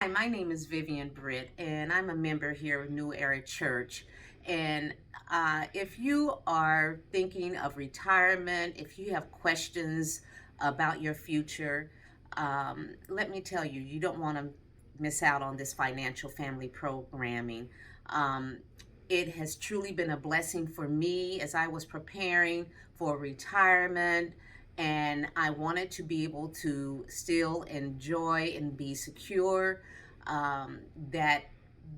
Hi, my name is Vivian Britt, and I'm a member here of New Era Church. And if you are thinking of retirement, if you have questions about your future, let me tell you, you don't want to miss out on this financial family programming. Um, it has truly been a blessing for me as I was preparing for retirement, and I wanted to be able to still enjoy and be secure. That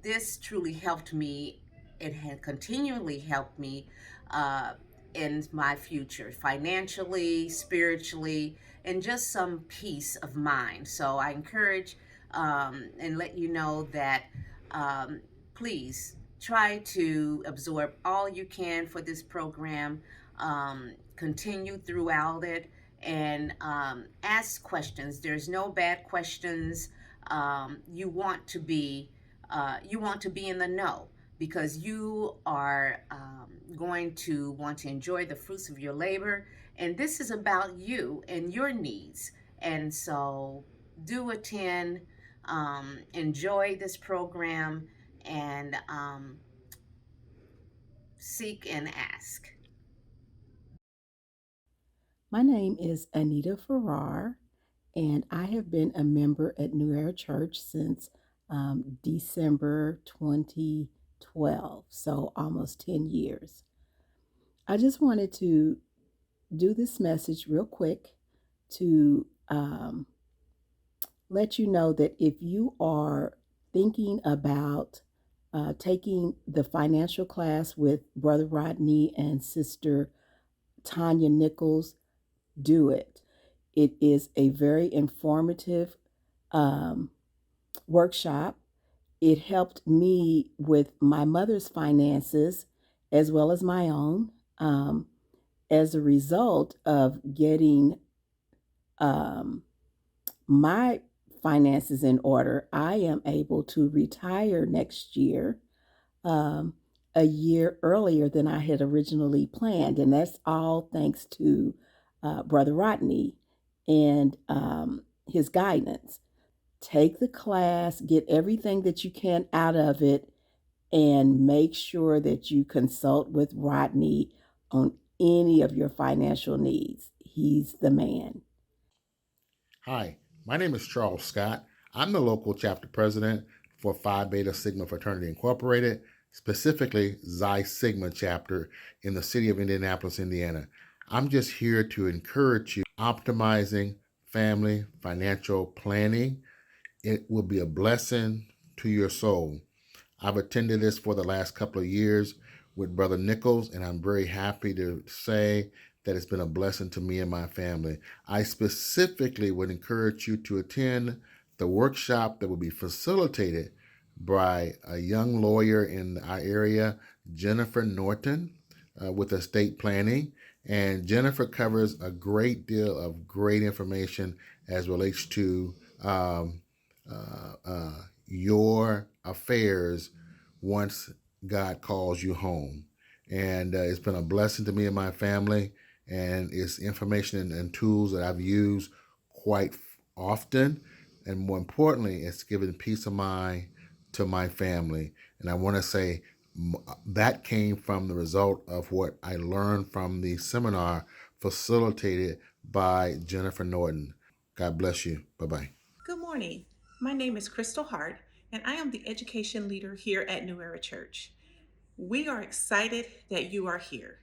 this truly helped me. It had continually helped me uh, in my future, financially, spiritually, and just some peace of mind. So I encourage and let you know that um, please try to absorb all you can for this program. Continue throughout it and ask questions. There's no bad questions. You want to be in the know because you are going to want to enjoy the fruits of your labor, and this is about you and your needs. And so do attend, enjoy this program, and seek and ask. My name is Anita Farrar, and I have been a member at New Era Church since December 2012, so almost 10 years. I just wanted to do this message real quick to let you know that if you are thinking about taking the financial class with Brother Rodney and Sister Tanya Nichols, do it. It is a very informative um, workshop. It helped me with my mother's finances as well as my own. As a result of getting um, my finances in order, I am able to retire next year, um, a year earlier than I had originally planned. And that's all thanks to Brother Rodney and his guidance. Take the class, get everything that you can out of it, and make sure that you consult with Rodney on any of your financial needs. He's the man. Hi, my name is Charles Scott. I'm the local chapter president for Phi Beta Sigma Fraternity Incorporated, specifically Xi Sigma chapter in the city of Indianapolis, Indiana. I'm just here to encourage you optimizing family financial planning. It will be a blessing to your soul. I've attended this for the last couple of years with Brother Nichols, and I'm very happy to say that it's been a blessing to me and my family. I specifically would encourage you to attend the workshop that will be facilitated by a young lawyer in our area, Jennifer Norton, with estate planning. And Jennifer covers a great deal of great information as relates to your affairs once God calls you home. And it's been a blessing to me and my family. And it's information and tools that I've used quite often. And more importantly, it's given peace of mind to my family. And I want to say that came from the result of what I learned from the seminar facilitated by Jennifer Norton. God bless you. Bye bye. Good morning. My name is Crystal Hart, and I am the education leader here at New Era Church. We are excited that you are here,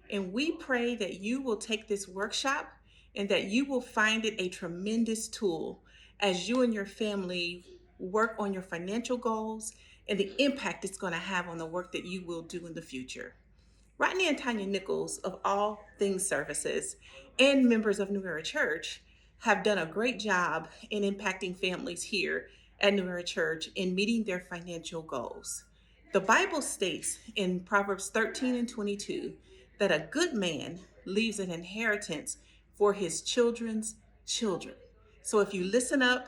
and we pray that you will take this workshop and that you will find it a tremendous tool as you and your family work on your financial goals and the impact it's going to have on the work that you will do in the future. Rodney and Tanya Nichols of All Things Services and members of New Era Church have done a great job in impacting families here at New Era Church in meeting their financial goals. The Bible states in Proverbs 13 and 22 that a good man leaves an inheritance for his children's children. So if you listen up,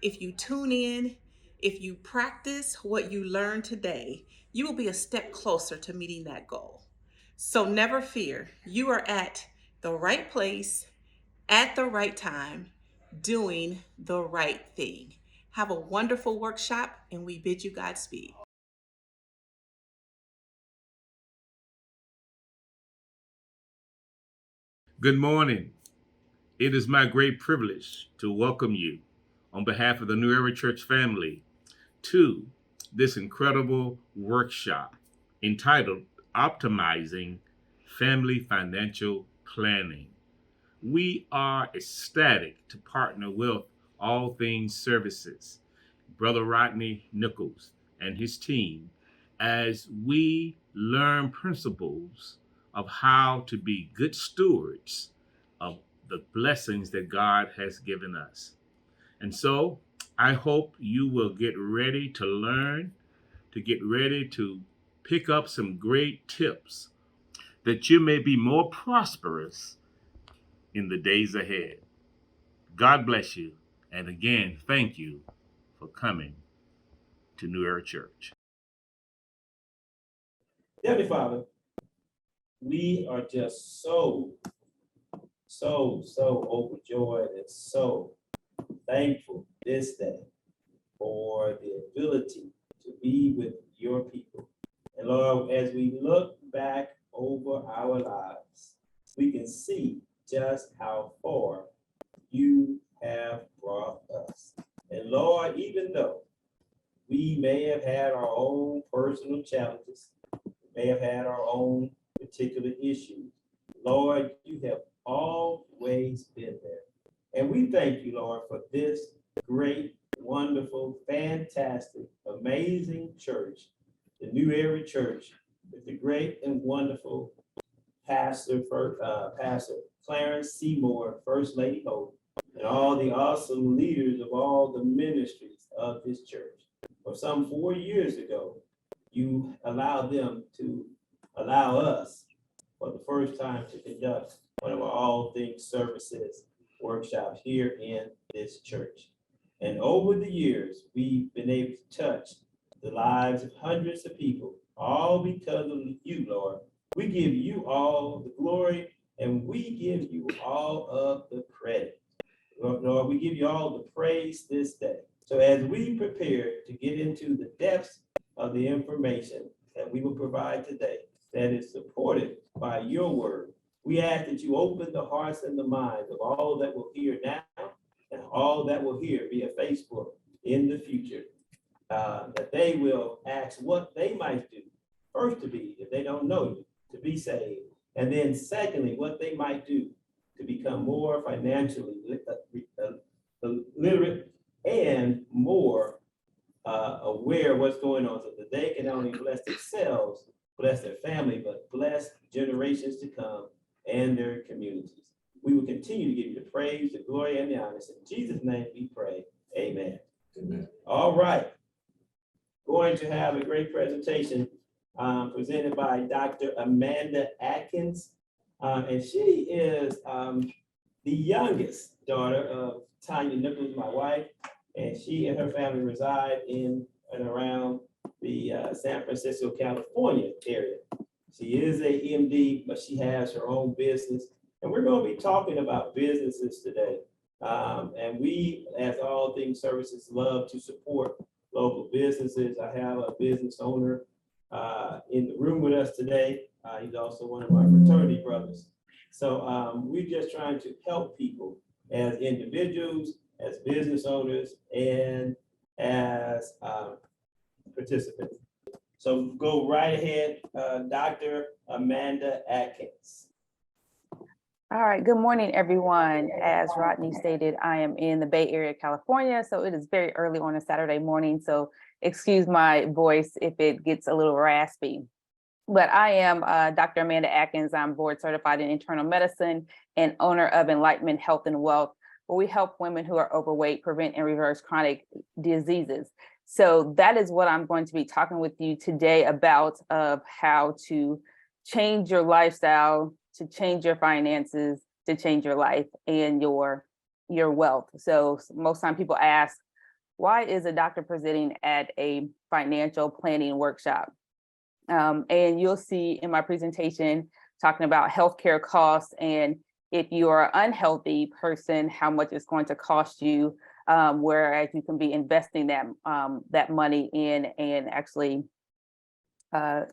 if you tune in, if you practice what you learn today, you will be a step closer to meeting that goal. So never fear, you are at the right place at the right time, doing the right thing. Have a wonderful workshop, and we bid you Godspeed. Good morning. It is my great privilege to welcome you on behalf of the New Era Church family to this incredible workshop entitled Optimizing Family Financial Planning. We are ecstatic to partner with All Things Services, Brother Rodney Nichols and his team, as we learn principles of how to be good stewards of the blessings that God has given us. And so I hope you will get ready to learn, to get ready to pick up some great tips that you may be more prosperous in the days ahead. God bless you. And again, thank you for coming to New Era Church. Heavenly Father, we are just so overjoyed and so thankful this day for the ability to be with your people. And Lord, as we look back over our lives, we can see just how far you have brought us. And Lord, even though we may have had our own personal challenges, may have had our own particular issues, Lord, you have always been there. And we thank you, Lord, for this great, wonderful, fantastic, amazing church, the New Era Church, with the great and wonderful Pastor Clarence Seymour, First Lady Hope, and all the awesome leaders of all the ministries of this church. For some 4 years ago, you allowed them to allow us for the first time to conduct one of our All Things Services workshops here in this church. And over the years, we've been able to touch the lives of hundreds of people, all because of you, Lord. We give you all the glory and we give you all of the credit. Lord, we give you all the praise this day. So as we prepare to get into the depths of the information that we will provide today, that is supported by your word, we ask that you open the hearts and the minds of all that will hear now and all that will hear via Facebook in the future, that they will ask what they might do, first to be, if they don't know you, to be saved, and then secondly, what they might do to become more financially literate and more aware of what's going on, so that they can not only bless themselves, bless their family, but bless generations to come and their communities. We will continue to give you the praise, the glory, and the honor. In Jesus' name we pray. Amen. Amen. All right. Going to have a great presentation presented by Dr. Amanda Adkins. And she is the youngest daughter of Tanya Nichols, my wife, and she and her family reside in and around the San Francisco, California area. She is a MD, but she has her own business. And we're going to be talking about businesses today. And we, as All Things Services, love to support local businesses. I have a business owner in the room with us today. He's also one of my fraternity brothers. So we're just trying to help people as individuals, as business owners, and as participants. So go right ahead, Dr. Amanda Adkins. All right, good morning, everyone. As Rodney stated, I am in the Bay Area, California, so it is very early on a Saturday morning, so excuse my voice if it gets a little raspy. But I am Dr. Amanda Adkins. I'm board certified in internal medicine and owner of Enlightenment Health and Wealth, where we help women who are overweight prevent and reverse chronic diseases. So that is what I'm going to be talking with you today about, of how to change your lifestyle, to change your finances, to change your life and your wealth. So most time people ask, why is a doctor presenting at a financial planning workshop? And you'll see in my presentation talking about healthcare costs, and if you are an unhealthy person, how much it's going to cost you whereas you can be investing that money in and actually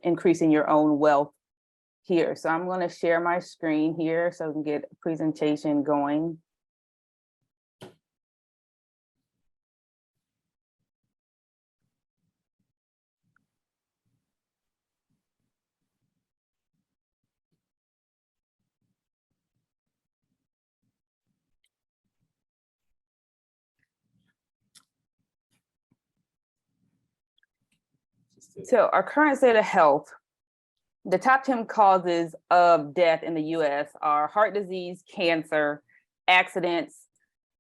increasing your own wealth here. So I'm going to share my screen here so we can get a presentation going. So our current state of health, the top 10 causes of death in the US are heart disease, cancer, accidents,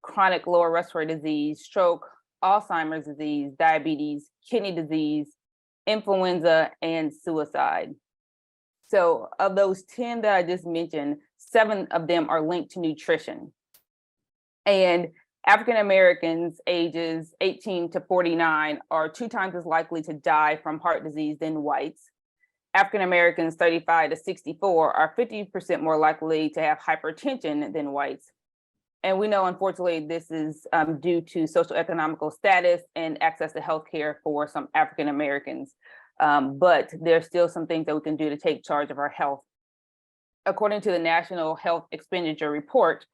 chronic lower respiratory disease, stroke, Alzheimer's disease, diabetes, kidney disease, influenza, and suicide. So of those 10 that I just mentioned, 7 of them are linked to nutrition. And African Americans ages 18 to 49 are 2 times as likely to die from heart disease than whites. African Americans 35 to 64 are 50% more likely to have hypertension than whites. And we know, unfortunately, this is due to socioeconomical status and access to healthcare for some African Americans. But there's still some things that we can do to take charge of our health. According to the National Health Expenditure Report,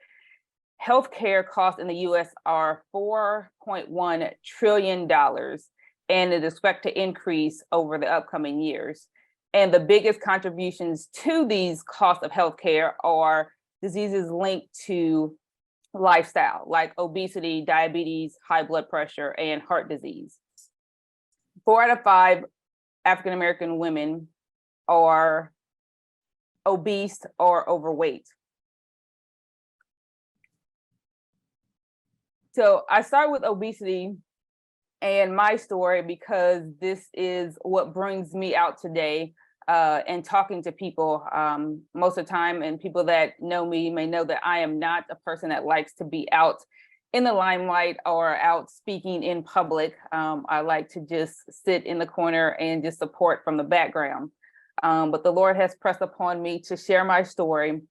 healthcare costs in the US are $4.1 trillion, and it is expected to increase over the upcoming years. And the biggest contributions to these costs of healthcare are diseases linked to lifestyle, like obesity, diabetes, high blood pressure, and heart disease. 4 out of 5 African American women are obese or overweight. So I start with obesity and my story because this is what brings me out today and talking to people most of the time. And people that know me may know that I am not a person that likes to be out in the limelight or out speaking in public. I like to just sit in the corner and just support from the background. But the Lord has pressed upon me to share my story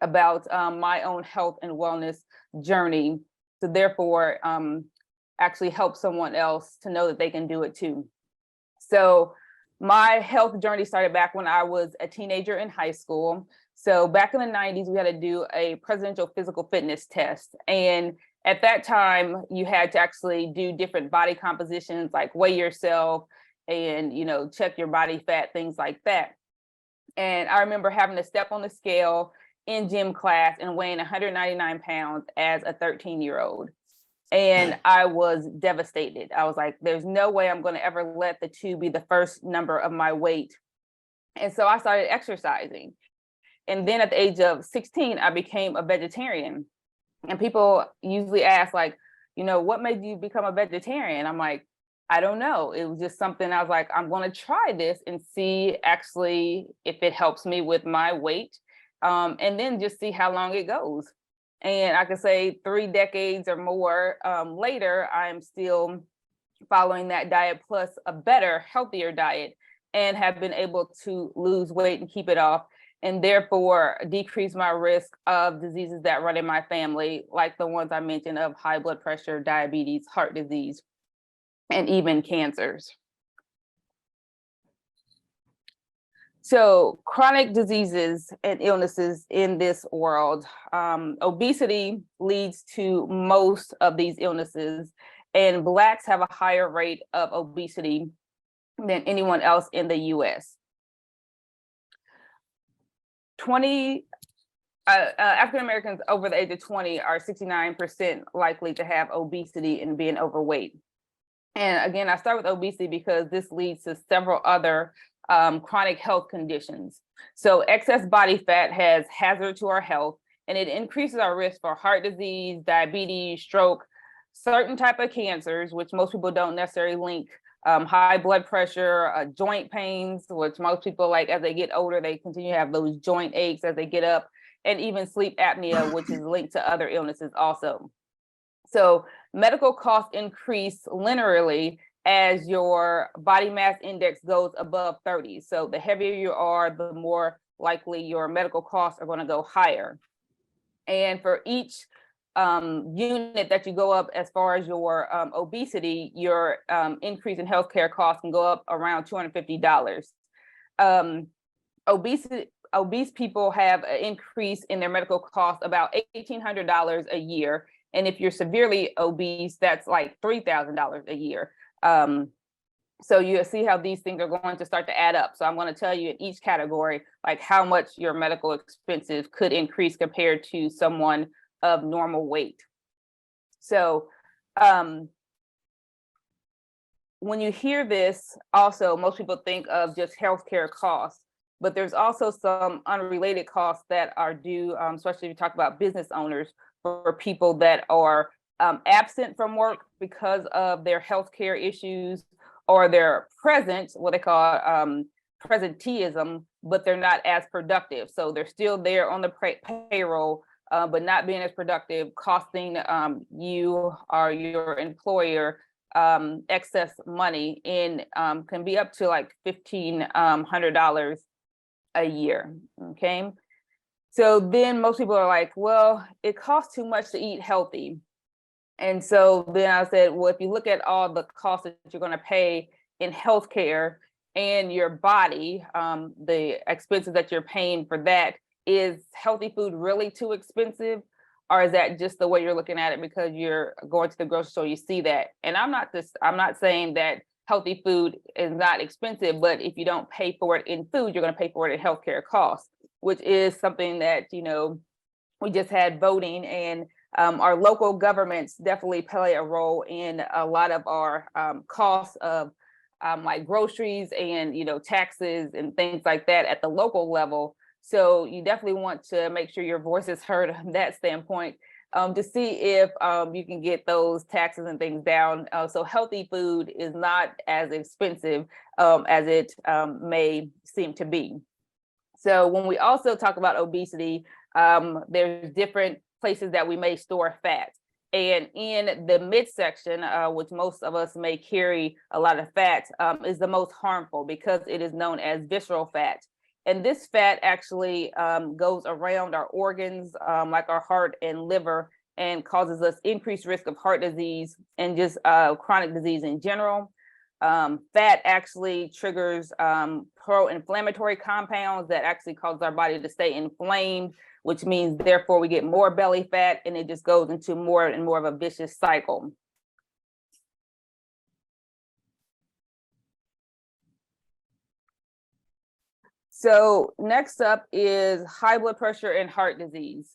about my own health and wellness journey, to therefore actually help someone else to know that they can do it too. So my health journey started back when I was a teenager in high school. So back in the 90s, we had to do a presidential physical fitness test. And at that time, you had to actually do different body compositions, like weigh yourself and, check your body fat, things like that. And I remember having to step on the scale in gym class and weighing 199 pounds as a 13-year-old. And I was devastated. I was like, there's no way I'm going to ever let the 2 be the first number of my weight. And so I started exercising. And then at the age of 16, I became a vegetarian. And people usually ask, like, what made you become a vegetarian? I'm like, I don't know. It was just something I was like, I'm going to try this and see actually if it helps me with my weight. And then just see how long it goes. And I can say 3 decades or more later, I'm still following that diet plus a better, healthier diet, and have been able to lose weight and keep it off, and therefore decrease my risk of diseases that run in my family, like the ones I mentioned of high blood pressure, diabetes, heart disease, and even cancers. So chronic diseases and illnesses in this world, obesity leads to most of these illnesses, and Blacks have a higher rate of obesity than anyone else in the US. African Americans over the age of 20 are 69% likely to have obesity and being overweight. And again, I start with obesity because this leads to several other chronic health conditions. So excess body fat has hazard to our health, and it increases our risk for heart disease, diabetes, stroke, certain type of cancers, which most people don't necessarily link, high blood pressure, joint pains, which most people, like, as they get older, they continue to have those joint aches as they get up, and even sleep apnea, which is linked to other illnesses also. So medical costs increase linearly as your body mass index goes above 30. So the heavier you are, the more likely your medical costs are going to go higher. And for each unit that you go up as far as your obesity, your increase in healthcare costs can go up around $250. Obese people have an increase in their medical costs about $1,800 a year. And if you're severely obese, that's like $3,000 a year. So you see how these things are going to start to add up. So I'm going to tell you in each category, like how much your medical expenses could increase compared to someone of normal weight. So when you hear this, also, most people think of just healthcare costs, but there's also some unrelated costs that are due, especially if you talk about business owners, for people that are absent from work because of their healthcare issues, or they're present, what they call presenteeism, but they're not as productive. So they're still there on the payroll, but not being as productive, costing you or your employer excess money, in can be up to like $1,500 a year. Okay. So then most people are like, well, it costs too much to eat healthy. And so then I said, well, if you look at all the costs that you're going to pay in healthcare and your body, the expenses that you're paying for that, is healthy food really too expensive? Or is that just the way you're looking at it because you're going to the grocery store, you see that? And I'm not saying that healthy food is not expensive, but if you don't pay for it in food, you're going to pay for it in healthcare costs, which is something that, you know, we just had voting, and our local governments definitely play a role in a lot of our costs of like groceries and, you know, taxes and things like that at the local level. So you definitely want to make sure your voice is heard on that standpoint, to see if you can get those taxes and things down. So healthy food is not as expensive as it may seem to be. So when we also talk about obesity, there's different places that we may store fat. And in the midsection, which most of us may carry a lot of fat, is the most harmful because it is known as visceral fat. And this fat actually goes around our organs, like our heart and liver, and causes us increased risk of heart disease and just chronic disease in general. Fat actually triggers pro-inflammatory compounds that actually cause our body to stay inflamed, which means therefore we get more belly fat, and it just goes into more and more of a vicious cycle. So next up is high blood pressure and heart disease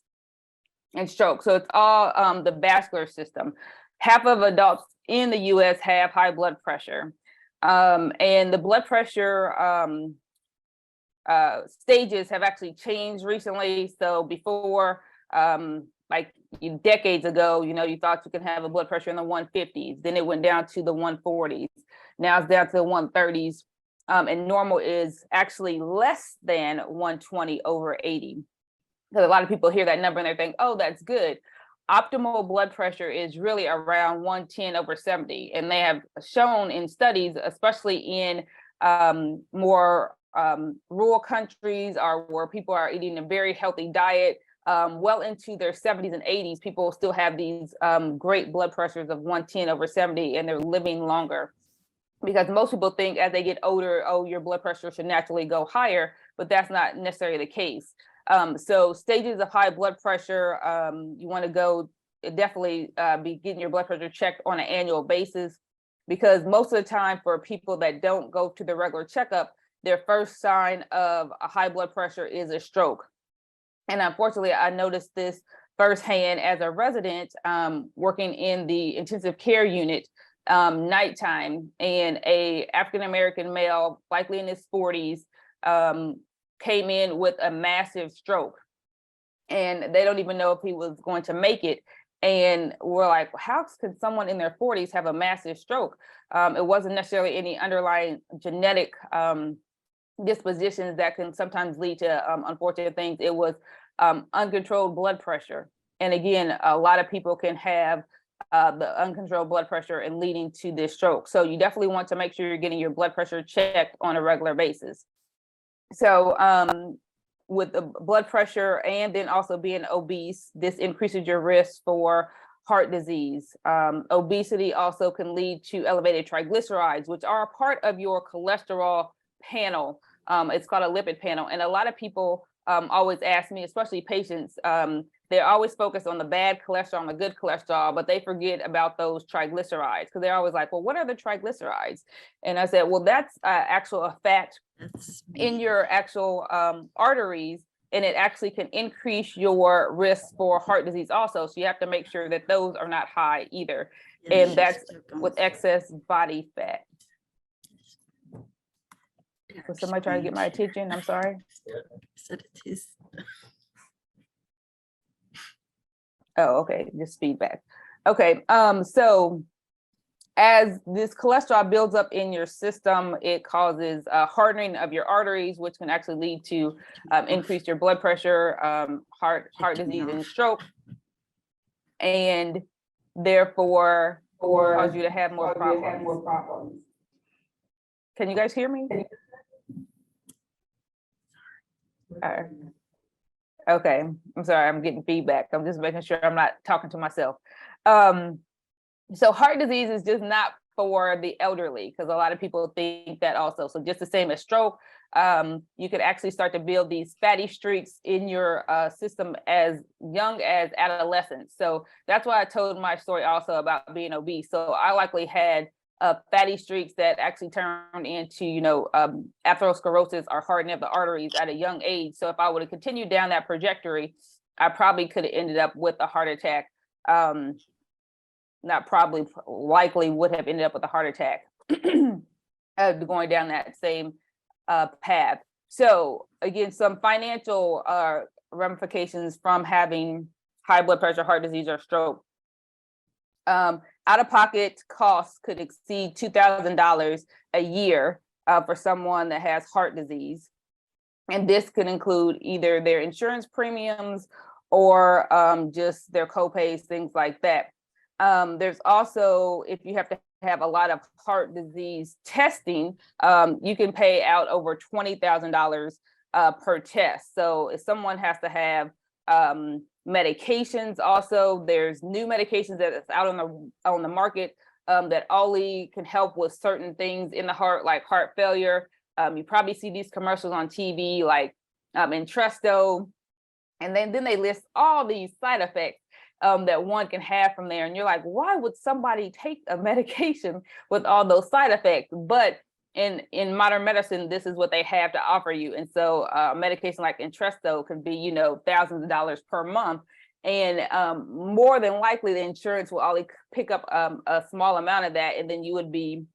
and stroke. So it's all the vascular system. Half of adults in the US have high blood pressure. And the blood pressure stages have actually changed recently. So before, like decades ago, you know, you thought you could have a blood pressure in the 150s. Then it went down to the 140s. Now it's down to the 130s. And normal is actually less than 120/80. Because a lot of people hear that number and they think, oh, that's good. Optimal blood pressure is really around 110/70. And they have shown in studies, especially in more rural countries, or where people are eating a very healthy diet, well into their 70s and 80s, people still have these great blood pressures of 110/70, and they're living longer. Because most people think as they get older, oh, your blood pressure should naturally go higher, but that's not necessarily the case. So stages of high blood pressure, you want to go definitely be getting your blood pressure checked on an annual basis, because most of the time for people that don't go to the regular checkup, their first sign of a high blood pressure is a stroke. And unfortunately, I noticed this firsthand as a resident working in the intensive care unit nighttime, and a African-American male, likely in his 40s, came in with a massive stroke, and they don't even know if he was going to make it. And we're like, how can someone in their 40s have a massive stroke? It wasn't necessarily any underlying genetic dispositions that can sometimes lead to unfortunate things. It was uncontrolled blood pressure. And again, a lot of people can have the uncontrolled blood pressure and leading to this stroke. So you definitely want to make sure you're getting your blood pressure checked on a regular basis. So with the blood pressure and then also being obese, this increases your risk for heart disease. Obesity also can lead to elevated triglycerides, which are a part of your cholesterol panel. It's called a lipid panel. And a lot of people always ask me, especially patients, they're always focused on the bad cholesterol and the good cholesterol, but they forget about those triglycerides because they're always like, well, what are the triglycerides? And I said, well, that's actual a fat in your actual arteries, and it actually can increase your risk for heart disease also. So you have to make sure that those are not high either. And that's with excess body fat. Was somebody trying to get my attention? I'm sorry. Oh, okay, just feedback. Okay, so as this cholesterol builds up in your system, it causes hardening of your arteries, which can actually lead to increase your blood pressure, heart disease, and stroke, and therefore cause you to have more problems. Can you guys hear me? Okay, I'm sorry, I'm getting feedback. I'm just making sure I'm not talking to myself. So heart disease is just not for the elderly, because a lot of people think that also. So just the same as stroke, you could actually start to build these fatty streaks in your system as young as adolescents. So that's why I told my story also about being obese. So I likely had fatty streaks that actually turned into, atherosclerosis or hardening of the arteries at a young age. So if I would have continued down that trajectory, I probably could have ended up with a heart attack. Not probably, likely would have ended up with a heart attack going down that same path. So again, some financial ramifications from having high blood pressure, heart disease, or stroke. Out-of-pocket costs could exceed $2,000 a year for someone that has heart disease. And this could include either their insurance premiums or just their copays, things like that. There's also, if you have to have a lot of heart disease testing, you can pay out over $20,000 per test. So if someone has to have medications, also there's new medications that is out on the market that only can help with certain things in the heart, like heart failure. You probably see these commercials on TV, like Entresto, and then they list all these side effects that one can have from there. And you're like, why would somebody take a medication with all those side effects? But in modern medicine, this is what they have to offer you. And so medication like Entresto could be, thousands of dollars per month. And more than likely, the insurance will only pick up a small amount of that. And then you would be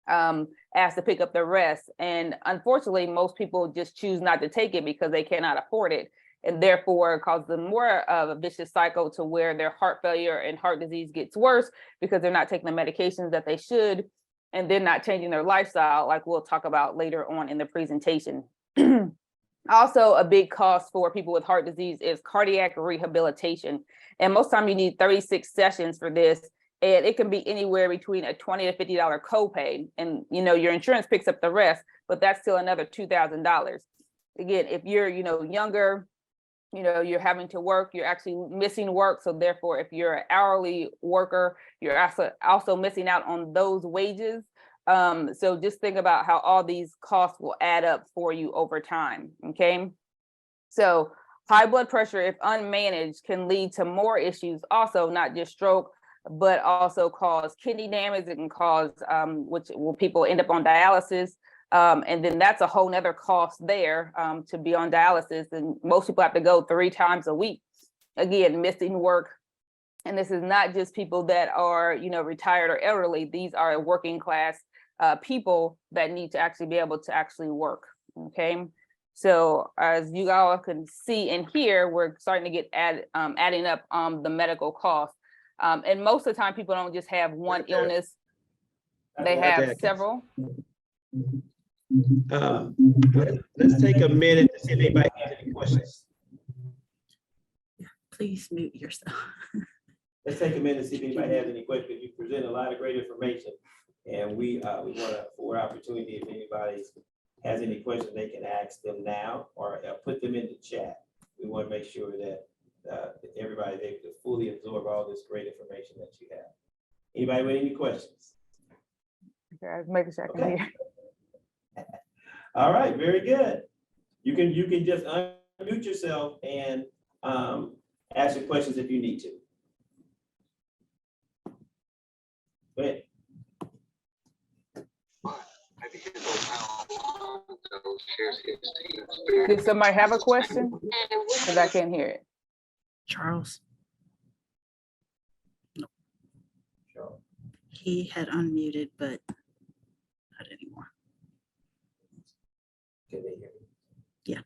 asked to pick up the rest. And unfortunately, most people just choose not to take it because they cannot afford it. And therefore cause them more of a vicious cycle to where their heart failure and heart disease gets worse because they're not taking the medications that they should, and they're not changing their lifestyle, like we'll talk about later on in the presentation. Also, a big cost for people with heart disease is cardiac rehabilitation. And most time you need 36 sessions for this. And it can be anywhere between a $20 to $50 copay. And, your insurance picks up the rest, but that's still another $2,000. Again, if you're, younger, you're having to work, you're actually missing work. So therefore, if you're an hourly worker, you're also missing out on those wages. So just think about how all these costs will add up for you over time, okay? So high blood pressure, if unmanaged, can lead to more issues also, not just stroke, but also cause kidney damage. It can cause, people end up on dialysis. And then that's a whole nother cost there to be on dialysis. And most people have to go 3 times a week, again, missing work. And this is not just people that are, retired or elderly. These are working class people that need to actually be able to actually work. Okay. So as you all can see and hear, we're starting to get adding up the medical costs. And most of the time, people don't just have one illness. They have several. Let's take a minute to see if anybody has any questions. Please mute yourself. Let's take a minute to see if anybody has any questions. You present a lot of great information, and we want to afford opportunity if anybody has any questions, they can ask them now or put them in the chat. We want to make sure that everybody's able to fully absorb all this great information that you have. Anybody with any questions? Okay, I was making sure I can Okay. hear. All right, very good. You can just unmute yourself and ask your questions if you need to. Go ahead. Did somebody have a question? Because I can't hear it. Charles, Sure. he had unmuted, but not anymore. Can they hear me? Yeah.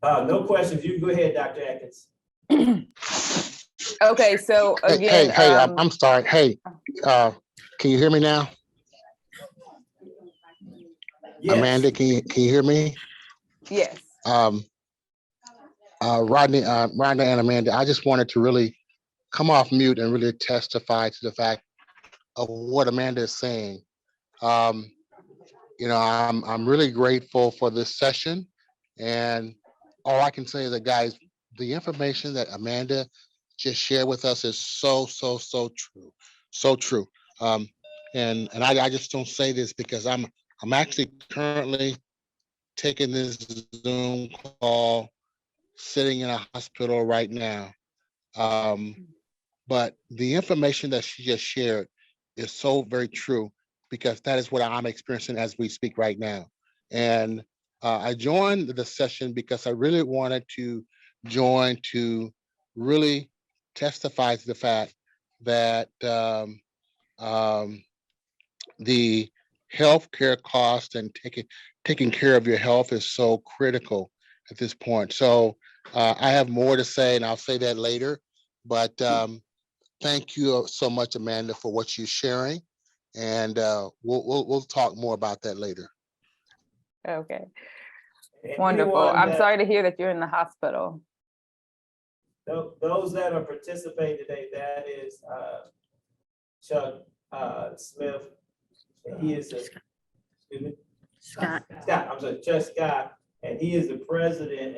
No questions. You go ahead, Dr. Adkins. Okay, so again, I'm sorry. Hey, can you hear me now? Yes. Amanda, can you hear me? yes. Rodney and Amanda, I just wanted to really come off mute and really testify to the fact of what Amanda is saying. I'm really grateful for this session, and all I can say is that, guys, the information that Amanda just shared with us is so true, so true. And I just don't say this because I'm actually currently taking this Zoom call, sitting in a hospital right now. But the information that she just shared is so very true because that is what I'm experiencing as we speak right now. And I joined the session because I really wanted to join to really testify to the fact that the healthcare cost and taking care of your health is so critical at this point. So I have more to say, and I'll say that later. But thank you so much, Amanda, for what you're sharing, and we'll talk more about that later. Okay, And wonderful. anyone I'm that- sorry to hear that you're in the hospital. Those that are participating today, that is Chuck Smith. He is excuse me? Scott. I'm sorry, Chuck Scott, and he is the president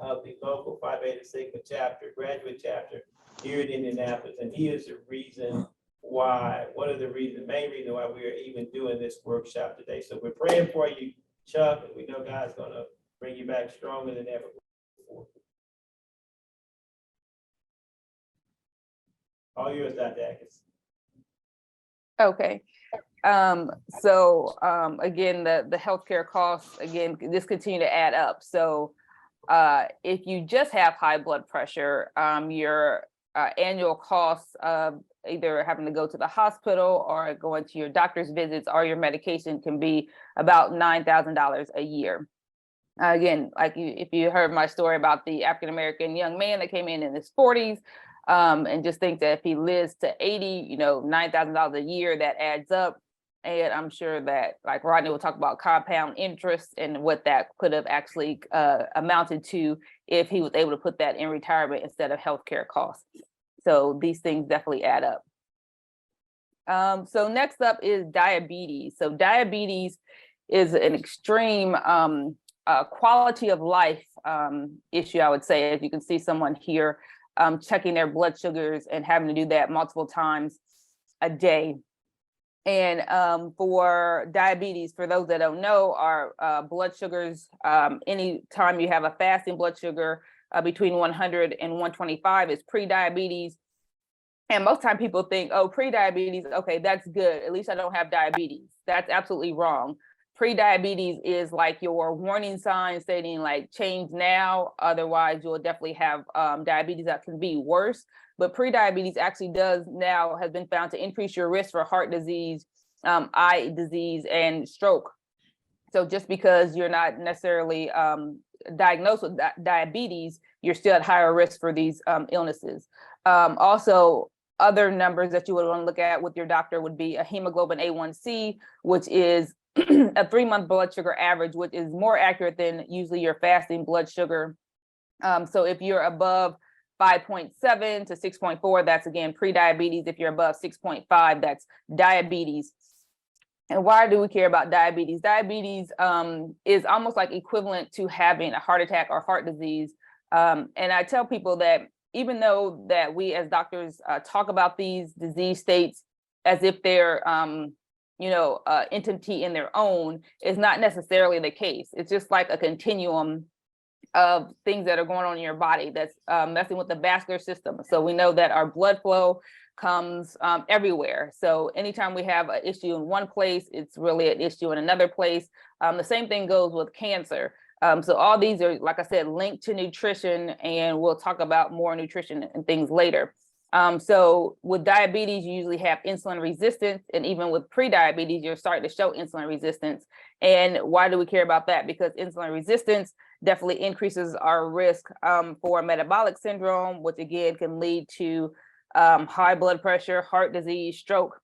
of the local Phi Beta Sigma chapter, graduate chapter here in Indianapolis, and he is the reason why, one of the main reason why we are even doing this workshop today. So we're praying for you, Chuck, and we know God's gonna bring you back stronger than ever before. All yours, Dr. Adkins. Okay. So again, the healthcare costs, again, just continue to add up. So if you just have high blood pressure, your annual costs of either having to go to the hospital or going to your doctor's visits or your medication can be about $9,000 a year. Again, like if you heard my story about the African-American young man that came in his 40s, and just think that if he lives to 80, $9,000 a year, that adds up. And I'm sure that, like Rodney will talk about compound interest and what that could have actually amounted to if he was able to put that in retirement instead of healthcare costs. So these things definitely add up. So next up is diabetes. So diabetes is an extreme quality of life issue, I would say. As you can see someone here checking their blood sugars and having to do that multiple times a day. And for diabetes, for those that don't know, our blood sugars, anytime you have a fasting blood sugar between 100 and 125 is pre-diabetes. And most time people think, oh, pre-diabetes, okay, that's good. At least I don't have diabetes. That's absolutely wrong. Pre-diabetes is like your warning sign stating like change now, otherwise you'll definitely have diabetes that can be worse. But pre-diabetes actually has been found to increase your risk for heart disease, eye disease, and stroke. So just because you're not necessarily diagnosed with diabetes, you're still at higher risk for these illnesses. Also, other numbers that you would want to look at with your doctor would be a hemoglobin A1C, which is a 3-month blood sugar average, which is more accurate than usually your fasting blood sugar. So if you're above 5.7 to 6.4, that's again pre-diabetes. If you're above 6.5, that's diabetes. And why do we care about diabetes? Diabetes is almost like equivalent to having a heart attack or heart disease. And I tell people that even though that we as doctors talk about these disease states as if they're entity in their own, is not necessarily the case. It's just like a continuum of things that are going on in your body that's messing with the vascular system. So we know that our blood flow comes everywhere. So anytime we have an issue in one place, it's really an issue in another place. The same thing goes with cancer. So all these are, like I said, linked to nutrition, and we'll talk about more nutrition and things later. So with diabetes, you usually have insulin resistance, and even with pre-diabetes, you're starting to show insulin resistance. And why do we care about that? Because insulin resistance definitely increases our risk for metabolic syndrome, which again can lead to high blood pressure, heart disease, stroke,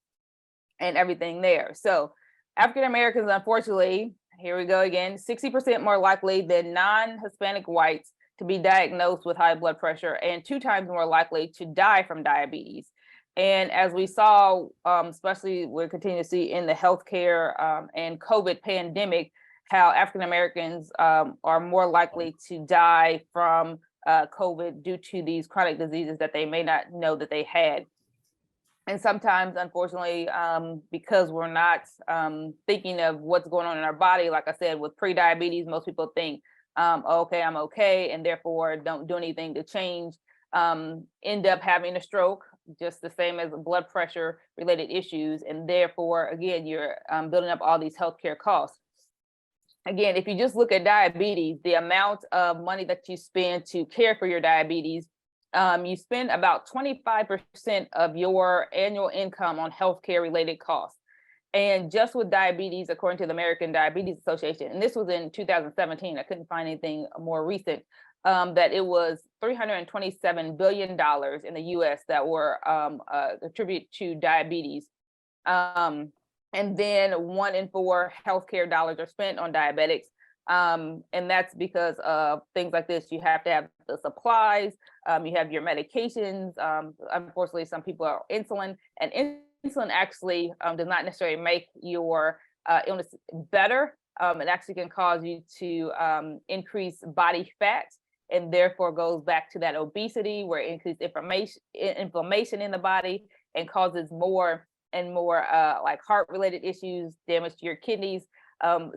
and everything there. So African Americans, unfortunately, here we go again, 60% more likely than non-Hispanic whites to be diagnosed with high blood pressure, and 2 times more likely to die from diabetes. And as we saw, especially we continue to see in the healthcare and COVID pandemic, how African Americans are more likely to die from COVID due to these chronic diseases that they may not know that they had. And sometimes, unfortunately, because we're not thinking of what's going on in our body, like I said, with pre-diabetes, most people think, okay, I'm okay, and therefore don't do anything to change, end up having a stroke, just the same as blood pressure related issues. And therefore, again, you're building up all these healthcare costs. Again, if you just look at diabetes, the amount of money that you spend to care for your diabetes, you spend about 25% of your annual income on healthcare related costs. And just with diabetes, according to the American Diabetes Association, and this was in 2017, I couldn't find anything more recent, that it was $327 billion in the US that were attributed to diabetes. And then 1 in 4 healthcare dollars are spent on diabetics. And that's because of things like this. You have to have the supplies, you have your medications. Unfortunately, some people are insulin, and insulin actually does not necessarily make your illness better. It actually can cause you to increase body fat, and therefore goes back to that obesity, where it increases inflammation in the body and causes more and more like heart related issues, damage to your kidneys.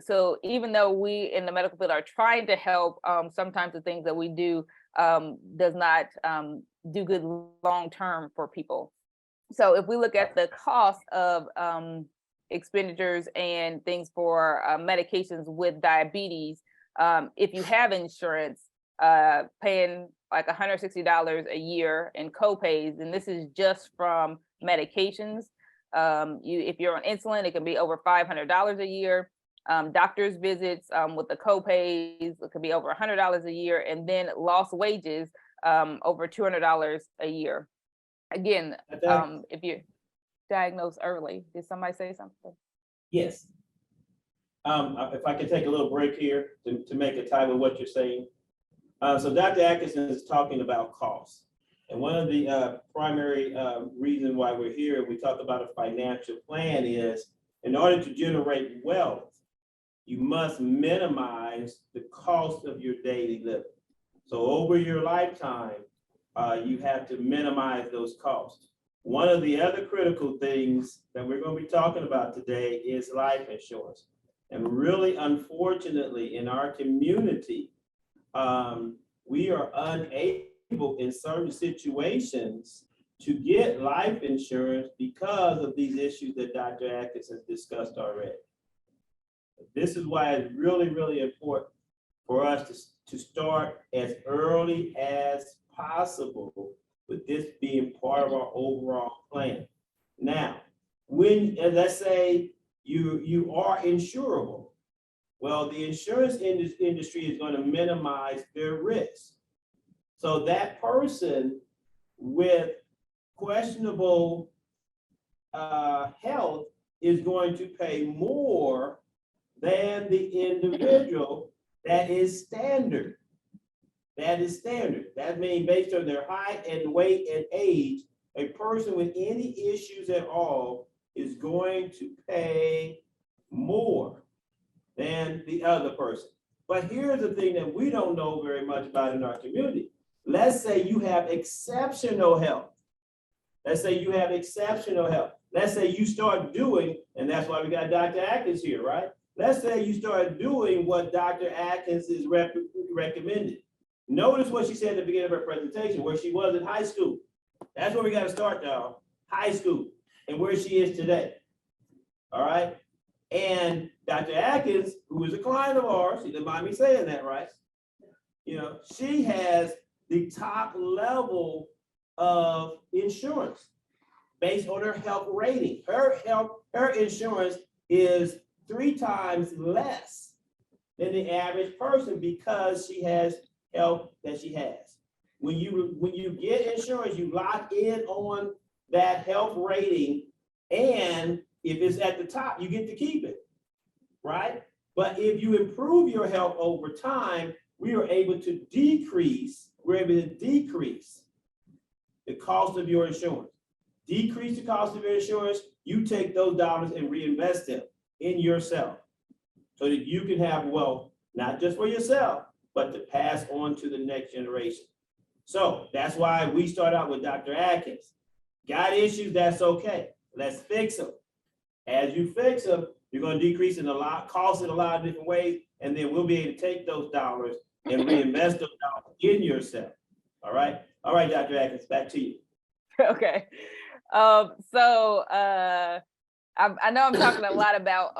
So even though we in the medical field are trying to help, sometimes the things that we do does not do good long term for people. So if we look at the cost of expenditures and things for medications with diabetes, if you have insurance, paying like $160 a year in copays, and this is just from medications. If you're on insulin, it can be over $500 a year. Doctor's visits with the copays, it could be over $100 a year, and then lost wages over $200 a year. Again, if you're diagnosed early. Did somebody say something? Yes. If I can take a little break here to make a tie with what you're saying. So Dr. Adkins is talking about costs. And one of the primary reasons why we're here, we talk about a financial plan, is in order to generate wealth, you must minimize the cost of your daily living. So over your lifetime, you have to minimize those costs. One of the other critical things that we're going to be talking about today is life insurance. And really, unfortunately, in our community, we are unable in certain situations to get life insurance because of these issues that Dr. Adkins has discussed already. This is why it's really, really important for us to start as early as possible with this being part of our overall plan. Now, when, let's say you are insurable, well, the insurance industry is going to minimize their risk. So that person with questionable health is going to pay more than the individual that is standard. That is standard. That means based on their height and weight and age, a person with any issues at all is going to pay more than the other person. But here's the thing that we don't know very much about in our community. Let's say you have exceptional health. Let's say you have exceptional health. Let's say you start doing, and that's why we got Dr. Adkins here, right? Let's say you start doing what Dr. Adkins is recommended. Notice what she said at the beginning of her presentation, where she was in high school. That's where we got to start, y'all. High school, and where she is today. All right. And Dr. Adkins, who is a client of ours, she didn't mind me saying that, right? You know, she has the top level of insurance based on her health rating. Her insurance is 3 times less than the average person because she has health that she has. When you get insurance, you lock in on that health rating, and if it's at the top, you get to keep it, right? But if you improve your health over time, we are able to decrease the cost of your insurance. Decrease the cost of your insurance, you take those dollars and reinvest them in yourself so that you can have wealth, not just for yourself, but to pass on to the next generation. So that's why we start out with Dr. Adkins. Got issues, that's okay. Let's fix them. As you fix them, you're going to decrease in cost in a lot of different ways, and then we'll be able to take those dollars and reinvest those dollars in yourself. All right, Dr. Adkins, back to you. Okay. I know I'm talking a lot about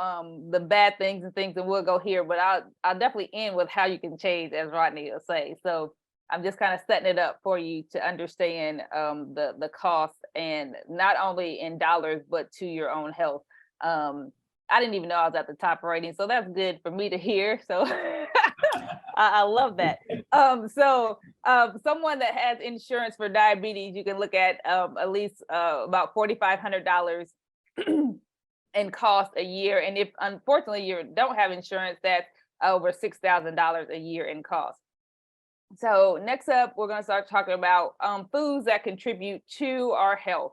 the bad things and things, and we'll go here, but I'll definitely end with how you can change, as Rodney will say. So I'm just kind of setting it up for you to understand the cost, and not only in dollars, but to your own health. I didn't even know I was at the top rating, so that's good for me to hear. So I love that. Someone that has insurance for diabetes, you can look at least about $4,500 in cost a year. And if unfortunately you don't have insurance, that's over $6,000 a year in cost. So next up, we're going to start talking about foods that contribute to our health.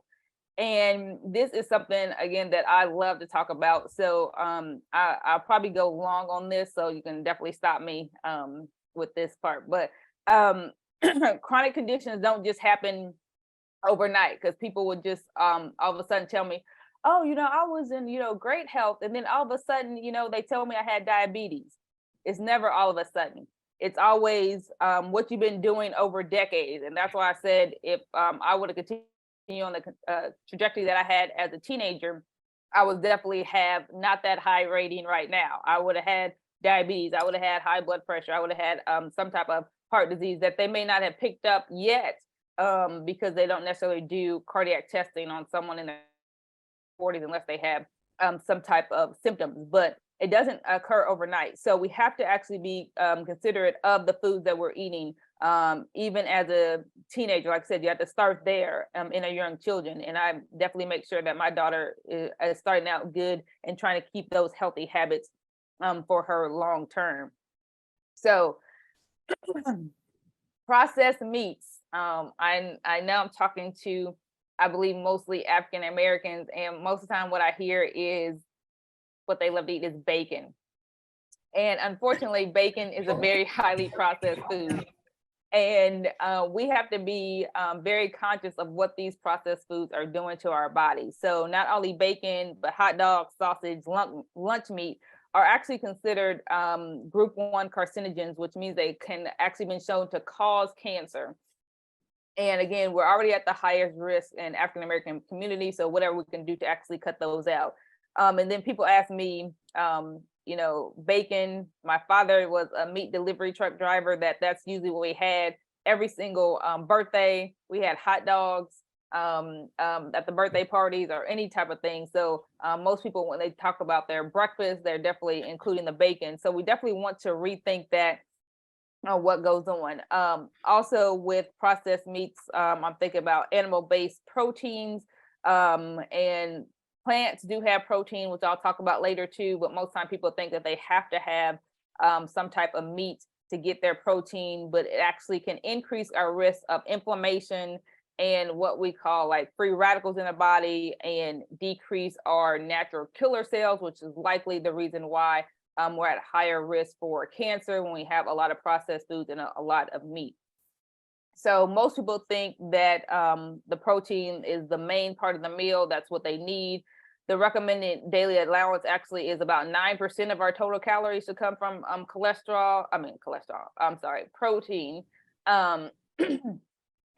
And this is something, again, that I love to talk about. So I'll probably go long on this, so you can definitely stop me with this part. But chronic conditions don't just happen overnight, because people would just all of a sudden tell me, oh, I was in, great health. And then all of a sudden, they told me I had diabetes. It's never all of a sudden. It's always what you've been doing over decades. And that's why I said, if I would have continued on the trajectory that I had as a teenager, I would definitely have not that high rating right now. I would have had diabetes. I would have had high blood pressure. I would have had some type of heart disease that they may not have picked up yet, because they don't necessarily do cardiac testing on someone in their 40s unless they have some type of symptoms. But it doesn't occur overnight. So we have to actually be considerate of the foods that we're eating. Even as a teenager, like I said, you have to start there in our young children. And I definitely make sure that my daughter is starting out good and trying to keep those healthy habits for her long term. So processed meats. I know I'm talking to, I believe, mostly African Americans, and most of the time what I hear is what they love to eat is bacon. And unfortunately, bacon is a very highly processed food. And we have to be very conscious of what these processed foods are doing to our bodies. So not only bacon, but hot dogs, sausage, lunch meat are actually considered group 1 carcinogens, which means they can actually been shown to cause cancer. And again, we're already at the highest risk in African American community. So whatever we can do to actually cut those out. And then people ask me, bacon. My father was a meat delivery truck driver. That's usually what we had every single birthday. We had hot dogs at the birthday parties or any type of thing. So most people, when they talk about their breakfast, they're definitely including the bacon. So we definitely want to rethink that, what goes on. Also with processed meats, I'm thinking about animal-based proteins, and plants do have protein, which I'll talk about later too, but most time people think that they have to have some type of meat to get their protein, but it actually can increase our risk of inflammation and what we call like free radicals in the body, and decrease our natural killer cells, which is likely the reason why we're at higher risk for cancer when we have a lot of processed foods and a lot of meat. So most people think that the protein is the main part of the meal. That's what they need. The recommended daily allowance actually is about 9% of our total calories to come from protein.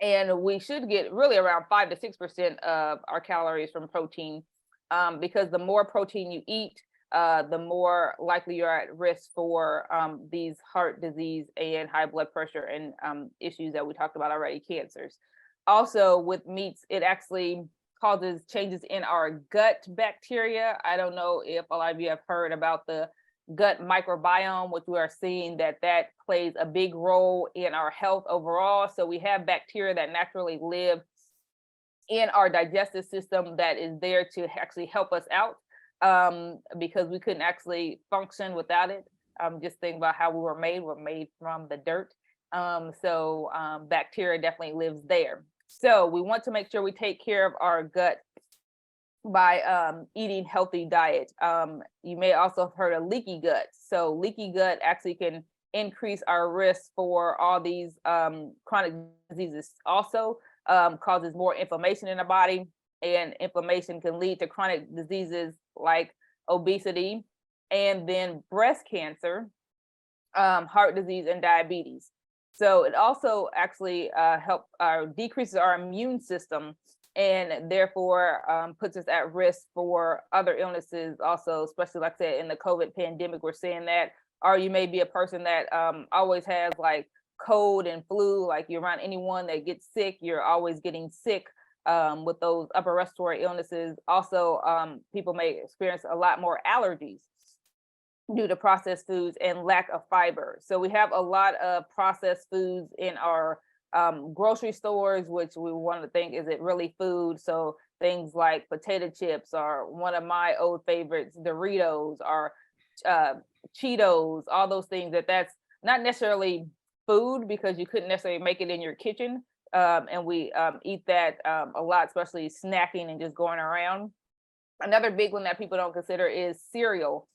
And we should get really around 5 to 6% of our calories from protein, because the more protein you eat, the more likely you're at risk for these heart disease and high blood pressure and issues that we talked about already, cancers. Also with meats, it actually causes changes in our gut bacteria. I don't know if a lot of you have heard about the gut microbiome, which we are seeing that plays a big role in our health overall. So we have bacteria that naturally live in our digestive system that is there to actually help us out, because we couldn't actually function without it. Just think about how we were made. We're made from the dirt. So bacteria definitely lives there. So we want to make sure we take care of our gut by eating healthy diet. You may also have heard of leaky gut. So leaky gut actually can increase our risk for all these chronic diseases. Also causes more inflammation in the body, and inflammation can lead to chronic diseases like obesity, and then breast cancer, heart disease, and diabetes. So it also actually decreases our immune system, and therefore puts us at risk for other illnesses also, especially like I said, in the COVID pandemic, we're seeing that. Or you may be a person that always has like cold and flu, like you're around anyone that gets sick, you're always getting sick with those upper respiratory illnesses. Also, people may experience a lot more allergies due to processed foods and lack of fiber. So we have a lot of processed foods in our grocery stores, which we want to think, is it really food? So things like potato chips are one of my old favorites, Doritos, or Cheetos, all those things that's not necessarily food because you couldn't necessarily make it in your kitchen. And we eat that a lot, especially snacking and just going around. Another big one that people don't consider is cereal.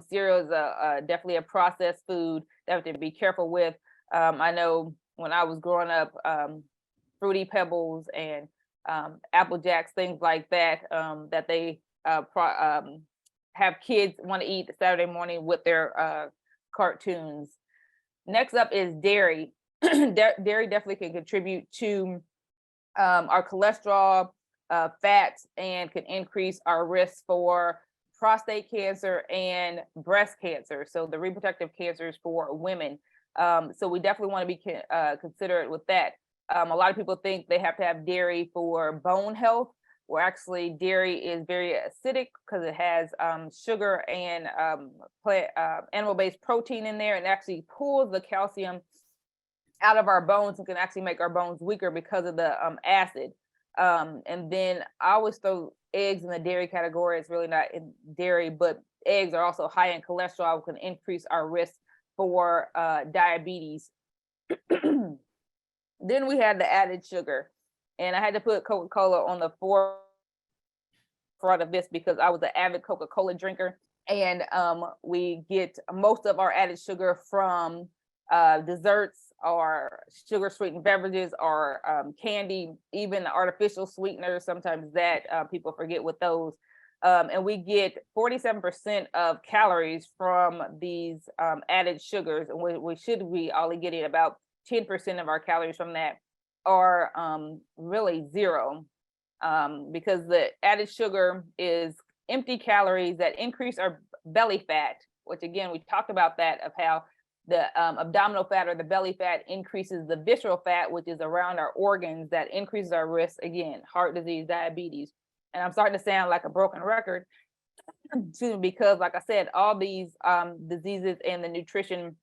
Cereal is definitely a processed food that we have to be careful with. I know when I was growing up, Fruity Pebbles and Apple Jacks, things like that, that they have kids want to eat Saturday morning with their cartoons. Next up is dairy. Dairy definitely can contribute to our cholesterol, fats, and can increase our risk for prostate cancer and breast cancer. So the reproductive cancers for women. So we definitely want to be considerate with that. A lot of people think they have to have dairy for bone health, where actually dairy is very acidic because it has sugar and animal-based protein in there, and actually pulls the calcium out of our bones and can actually make our bones weaker because of the acid. And then I always throw eggs in the dairy category. It's really not in dairy, but eggs are also high in cholesterol, can increase our risk for diabetes. Then we had the added sugar, and I had to put Coca-Cola on the forefront of this because I was an avid Coca-Cola drinker, and we get most of our added sugar from desserts or sugar sweetened beverages or candy, even artificial sweeteners. Sometimes that people forget with those. And we get 47% of calories from these added sugars. And we should be only getting about 10% of our calories from that, or really zero, because the added sugar is empty calories that increase our belly fat, which again, we talked about that, of how the abdominal fat or the belly fat increases the visceral fat, which is around our organs, that increases our risk, again, heart disease, diabetes. And I'm starting to sound like a broken record, because like I said, all these diseases and the nutrition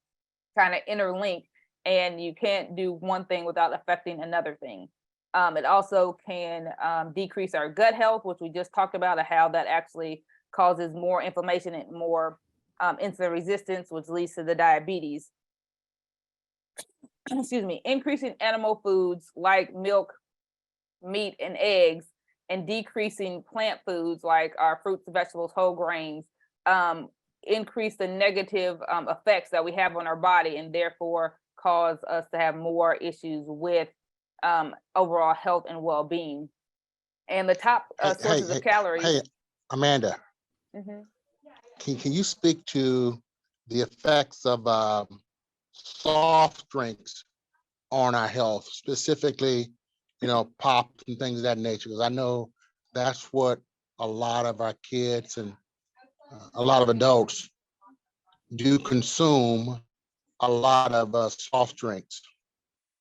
kind of interlink, and you can't do one thing without affecting another thing. It also can decrease our gut health, which we just talked about, how that actually causes more inflammation and more insulin resistance, which leads to the diabetes. Excuse me. Increasing animal foods like milk, meat and eggs, and decreasing plant foods like our fruits, vegetables, whole grains, increase the negative effects that we have on our body, and therefore cause us to have more issues with overall health and well-being. And the top sources of calories. Hey, Amanda, Mhm. can you speak to the effects of soft drinks on our health, specifically, pop and things of that nature? Because I know that's what a lot of our kids and a lot of adults do consume, a lot of soft drinks.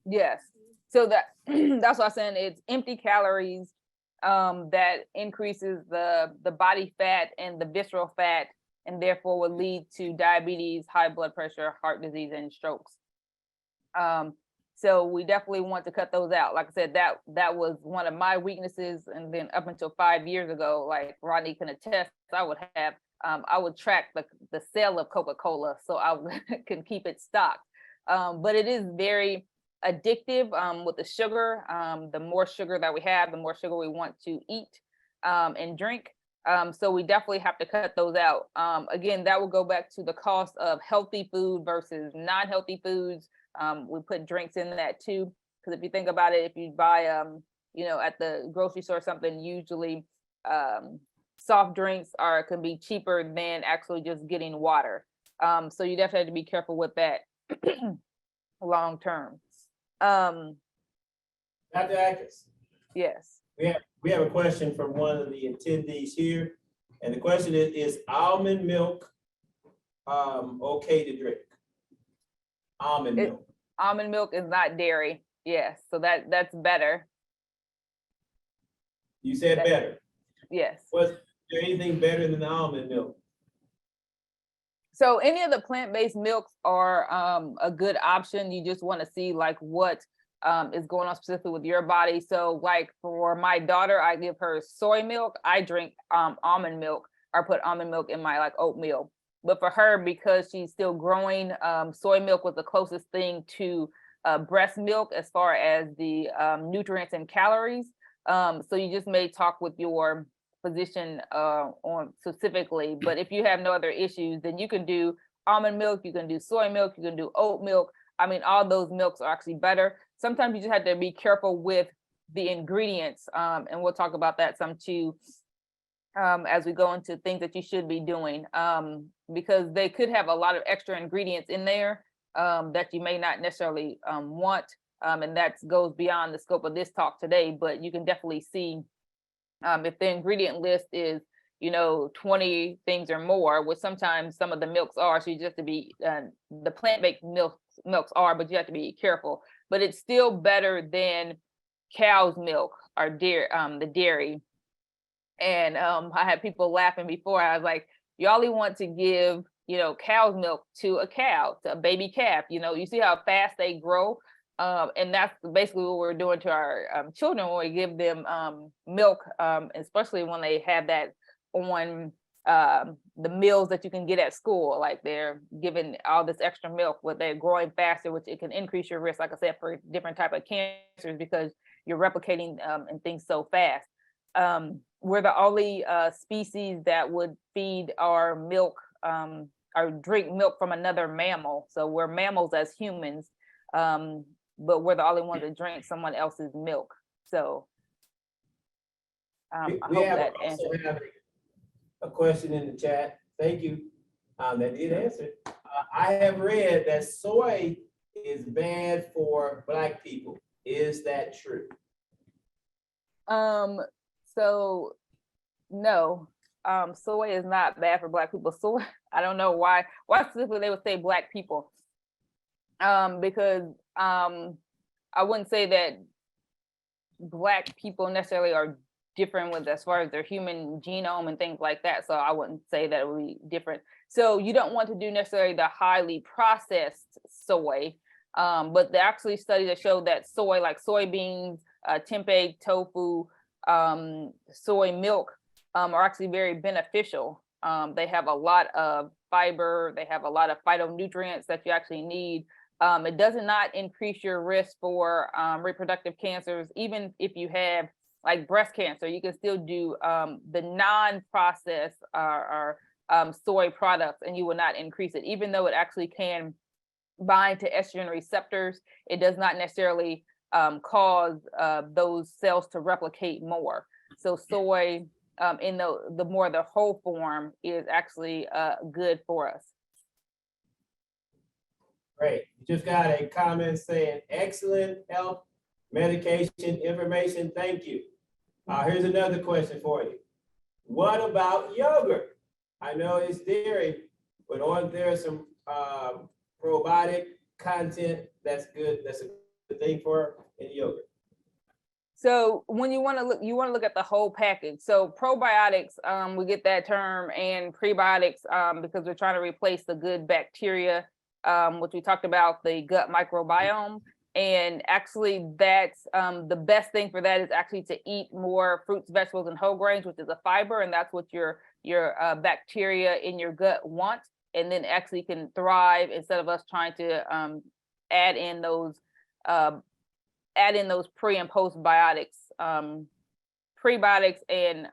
Yes. So that that's what I'm saying. It's empty calories that increases the body fat and the visceral fat, and therefore would lead to diabetes, high blood pressure, heart disease, and strokes. So we definitely want to cut those out. Like I said, that was one of my weaknesses. And then up until 5 years ago, like Rodney can attest, I would track the sale of Coca-Cola so I can keep it stocked. But it is very addictive with the sugar. The more sugar that we have, the more sugar we want to eat and drink. So we definitely have to cut those out. Again, that will go back to the cost of healthy food versus non-healthy foods. We put drinks in that too, because if you think about it, if you buy, at the grocery store something, usually soft drinks can be cheaper than actually just getting water. So you definitely have to be careful with that long term. Dr. Adkins, Yes. we have a question from one of the attendees here. And the question is almond milk okay to drink? Almond milk. Almond milk is not dairy. Yes. So that's better. You said better. Yes. Was there anything better than almond milk? So any of the plant-based milks are a good option. You just want to see like what is going on specifically with your body. So like for my daughter, I give her soy milk. I drink almond milk, or put almond milk in my like oatmeal. But for her, because she's still growing, soy milk was the closest thing to breast milk as far as the nutrients and calories. So you just may talk with your physician on specifically, but if you have no other issues, then you can do almond milk, you can do soy milk, you can do oat milk. I mean, all those milks are actually better. Sometimes you just have to be careful with the ingredients, and we'll talk about that some too as we go into things that you should be doing, because they could have a lot of extra ingredients in there that you may not necessarily want, and that goes beyond the scope of this talk today, but you can definitely see if the ingredient list is 20 things or more, which sometimes some of the milks are, so you just have to be the plant-based milks are, but you have to be careful. But it's still better than cow's milk or the dairy. And I had people laughing before. I was like, you only want to give cow's milk to a cow, to a baby calf. You see how fast they grow. And that's basically what we're doing to our children when we give them milk, especially when they have that on the meals that you can get at school. Like they're given all this extra milk, where they're growing faster, which it can increase your risk, like I said, for different type of cancers, because you're replicating and things so fast. We're the only species that would feed our milk or drink milk from another mammal. So we're mammals as humans. But we're the only ones that drink someone else's milk. So I hope that answers. Have a question in the chat. Thank you. That did answer. I have read that soy is bad for Black people. Is that true? So no, soy is not bad for Black people. Soy, I don't know why specifically they would say Black people. Because I wouldn't say that Black people necessarily are different with as far as their human genome and things like that. So I wouldn't say that it would be different. So you don't want to do necessarily the highly processed soy, but there are actually studies that show that soy, like soybeans, tempeh, tofu, soy milk, are actually very beneficial. They have a lot of fiber, they have a lot of phytonutrients that you actually need. It does not increase your risk for reproductive cancers. Even if you have like breast cancer, you can still do the non-processed or soy products, and you will not increase it. Even though it actually can bind to estrogen receptors, it does not necessarily cause those cells to replicate more. So soy in the more the whole form is actually good for us. Great. You just got a comment saying excellent health medication information. Thank you. Here's another question for you. What about yogurt? I know it's dairy, but aren't there some probiotic content that's good? That's a good thing for in yogurt. So when you want to look at the whole package. So probiotics, we get that term, and prebiotics because we're trying to replace the good bacteria, which we talked about, the gut microbiome. And actually that's the best thing for that is actually to eat more fruits, vegetables, and whole grains, which is a fiber, and that's what your bacteria in your gut want, and then actually can thrive instead of us trying to add in those pre and postbiotics, prebiotics and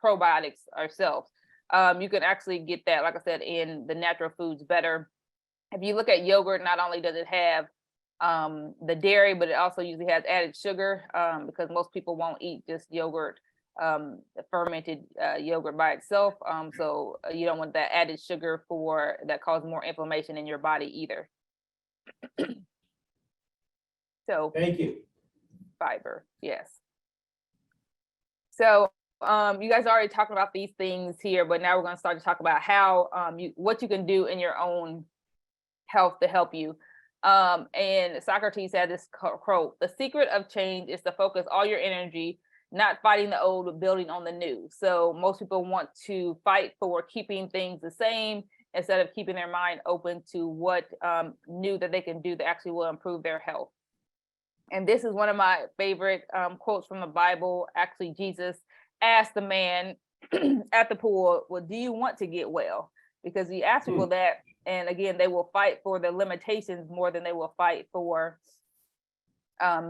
probiotics ourselves. You can actually get that, like I said, in the natural foods better. If you look at yogurt, not only does it have the dairy, but it also usually has added sugar because most people won't eat just yogurt, fermented yogurt by itself. So you don't want that added sugar that causes more inflammation in your body either. So thank you. Fiber, yes. So you guys are already talking about these things here, but now we're going to start to talk about how what you can do in your own health to help you. And Socrates had this quote: "The secret of change is to focus all your energy, not fighting the old, but building on the new." So most people want to fight for keeping things the same instead of keeping their mind open to what new that they can do that actually will improve their health. And this is one of my favorite quotes from the Bible. Actually, Jesus asked the man at the pool, "Well, do you want to get well?" Because he asked people that, and again, they will fight for the limitations more than they will fight for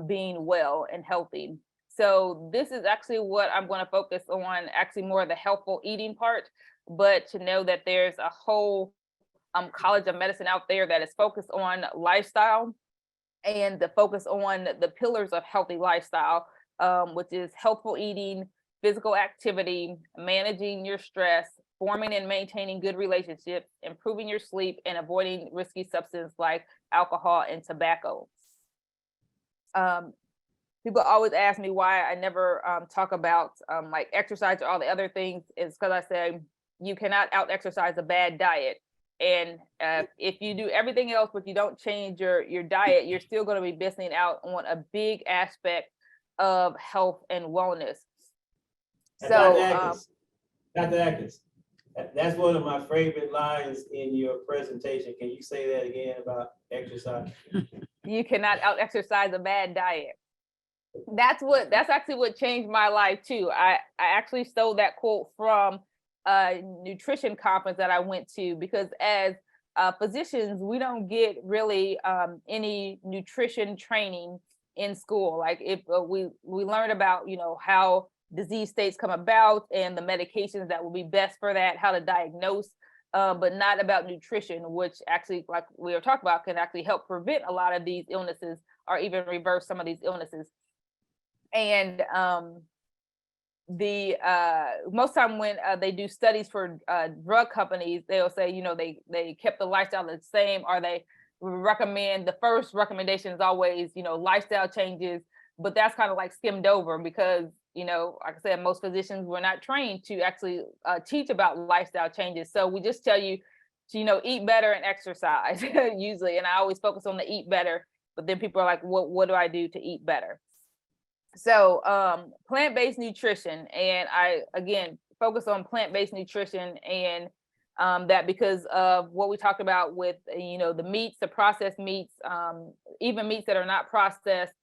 being well and healthy. So this is actually what I'm going to focus on, actually more of the healthful eating part, but to know that there's a whole college of medicine out there that is focused on lifestyle and the focus on the pillars of healthy lifestyle, which is healthful eating, physical activity, managing your stress, forming and maintaining good relationships, improving your sleep, and avoiding risky substances like alcohol and tobacco. People always ask me why I never talk about like exercise or all the other things. Is because I say you cannot out exercise a bad diet. And if you do everything else, but you don't change your diet, you're still going to be missing out on a big aspect of health and wellness. So, Dr. Adkins, that's one of my favorite lines in your presentation. Can you say that again about exercise? You cannot out exercise a bad diet. That's actually what changed my life too. I actually stole that quote from a nutrition conference that I went to, because as physicians, we don't get really any nutrition training in school. Like if we learn about, how disease states come about and the medications that will be best for that, how to diagnose, but not about nutrition, which actually, like we were talking about, can actually help prevent a lot of these illnesses or even reverse some of these illnesses. And most time when they do studies for drug companies, they'll say, they kept the lifestyle the same, or they recommend, the first recommendation is always, lifestyle changes, but that's kind of like skimmed over because, like I said, most physicians were not trained to actually teach about lifestyle changes. So we just tell you to, eat better and exercise usually. And I always focus on the eat better, but then people are like, what do I do to eat better? So plant-based nutrition, and I again focus on plant-based nutrition, and that because of what we talked about with the meats, the processed meats, even meats that are not processed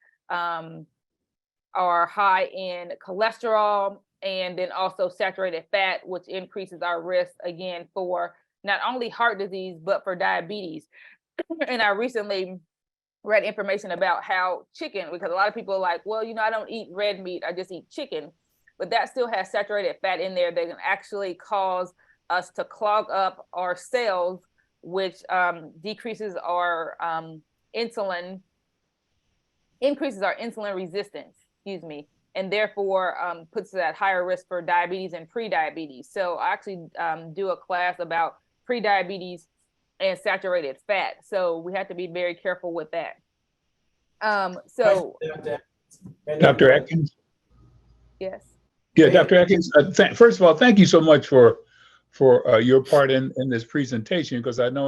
are high in cholesterol and then also saturated fat, which increases our risk again for not only heart disease but for diabetes. And I recently read information about how chicken, because a lot of people are like, well, I don't eat red meat, I just eat chicken. But that still has saturated fat in there that can actually cause us to clog up our cells, which decreases our insulin, increases our insulin resistance, and therefore puts us at higher risk for diabetes and pre-diabetes. So I actually do a class about pre-diabetes and saturated fat. So we have to be very careful with that. Dr. Adkins. Yes. Yeah, Dr. Adkins, first of all, thank you so much for your part in this presentation, because I know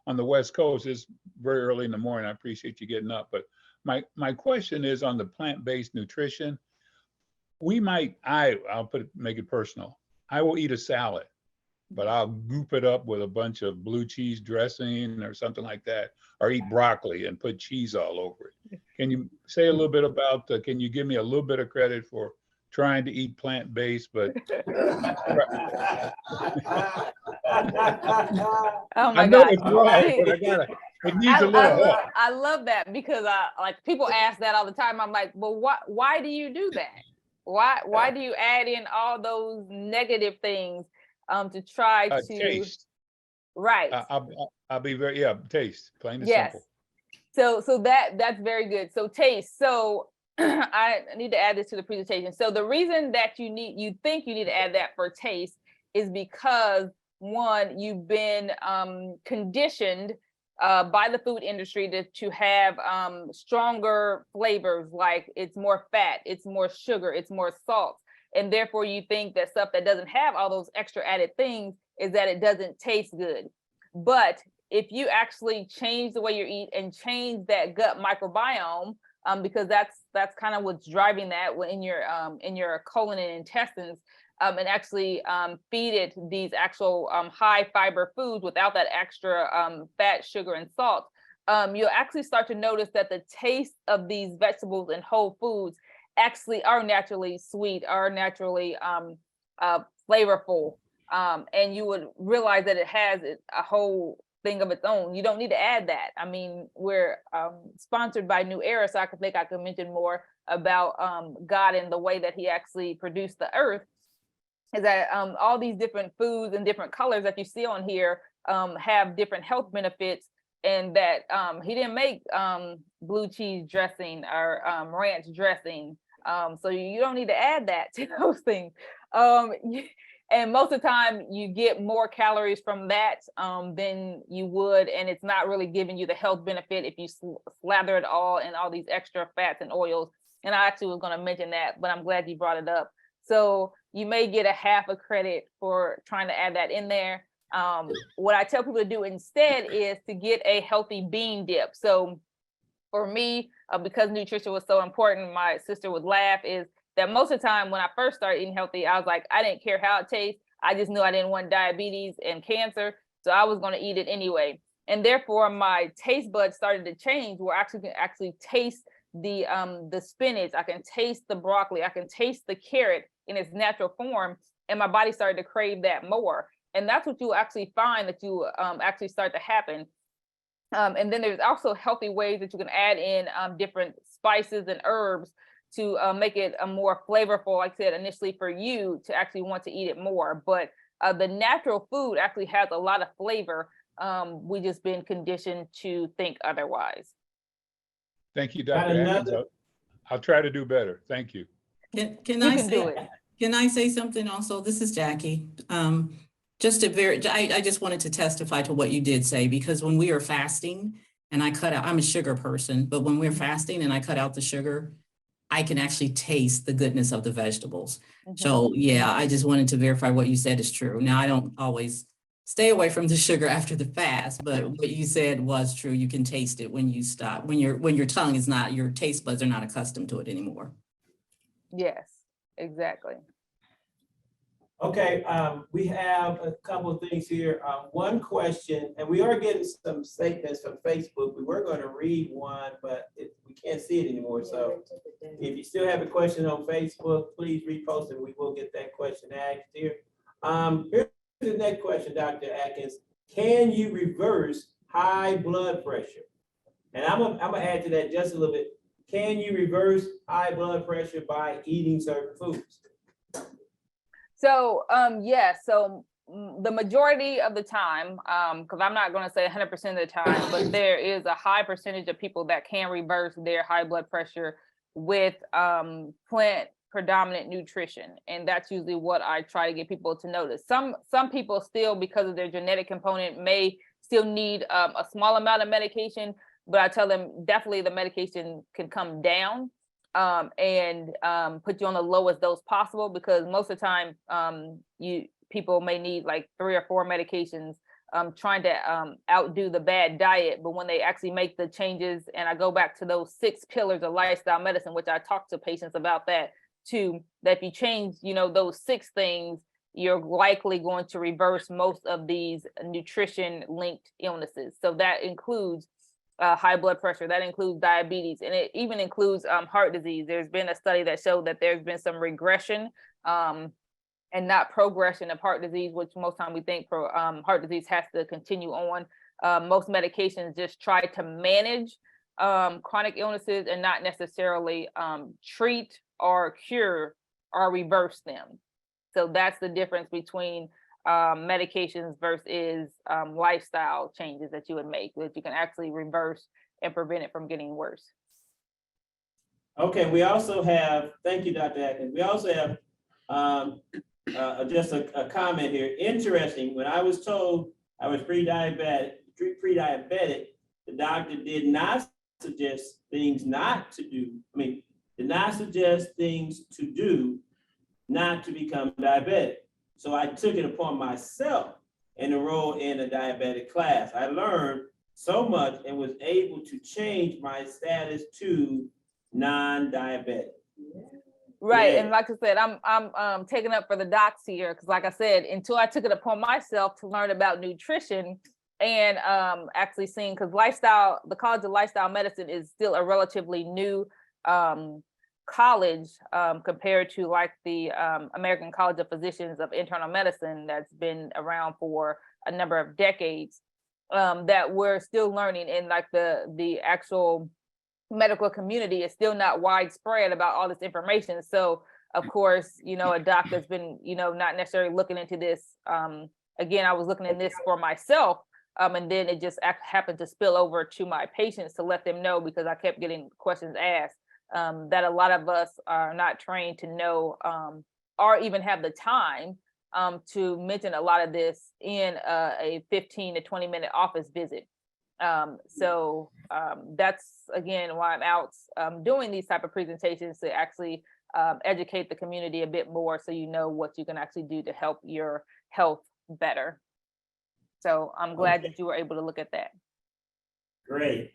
on the West Coast it's very early in the morning. I appreciate you getting up. But my question is on the plant-based nutrition. I'll make it personal. I will eat a salad, but I'll goop it up with a bunch of blue cheese dressing or something like that, or eat broccoli and put cheese all over it. Can you say a little bit about, can you give me a little bit of credit for trying to eat plant-based, but oh my I know God. it's wrong, but it needs a little help. I love that, because people ask that all the time. I'm like, well, why do you do that? Why do you add in all those negative things to try to taste? Right. I'll be very, taste, plain and yes. simple. So that's very good. So taste. So I need to add this to the presentation. So the reason that you think you need to add that for taste is because, one, you've been conditioned by the food industry to have stronger flavors, like it's more fat, it's more sugar, it's more salt. And therefore you think that stuff that doesn't have all those extra added things is that it doesn't taste good. But if you actually change the way you eat and change that gut microbiome, because that's kind of what's driving that in your colon and intestines, and actually feed it these actual high fiber foods without that extra fat, sugar, and salt, you'll actually start to notice that the taste of these vegetables and whole foods actually are naturally sweet, are naturally flavorful, and you would realize that it has a whole thing of its own. You don't need to add that. I mean, we're sponsored by New Era, so I think I can mention more about God and the way that he actually produced the earth. Is that all these different foods and different colors that you see on here have different health benefits, and that he didn't make blue cheese dressing or ranch dressing. So you don't need to add that to those things. And most of the time you get more calories from that than you would, and it's not really giving you the health benefit if you slather it all in all these extra fats and oils. And I actually was going to mention that, but I'm glad you brought it up. So you may get a half a credit for trying to add that in there. What I tell people to do instead is to get a healthy bean dip. So for me, because nutrition was so important, my sister would laugh, is that most of the time when I first started eating healthy, I was like, I didn't care how it tastes. I just knew I didn't want diabetes and cancer. So I was going to eat it anyway. And therefore my taste buds started to change, where I can actually taste the spinach, I can taste the broccoli, I can taste the carrot in its natural form, and my body started to crave that more. And that's what you actually find that you actually start to happen. And then there's also healthy ways that you can add in different spices and herbs to make it a more flavorful, like I said initially, for you to actually want to eat it more. But the natural food actually has a lot of flavor. We just been conditioned to think otherwise. Thank you, Dr. Adkins. I'll try to do better. Thank you. Can I say something also? This is Jackie. I just wanted to testify to what you did say, because when we are fasting and I cut out, I'm a sugar person, but when we're fasting and I cut out the sugar, I can actually taste the goodness of the vegetables. Mm-hmm. So yeah, I just wanted to verify what you said is true. Now, I don't always stay away from the sugar after the fast, but what you said was true. You can taste it when you stop, when your tongue is not, your taste buds are not accustomed to it anymore. Yes, exactly. Okay, we have a couple of things here. One question, and we are getting some statements from Facebook. We were going to read one, but we can't see it anymore. So if you still have a question on Facebook, please repost it. We will get that question asked here. Here's the next question, Dr. Adkins. Can you reverse high blood pressure. And I'm gonna add to that just a little bit. Can you reverse high blood pressure by eating certain foods? So, yes. So the majority of the time, because I'm not going to say 100% of the time, but there is a high percentage of people that can reverse their high blood pressure with plant predominant nutrition. And that's usually what I try to get people to notice. Some people still, because of their genetic component, may still need a small amount of medication, but I tell them definitely the medication can come down and put you on the lowest dose possible, because most of the time people may need like 3 or 4 medications trying to outdo the bad diet. But when they actually make the changes, and I go back to those 6 pillars of lifestyle medicine, which I talk to patients about that too, that if you change, those 6 things, you're likely going to reverse most of these nutrition linked illnesses. So that includes high blood pressure, that includes diabetes, and it even includes heart disease. There's been a study that showed that there's been some regression and not progression of heart disease, which most time we think heart disease has to continue on. Most medications just try to manage chronic illnesses and not necessarily treat or cure or reverse them. So that's the difference between medications versus lifestyle changes that you would make, that you can actually reverse and prevent it from getting worse. Okay, we also have, thank you, Dr. Adkins. We also have just a comment here. Interesting, when I was told I was pre-diabetic, the doctor did not suggest things not to do. Did not suggest things to do not to become diabetic. So I took it upon myself and enrolled in a diabetic class. I learned so much and was able to change my status to non-diabetic. Right, Yeah. and like I said, I'm taking up for the docs here, because like I said, until I took it upon myself to learn about nutrition and actually seeing, because the College of Lifestyle Medicine is still a relatively new college compared to like the American College of Physicians of Internal Medicine that's been around for a number of decades, that we're still learning, and like the actual medical community is still not widespread about all this information. So of course, a doctor's been, not necessarily looking into this. Again, I was looking at this for myself, and then it just happened to spill over to my patients to let them know, because I kept getting questions asked that a lot of us are not trained to know or even have the time to mention a lot of this in a 15 to 20 minute office visit. So that's again why I'm out doing these type of presentations, to actually educate the community a bit more, so you know what you can actually do to help your health better. So I'm glad that you were able to look at that. Great.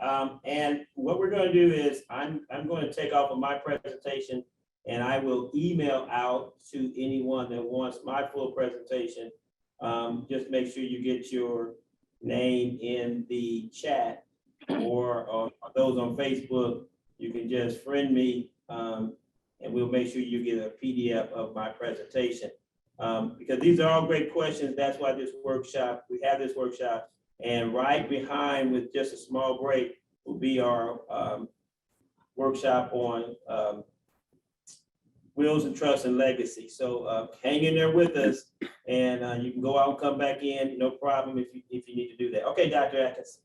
And what we're going to do is I'm going to take off of my presentation, and I will email out to anyone that wants my full presentation. Just make sure you get your name in the chat, or those on Facebook, you can just friend me, and we'll make sure you get a PDF of my presentation. Because these are all great questions. That's why we have this workshop, and right behind, with just a small break, will be our workshop on wills and trusts and legacy. So hang in there with us, and you can go out and come back in, no problem if you need to do that. Okay, Dr. Adkins.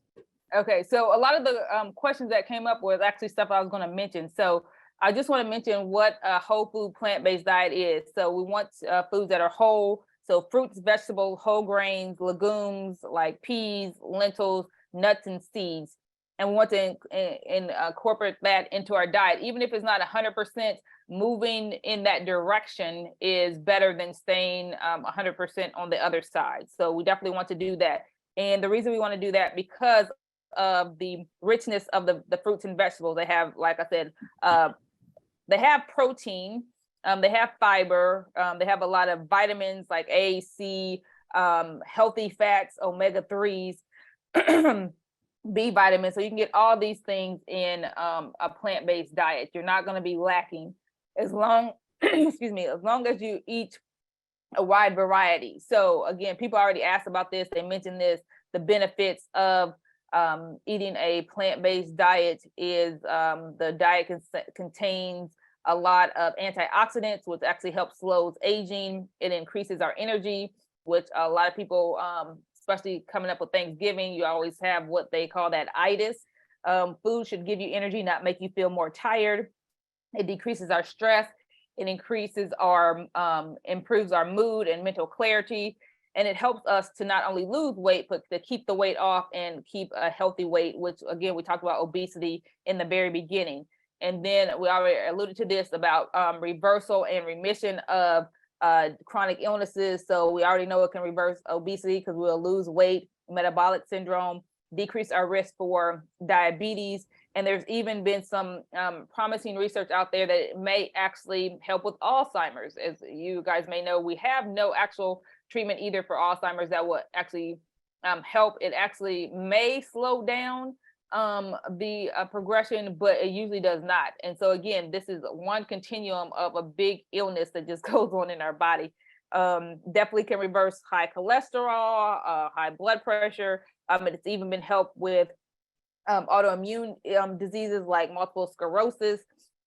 Okay, so a lot of the questions that came up was actually stuff I was going to mention. So I just want to mention what a whole food plant-based diet is. So we want foods that are whole. So fruits, vegetables, whole grains, legumes like peas, lentils, nuts, and seeds. And we want to incorporate that into our diet. Even if it's not 100%, moving in that direction is better than staying 100% on the other side. So we definitely want to do that. And the reason we want to do that, because of the richness of the fruits and vegetables. They have, like I said, they have protein, they have fiber, they have a lot of vitamins like A, C, healthy fats, omega-3s, B vitamins. So you can get all these things in a plant-based diet. You're not going to be lacking as long, excuse me, as long as you eat a wide variety. So again, people already asked about this. They mentioned this, the benefits of eating a plant-based diet is the diet contains a lot of antioxidants, which actually helps slows aging. It increases our energy, which a lot of people, especially coming up with Thanksgiving, you always have what they call that itis. Food should give you energy, not make you feel more tired. It decreases our stress. It increases our, improves our mood and mental clarity. And it helps us to not only lose weight, but to keep the weight off and keep a healthy weight, which again, we talked about obesity in the very beginning. And then we already alluded to this about reversal and remission of chronic illnesses. So we already know it can reverse obesity because we'll lose weight, metabolic syndrome, decrease our risk for diabetes. And there's even been some promising research out there that it may actually help with Alzheimer's. As you guys may know, we have no actual treatment either for Alzheimer's that will actually help. It actually may slow down the progression, but it usually does not. And so again, this is one continuum of a big illness that just goes on in our body. Definitely can reverse high cholesterol, high blood pressure. It's even been helped with autoimmune diseases like multiple sclerosis,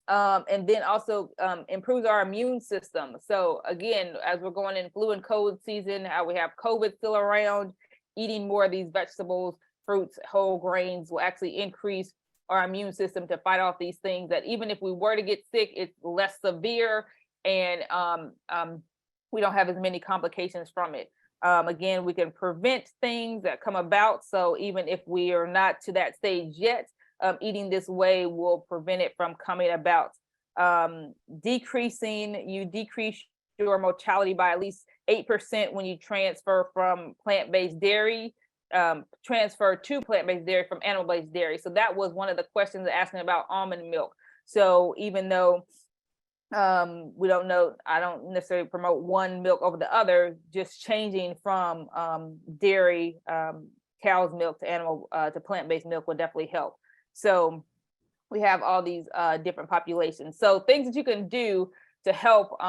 and then also improves our immune system. So again, as we're going in flu and cold season, how we have COVID still around, eating more of these vegetables, fruits, whole grains will actually increase our immune system to fight off these things that even if we were to get sick, it's less severe, and we don't have as many complications from it. Again, we can prevent things that come about. So even if we are not to that stage yet, eating this way will prevent it from coming about. Decrease your mortality by at least 8% when you transfer from plant-based dairy, transfer to plant-based dairy from animal-based dairy. So that was one of the questions asking about almond milk. So even though we don't know, I don't necessarily promote one milk over the other, just changing from dairy, cow's milk to animal to plant-based milk will definitely help. So we have all these different populations. So things that you can do to help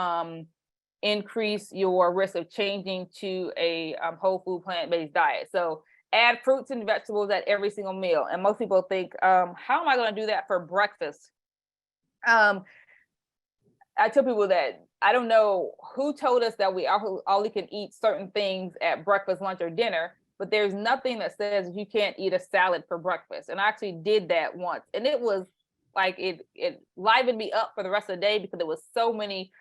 increase your risk of changing to a whole food plant-based diet. So add fruits and vegetables at every single meal. And most people think, how am I going to do that for breakfast? I tell people that I don't know who told us that we only can eat certain things at breakfast, lunch, or dinner, but there's nothing that says you can't eat a salad for breakfast. And I actually did that once. And it was like, it livened me up for the rest of the day because there was so many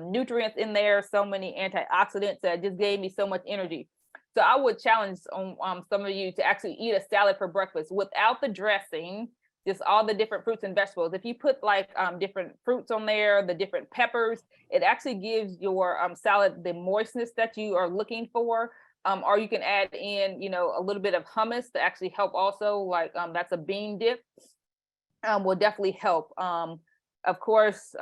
nutrients in there, so many antioxidants that just gave me so much energy. So I would challenge some of you to actually eat a salad for breakfast without the dressing, just all the different fruits and vegetables. If you put like different fruits on there, the different peppers, it actually gives your salad the moistness that you are looking for. Or you can add in, a little bit of hummus to actually help also, like that's a bean dip, will definitely help. Of course,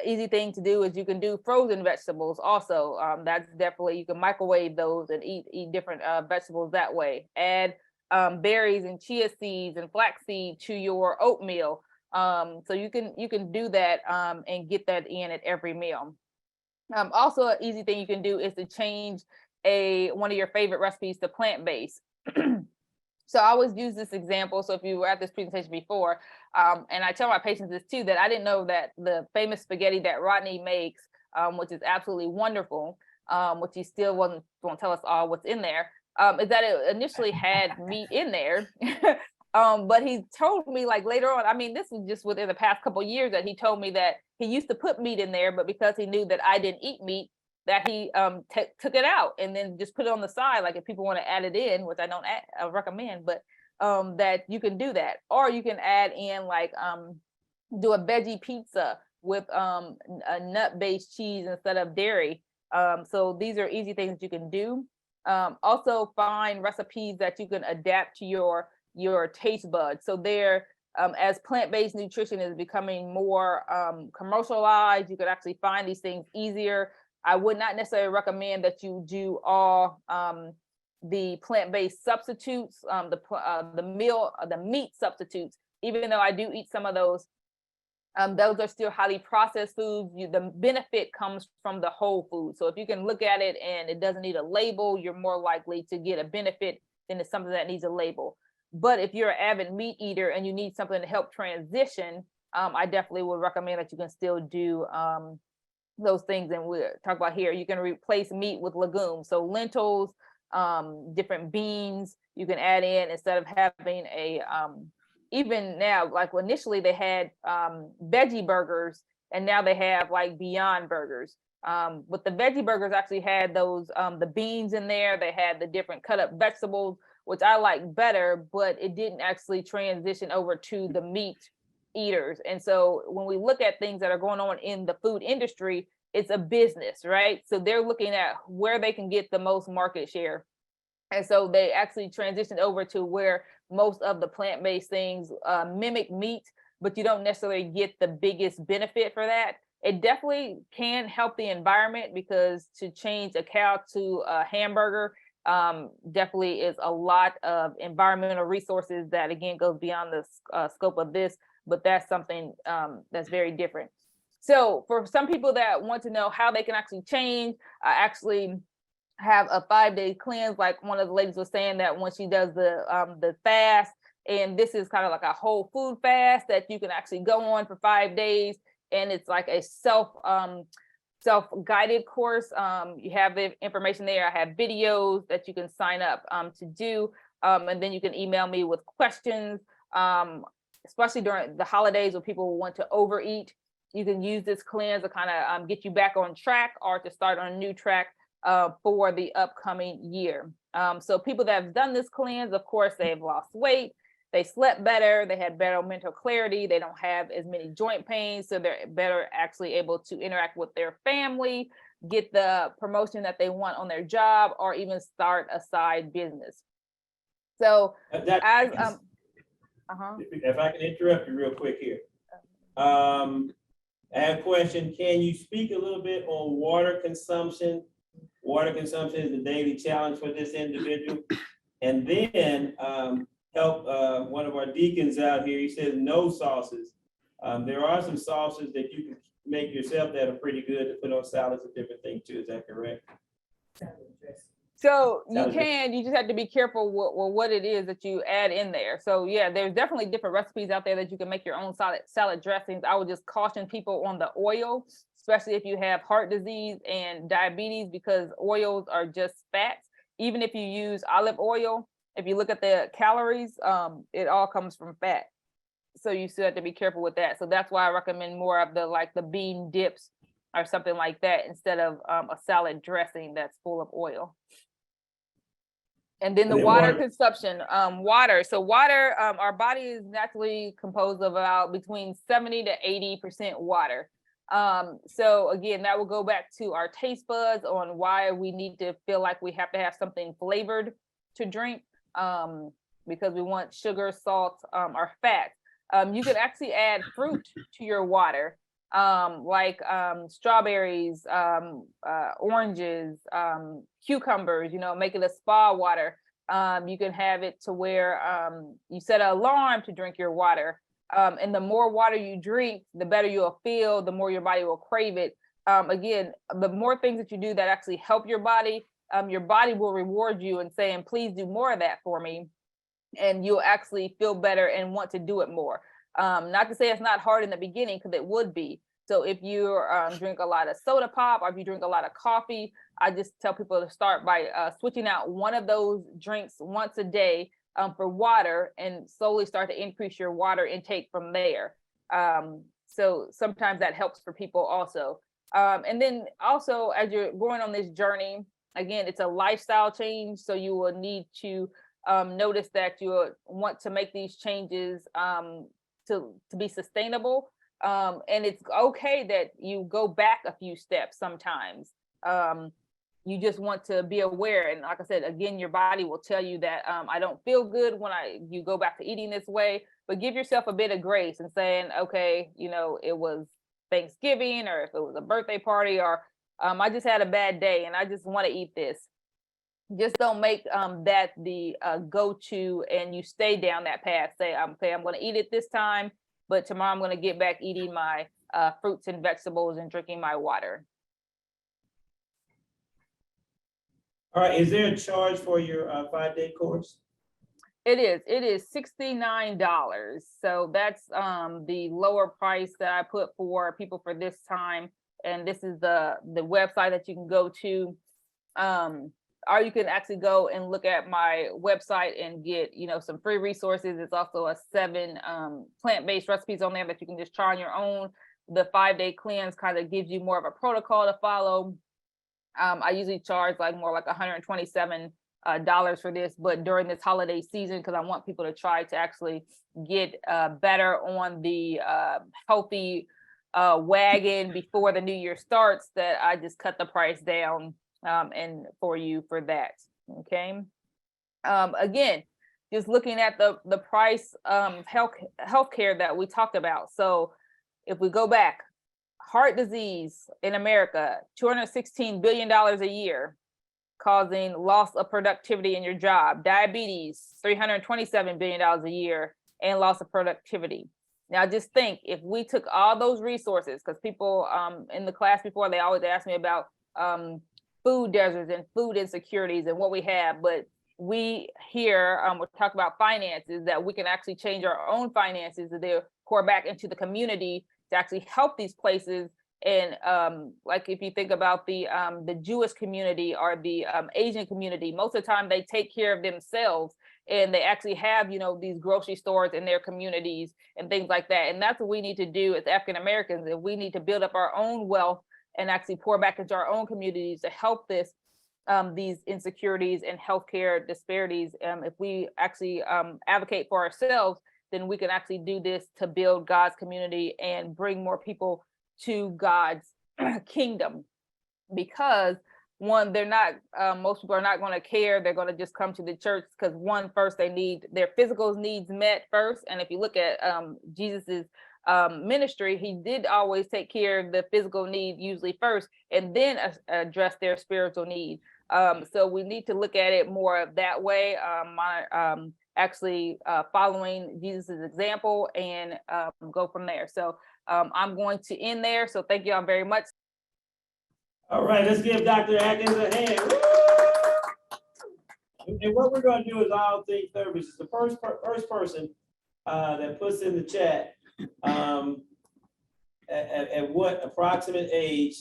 easy thing to do is you can do frozen vegetables also. That's definitely, you can microwave those and eat different vegetables that way. Add berries and chia seeds and flaxseed to your oatmeal. So you can do that and get that in at every meal. Also, an easy thing you can do is to change one of your favorite recipes to plant-based. So I always use this example. So if you were at this presentation before, and I tell my patients this too, that I didn't know that the famous spaghetti that Rodney makes, which is absolutely wonderful, which he still won't tell us all what's in there, is that it initially had meat in there. But he told me like later on, I mean, this was just within the past couple of years that he told me that he used to put meat in there, but because he knew that I didn't eat meat, that he took it out and then just put it on the side. Like if people want to add it in, which I don't recommend, but that you can do that. Or you can add in like, do a veggie pizza with a nut-based cheese instead of dairy. So these are easy things that you can do. Also find recipes that you can adapt to your taste buds. So there, as plant-based nutrition is becoming more commercialized, you could actually find these things easier. I would not necessarily recommend that you do all the plant-based substitutes, the meat substitutes, even though I do eat some of those. Those are still highly processed foods. The benefit comes from the whole food. So if you can look at it and it doesn't need a label, you're more likely to get a benefit then it's something that needs a label. But if you're an avid meat eater and you need something to help transition, I definitely would recommend that you can still do those things. And we'll talk about here, you can replace meat with legumes. So lentils, different beans you can add in instead of having a, even now, like initially they had veggie burgers, and now they have like Beyond Burgers. But the veggie burgers actually had those, the beans in there, they had the different cut up vegetables, which I like better, but it didn't actually transition over to the meat eaters. And so when we look at things that are going on in the food industry, it's a business, right? So they're looking at where they can get the most market share. And so they actually transitioned over to where most of the plant-based things mimic meat, but you don't necessarily get the biggest benefit for that. It definitely can help the environment, because to change a cow to a hamburger definitely is a lot of environmental resources that, again, goes beyond the scope of this, but that's something that's very different. So for some people that want to know how they can actually change, I actually have a 5-day cleanse, like one of the ladies was saying, that when she does the fast, and this is kind of like a whole food fast that you can actually go on for 5 days, and it's like a self-guided course. You have the information there. I have videos that you can sign up to do, and then you can email me with questions, especially during the holidays when people will want to overeat. You can use this cleanse to kind of get you back on track, or to start on a new track for the upcoming year. So people that have done this cleanse, of course, they've lost weight, they slept better, they had better mental clarity, they don't have as many joint pains, so they're better actually able to interact with their family, get the promotion that they want on their job, or even start a side business. So as if I can interrupt you real quick here. I have a question. Can you speak a little bit on water consumption? Water consumption is the daily challenge for this individual. And then help one of our deacons out here. He says no sauces. There are some sauces that you can make yourself that are pretty good to put on salads and different things too. Is that correct? So you can, you just have to be careful what it is that you add in there. So yeah, there's definitely different recipes out there that you can make your own salad dressings. I would just caution people on the oil, especially if you have heart disease and diabetes, because oils are just fats. Even if you use olive oil, if you look at the calories, it all comes from fat. So you still have to be careful with that. So that's why I recommend more of the bean dips or something like that, instead of a salad dressing that's full of oil. And then the water consumption, water. So water, our body is naturally composed of about between 70 to 80% water. So again, that will go back to our taste buds on why we need to feel like we have to have something flavored to drink, because we want sugar, salt, or fat. You could actually add fruit to your water, like strawberries, oranges, cucumbers, make it a spa water. You can have it to where you set an alarm to drink your water. And the more water you drink, the better you'll feel, the more your body will crave it. Again, the more things that you do that actually help your body will reward you and saying, please do more of that for me. And you'll actually feel better and want to do it more. Not to say it's not hard in the beginning, because it would be. So if you drink a lot of soda pop, or if you drink a lot of coffee, I just tell people to start by switching out one of those drinks once a day for water, and slowly start to increase your water intake from there. So sometimes that helps for people also. And then also, as you're going on this journey, again, it's a lifestyle change. So you will need to notice that you want to make these changes to be sustainable. And it's okay that you go back a few steps sometimes. You just want to be aware. And like I said, again, your body will tell you that I don't feel good when you go back to eating this way, but give yourself a bit of grace and saying, okay, it was Thanksgiving, or if it was a birthday party, or I just had a bad day and I just want to eat this. Just don't make that the go-to, and you stay down that path. Say, okay, I'm going to eat it this time, but tomorrow I'm going to get back eating my fruits and vegetables and drinking my water. All right, is there a charge for your 5-day course? It is $69. So that's the lower price that I put for people for this time. And this is the website that you can go to. Or you can actually go and look at my website and get, some free resources. It's also a 7 plant-based recipes on there that you can just try on your own. The 5-day cleanse kind of gives you more of a protocol to follow. I usually charge more like $127 for this, but during this holiday season, because I want people to try to actually get better on the healthy wagon before the new year starts, that I just cut the price down and for you for that. Okay. Again, just looking at the price healthcare that we talked about. So if we go back, heart disease in America, $216 billion a year, causing loss of productivity in your job. Diabetes, $327 billion a year, and loss of productivity. Now, just think, if we took all those resources, because people in the class before, they always ask me about food deserts and food insecurities and what we have, but we here, we're talking about finances, that we can actually change our own finances, that they pour back into the community to actually help these places. And like if you think about the Jewish community or the Asian community, most of the time they take care of themselves, and they actually have, these grocery stores in their communities and things like that. And that's what we need to do as African Americans. And we need to build up our own wealth and actually pour back into our own communities to help these insecurities and healthcare disparities. If we actually advocate for ourselves, then we can actually do this to build God's community and bring more people to God's kingdom. Because one, they're not, most people are not going to care. They're going to just come to the church because first they need their physical needs met first. And if you look at Jesus's ministry, he did always take care of the physical need usually first, and then address their spiritual need. So we need to look at it more that way. Actually following Jesus's example and go from there. So I'm going to end there. So thank you all very much. All right, let's give Dr. Adkins a hand. Woo! And what we're going to do is all things services. The first person that puts in the chat at what approximate age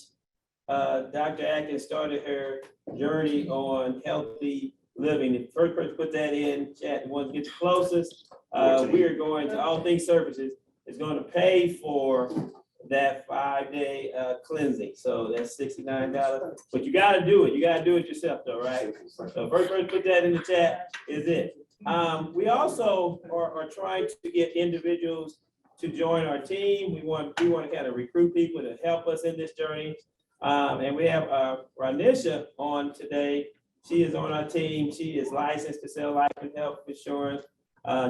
Dr. Adkins started her journey on healthy living. The first person put that in chat, the one that gets closest, we are going to all things services is going to pay for that 5-day cleansing. So that's $69, but you got to do it. You got to do it yourself though, right? So first person put that in the chat is it. We also are trying to get individuals to join our team. We want to kind of recruit people to help us in this journey. And we have Ranisha on today. She is on our team. She is licensed to sell life and health insurance.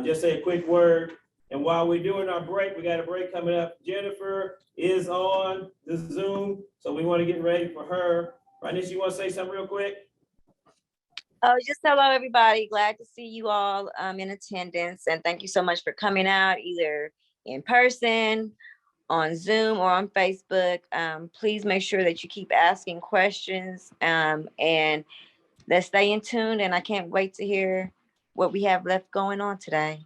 Just say a quick word. And while we're doing our break, we got a break coming up. Jennifer is on the Zoom, so we want to get ready for her. Ranisha, you want to say something real quick? Oh, just hello, everybody. Glad to see you all in attendance. And thank you so much for coming out, either in person, on Zoom, or on Facebook. Please make sure that you keep asking questions and let's stay in tune. And I can't wait to hear what we have left going on today.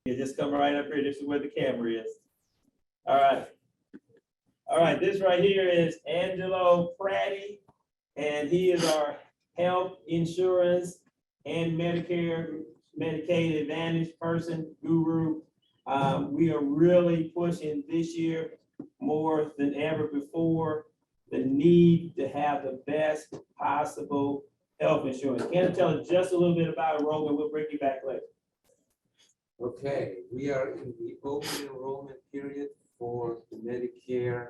Yeah, just come right up here. This is where the camera is. All right. All right, this right here is Angelo Pratty, and he is our health insurance and Medicare, Medicaid Advantage person, guru. We are really pushing this year more than ever before the need to have the best possible health insurance. Can you tell us just a little bit about enrollment? We'll bring you back later. Okay, we are in the open enrollment period for the Medicare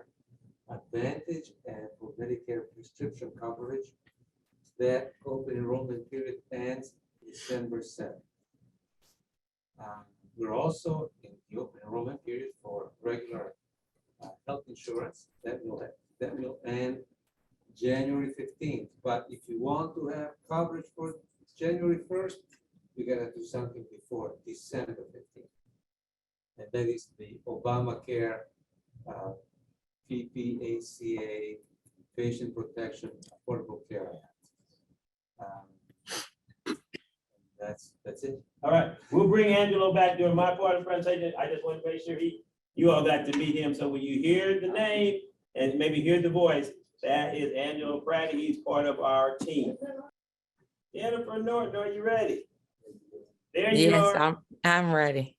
Advantage and for Medicare prescription coverage. That open enrollment period ends December 7th. We're also in the open enrollment period for regular health insurance. That will end January 15th. But if you want to have coverage for January 1st, you gotta do something before December 15th. And that is the Obamacare PPACA Patient Protection Affordable Care Act. That's it. All right, we'll bring Angelo back during my part of the presentation. I just want to make sure you all got to meet him. So when you hear the name and maybe hear the voice, that is Angelo Pratt. He's part of our team. Jennifer Norton, are you ready? There you Yes, are. I'm ready.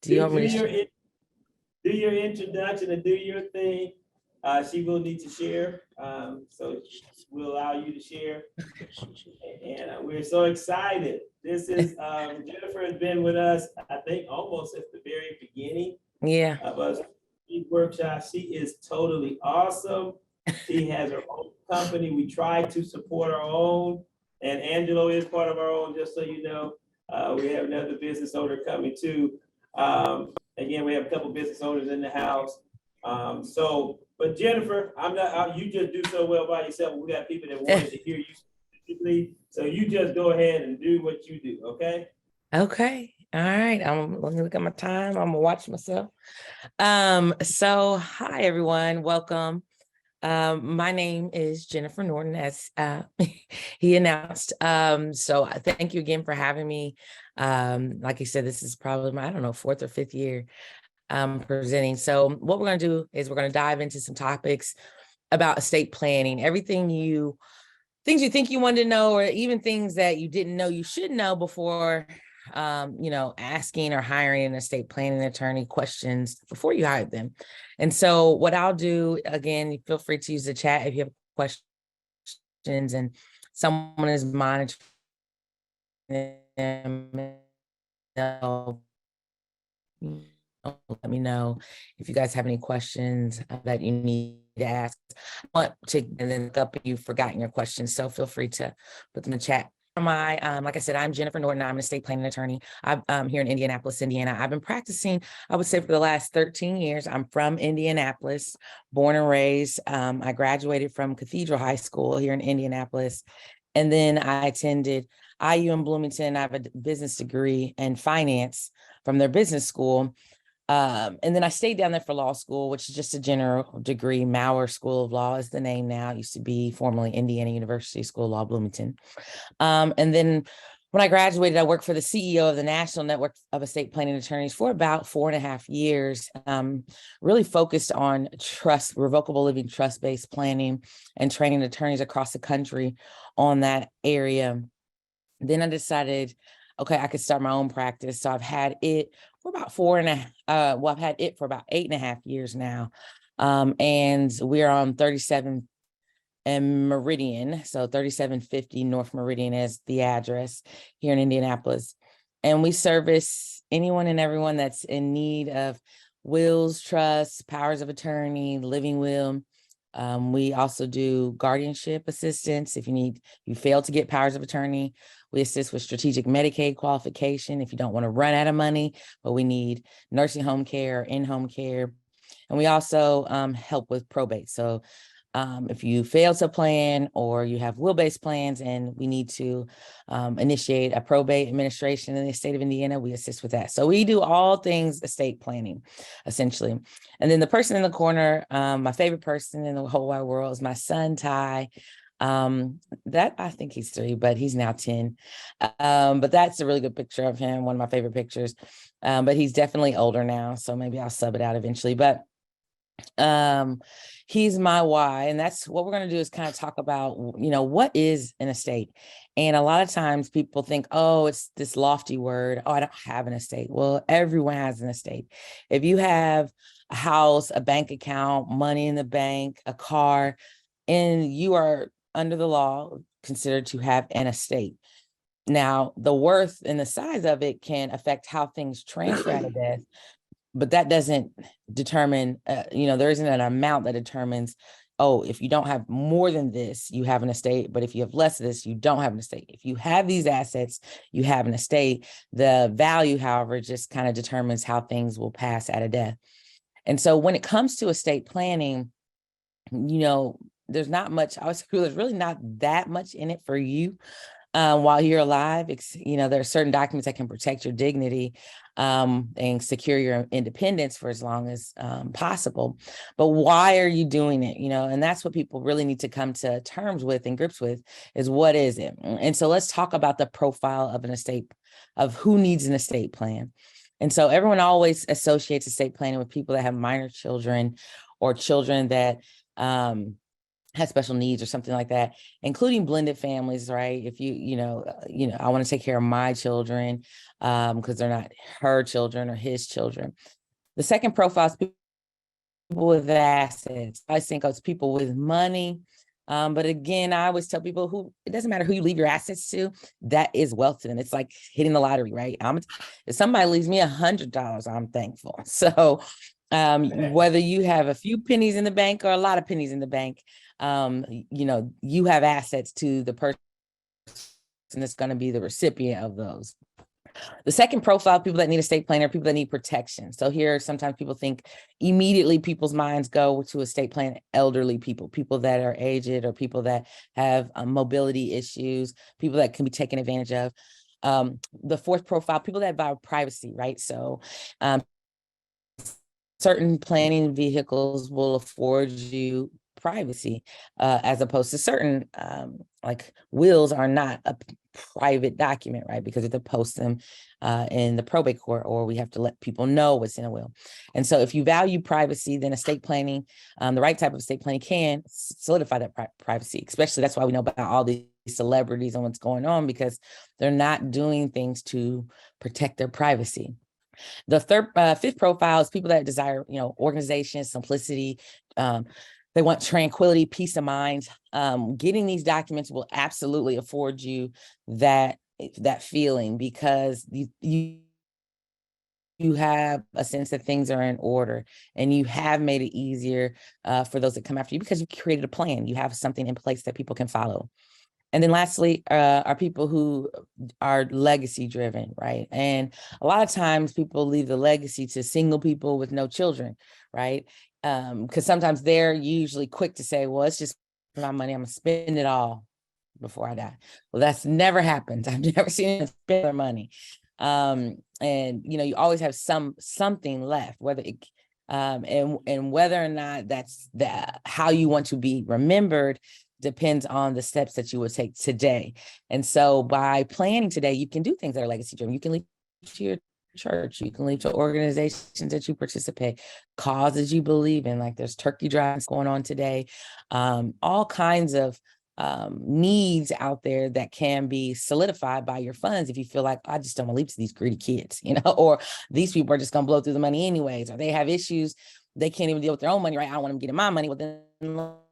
Do you want me to? Do your introduction and do your thing. She will need to share, so we'll allow you to share. And we're so excited. This is Jennifer has been with us, I think, almost at the very beginning. Yeah. Of us workshop. She is totally awesome. She has her own company. We try to support our own, and Angelo is part of our own. Just so you know, we have another business owner coming too. Again, we have a couple business owners in the house. But Jennifer, I'm not. You just do so well by yourself. We got people that wanted to hear you specifically, so you just go ahead and do what you do. Okay. Okay. All right. Let me look at my time. I'm gonna watch myself. So hi everyone. Welcome. My name is Jennifer Norton, as he announced. So thank you again for having me. Like you said, this is probably my, I don't know, 4th or 5th year presenting. So what we're going to do is we're going to dive into some topics about estate planning, things you think you wanted to know, or even things that you didn't know you should know before, asking or hiring an estate planning attorney questions before you hire them. And so what I'll do, again, feel free to use the chat if you have questions and someone is monitoring them. Let me know if you guys have any questions that you need to ask. I want to, and then look up if you've forgotten your questions, so feel free to put them in the chat. Like I said, I'm Jennifer Norton. I'm an estate planning attorney. I'm here in Indianapolis, Indiana. I've been practicing, I would say, for the last 13 years. I'm from Indianapolis, born and raised. I graduated from Cathedral High School here in Indianapolis. And then I attended IU in Bloomington. I have a business degree in finance from their business school. And then I stayed down there for law school, which is just a general degree. Maurer School of Law is the name now. It used to be formerly Indiana University School of Law, Bloomington. And then when I graduated, I worked for the CEO of the National Network of Estate Planning Attorneys for about 4.5 years, really focused on trust, revocable living trust-based planning, and training attorneys across the country on that area. Then I decided, okay, I could start my own practice. So I've had it for about 8.5 years now. And we're on 37 and Meridian. So 3750 North Meridian is the address here in Indianapolis. And we service anyone and everyone that's in need of wills, trusts, powers of attorney, living will. We also do guardianship assistance. If you fail to get powers of attorney, we assist with strategic Medicaid qualification if you don't want to run out of money, but we need nursing home care, in-home care. And we also help with probate. So if you fail to plan or you have will-based plans and we need to initiate a probate administration in the state of Indiana, we assist with that. So we do all things estate planning, essentially. And then the person in the corner, my favorite person in the whole wide world is my son, Ty. That I think he's 3, but he's now 10. But that's a really good picture of him, one of my favorite pictures. But he's definitely older now, so maybe I'll sub it out eventually. But he's my why, and that's what we're going to do, is kind of talk about, what is an estate. And a lot of times people think, oh, it's this lofty word. Oh, I don't have an estate. Well, everyone has an estate. If you have a house, a bank account, money in the bank, a car, and you are under the law considered to have an estate. Now, the worth and the size of it can affect how things transfer out of death, but that doesn't determine, there isn't an amount that determines, oh, if you don't have more than this, you have an estate, but if you have less of this, you don't have an estate. If you have these assets, you have an estate. The value, however, just kind of determines how things will pass out of death. And so when it comes to estate planning, there's not much, there's really not that much in it for you. while you're alive. There are certain documents that can protect your dignity and secure your independence for as long as possible. But why are you doing it? And that's what people really need to come to terms with and grips with, is what is it? And so let's talk about the profile of an estate, of who needs an estate plan. And so everyone always associates estate planning with people that have minor children or children that has special needs or something like that, including blended families, right? If I want to take care of my children because they're not her children or his children. The second profile is people with assets. I think it's people with money. But again, I always tell people it doesn't matter who you leave your assets to, that is wealth to them. It's like hitting the lottery, right? If somebody leaves me $100, I'm thankful. So whether you have a few pennies in the bank or a lot of pennies in the bank, you have assets to the person that's going to be the recipient of those. The second profile, people that need estate plan, are people that need protection. So here, sometimes people think immediately, people's minds go to estate plan, elderly people that are aged, or people that have mobility issues, people that can be taken advantage of. The fourth profile, people that value privacy, right? So certain planning vehicles will afford you privacy, as opposed to certain, like wills are not a private document, right? Because we have to post them in the probate court, or we have to let people know what's in a will. And so if you value privacy, then estate planning, the right type of estate planning, can solidify that privacy. Especially, that's why we know about all these celebrities and what's going on, because they're not doing things to protect their privacy. The fifth profile is people that desire, organization, simplicity. They want tranquility, peace of mind. Getting these documents will absolutely afford you that feeling, because you have a sense that things are in order, and you have made it easier for those that come after you, because you created a plan. You have something in place that people can follow. And then lastly, are people who are legacy driven, right? And a lot of times people leave the legacy to single people with no children, right? Because sometimes they're usually quick to say, well, it's just my money, I'm gonna spend it all before I die. Well, that's never happened. I've never seen them spend their money. And you always have something left, whether it and whether or not that's how you want to be remembered depends on the steps that you would take today. And so by planning today, you can do things that are legacy driven. You can leave to your church, you can leave to organizations that you participate, causes you believe in, like there's turkey drives going on today, all kinds of needs out there that can be solidified by your funds. If you feel like, I just don't want to leave to these greedy kids, or these people are just going to blow through the money anyways, or they have issues, they can't even deal with their own money, right? I don't want them getting my money. Well, then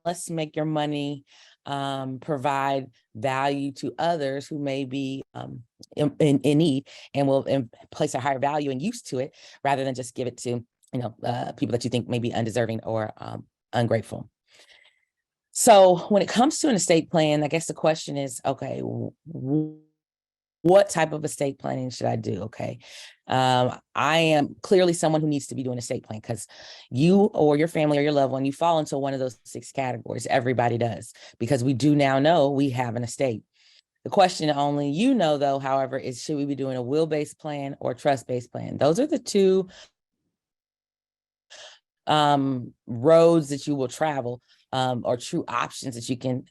let's make your money provide value to others who may be in need, and will place a higher value and use to it, rather than just give it to people that you think may be undeserving or ungrateful. So when it comes to an estate plan, I guess the question is, okay, what type of estate planning should I do? Okay. I am clearly someone who needs to be doing estate plan, because you or your family or your loved one, you fall into one of those 6 categories. Everybody does, because we do now know we have an estate. The question only though, however, is, should we be doing a will-based plan or trust-based plan? Those are the two roads that you will travel, or true options that you can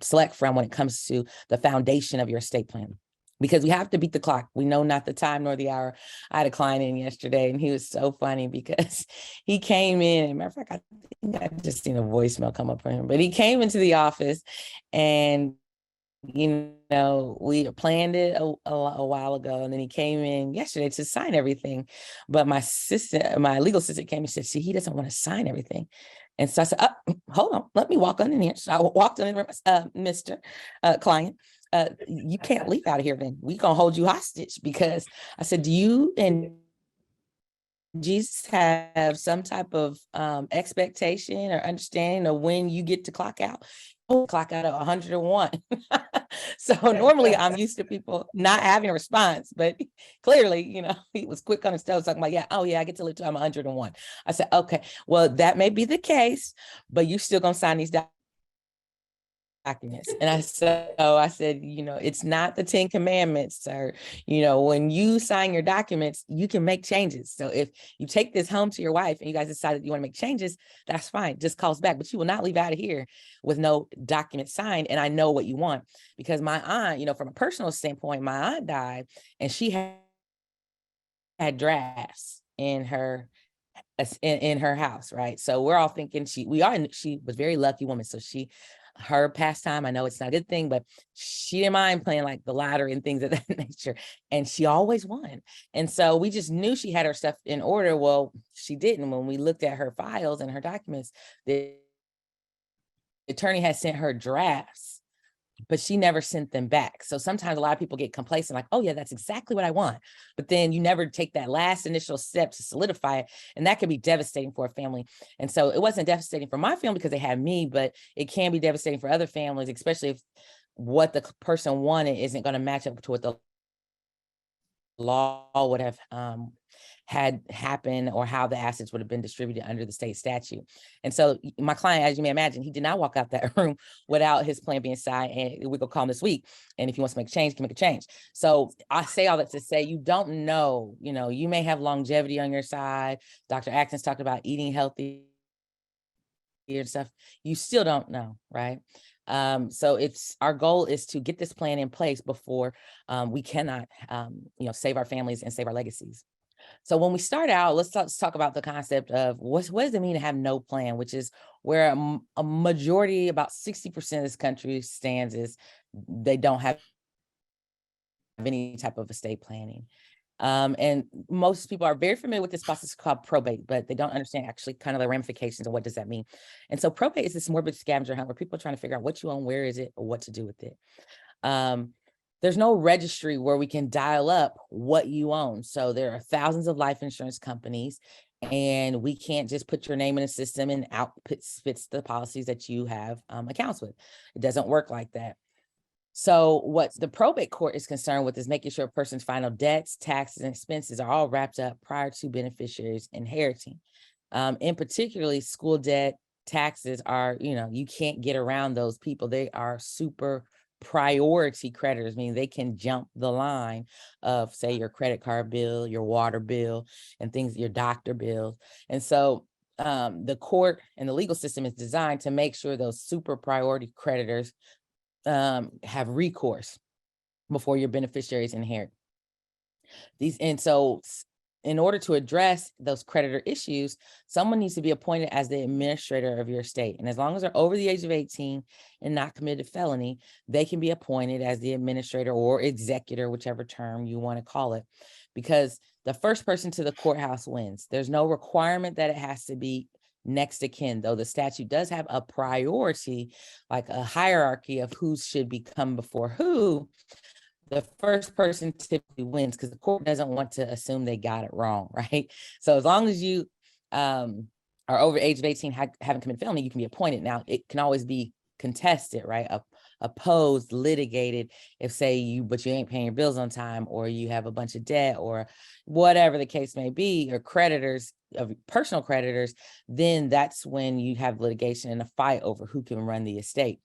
select from when it comes to the foundation of your estate plan. Because we have to beat the clock. We know not the time nor the hour. I had a client in yesterday, and he was so funny because he came in, and matter of fact, I think I just seen a voicemail come up for him, but he came into the office, and we planned it a while ago, and then he came in yesterday to sign everything. But my legal assistant came and said, see, he doesn't want to sign everything. And so I said, hold on, let me walk on in here. So I walked on in, Mr. Client, you can't leave out of here then. We're going to hold you hostage, because I said, do you and Jesus have some type of expectation or understanding of when you get to clock out? Clock out at 101. So normally I'm used to people not having a response, but clearly, he was quick on his toes talking about, I get to live till I'm 101. I said, okay, well, that may be the case, but you still gonna sign these documents. And I said, it's not the 10 commandments, sir. When you sign your documents, you can make changes. So if you take this home to your wife and you guys decide that you want to make changes, that's fine. Just call us back. But you will not leave out of here with no document signed. And I know what you want, because my aunt, from a personal standpoint, my aunt died and she had drafts in her house, right? So we're all thinking she was a very lucky woman. So her pastime, I know it's not a good thing, but she didn't mind playing like the lottery and things of that nature. And she always won. And so we just knew she had her stuff in order. Well, she didn't. When we looked at her files and her documents, the attorney had sent her drafts, but she never sent them back. So sometimes a lot of people get complacent, like, oh yeah, that's exactly what I want. But then you never take that last initial step to solidify it. And that can be devastating for a family. And so it wasn't devastating for my family because they had me, but it can be devastating for other families, especially if what the person wanted isn't going to match up to what the law would have had happened, or how the assets would have been distributed under the state statute. And so my client, as you may imagine, he did not walk out that room without his plan being signed, and we're gonna call him this week. And if he wants to make a change, he can make a change. So I say all that to say, you don't know, you may have longevity on your side. Dr. Adkins talked about eating healthy and stuff. You still don't know, right? So our goal is to get this plan in place before we cannot, save our families and save our legacies. So when we start out, let's talk about the concept of what does it mean to have no plan, which is where a majority, about 60% of this country stands, is they don't have any type of estate planning. And most people are very familiar with this process called probate, but they don't understand actually kind of the ramifications of what does that mean. And so probate is this morbid scavenger hunt where people are trying to figure out what you own, where is it, or what to do with it. There's no registry where we can dial up what you own. So there are thousands of life insurance companies, and we can't just put your name in a system and fits the policies that you have accounts with. It doesn't work like that. So what the probate court is concerned with is making sure a person's final debts, taxes, and expenses are all wrapped up prior to beneficiaries inheriting. In particularly school debt, taxes are, you can't get around those people. They are super priority creditors, meaning they can jump the line of, say, your credit card bill, your water bill, and things, your doctor bills. And so the court and the legal system is designed to make sure those super priority creditors have recourse before your beneficiaries inherit these. And so in order to address those creditor issues, someone needs to be appointed as the administrator of your estate. And as long as they're over the age of 18 and not committed a felony, they can be appointed as the administrator or executor, whichever term you want to call it, because the first person to the courthouse wins. There's no requirement that it has to be next of kin, though the statute does have a priority, like a hierarchy of who should be come before who. The first person typically wins because the court doesn't want to assume they got it wrong, right? So as long as you are over the age of 18, haven't committed felony, you can be appointed. Now, it can always be contested, right? Opposed, litigated, if but you ain't paying your bills on time, or you have a bunch of debt, or whatever the case may be, or creditors, of personal creditors, then that's when you have litigation and a fight over who can run the estate.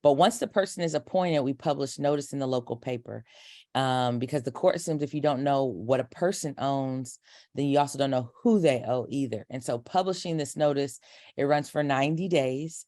But once the person is appointed, we publish notice in the local paper, because the court assumes if you don't know what a person owns, then you also don't know who they owe either. And so publishing this notice, it runs for 90 days,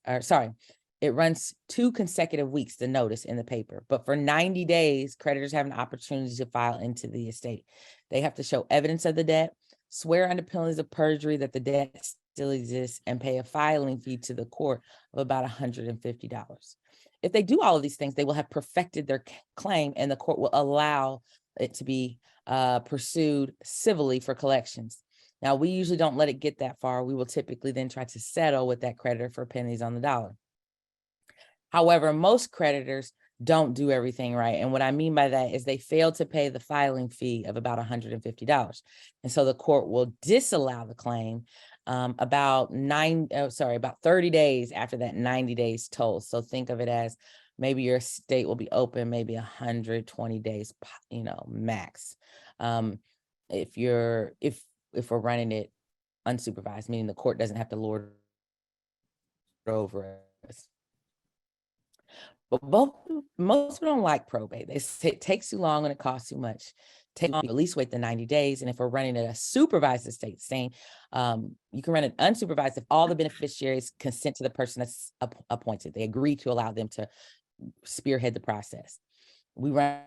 it runs 2 consecutive weeks, the notice in the paper. But for 90 days, creditors have an opportunity to file into the estate. They have to show evidence of the debt, swear under penalties of perjury that the debt still exists, and pay a filing fee to the court of about $150. If they do all of these things, they will have perfected their claim, and the court will allow it to be pursued civilly for collections. Now, we usually don't let it get that far. We will typically then try to settle with that creditor for pennies on the dollar. However, most creditors don't do everything right. And what I mean by that is they fail to pay the filing fee of about $150. And so the court will disallow the claim about 30 days after that 90 days toll. So think of it as maybe your estate will be open maybe 120 days, max. If we're running it unsupervised, meaning the court doesn't have to lord over us. But most people don't like probate. They say it takes too long and it costs too much. Take at least wait the 90 days. And if we're running a supervised estate, saying you can run an unsupervised if all the beneficiaries consent to the person that's appointed. They agree to allow them to spearhead the process. We run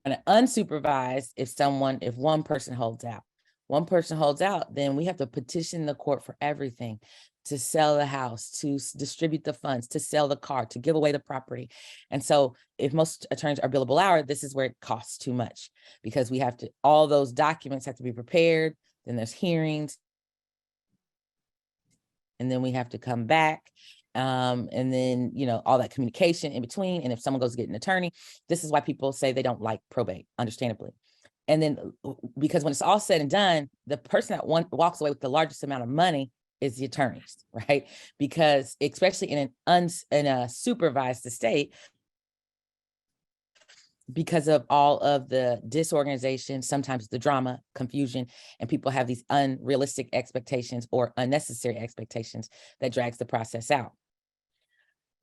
an unsupervised if one person holds out. One person holds out, then we have to petition the court for everything, to sell the house, to distribute the funds, to sell the car, to give away the property. And so if most attorneys are billable hour, this is where it costs too much, because we have to, all those documents have to be prepared. Then there's hearings. And then we have to come back. And then, all that communication in between. And if someone goes to get an attorney, this is why people say they don't like probate, understandably. And then because when it's all said and done, the person that walks away with the largest amount of money is the attorneys, right? Because especially in a supervised estate, because of all of the disorganization, sometimes the drama, confusion, and people have these unrealistic expectations or unnecessary expectations that drags the process out.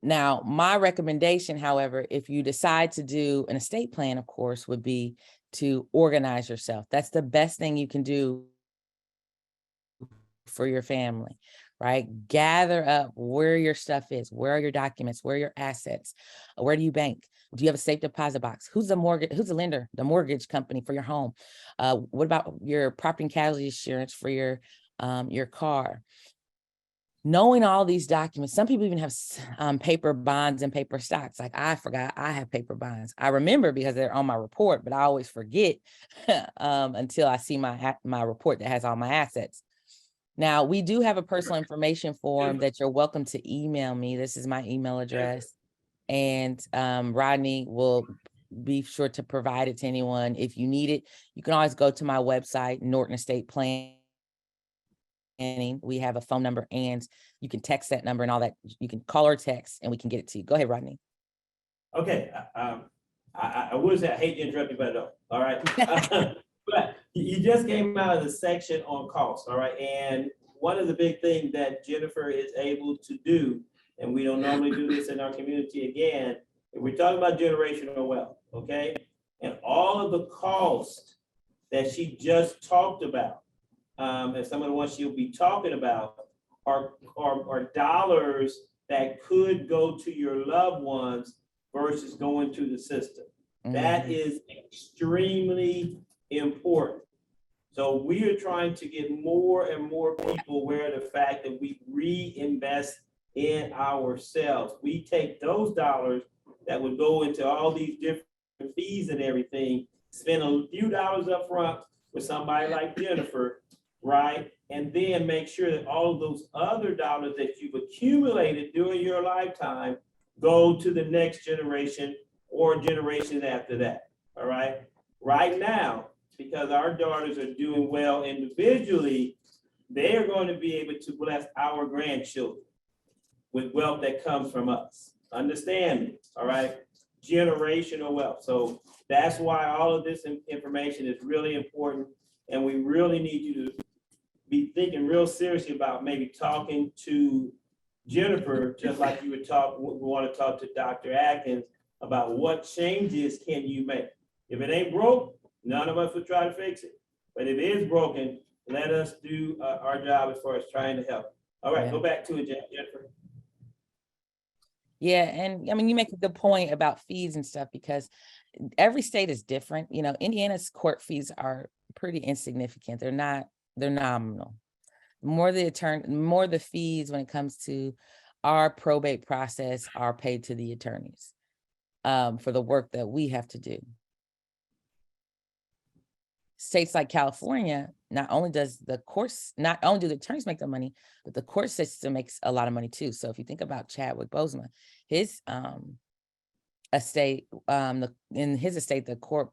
Now, my recommendation, however, if you decide to do an estate plan, of course, would be to organize yourself. That's the best thing you can do for your family, right? Gather up where your stuff is, where are your documents, where are your assets, where do you bank? Do you have a safe deposit box? Who's the lender, the mortgage company for your home? What about your property and casualty insurance for your car? Knowing all these documents, some people even have paper bonds and paper stocks. Like I forgot I have paper bonds. I remember because they're on my report, but I always forget until I see my report that has all my assets. Now, we do have a personal information form that you're welcome to email me. This is my email address. And Rodney will be sure to provide it to anyone. If you need it, you can always go to my website, Norton Estate Planning. We have a phone number and you can text that number and all that. You can call or text and we can get it to you. Go ahead, Rodney. Okay, I would say I hate to interrupt you, but no, all right. But you just came out of the section on cost, all right? And one of the big things that Jennifer is able to do, and we don't normally do this in our community again, if we're talking about generational wealth, okay? And all of the costs that she just talked about, and some of the ones she'll be talking about are dollars that could go to your loved ones versus going to the system. That is extremely important. So we are trying to get more and more people aware of the fact that we reinvest in ourselves. We take those dollars that would go into all these different fees and everything, spend a few dollars up front with somebody like Jennifer, right? And then make sure that all of those other dollars that you've accumulated during your lifetime go to the next generation or generation after that, all right? Right now, because our daughters are doing well individually, they are going to be able to bless our grandchildren with wealth that comes from us. Understand me, all right? Generational wealth. So that's why all of this information is really important. And we really need you to be thinking real seriously about maybe talking to Jennifer, just like you would want to talk to Dr. Adkins about what changes can you make. If it ain't broke, none of us would try to fix it. But if it is broken, let us do our job as far as trying to help. All right, go back to it, Jennifer. Yeah, and I mean, you make a good point about fees and stuff because every state is different. Indiana's court fees are pretty insignificant. They're nominal. More the fees when it comes to our probate process are paid to the attorneys for the work that we have to do. States like California, not only do the attorneys make the money, but the court system makes a lot of money too. So if you think about Chadwick Boseman, his estate, in his estate, the court,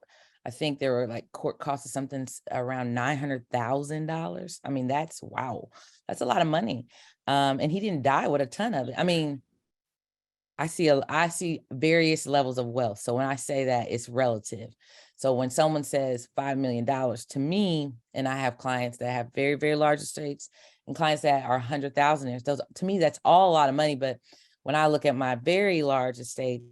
I think there were like court costs of something around $900,000. I mean, that's a lot of money. And he didn't die with a ton of it. I mean, I see various levels of wealth. So when I say that, it's relative. So when someone says $5 million to me, and I have clients that have very, very large estates and clients that are 100,000, to me, that's all a lot of money. But when I look at my very large estate,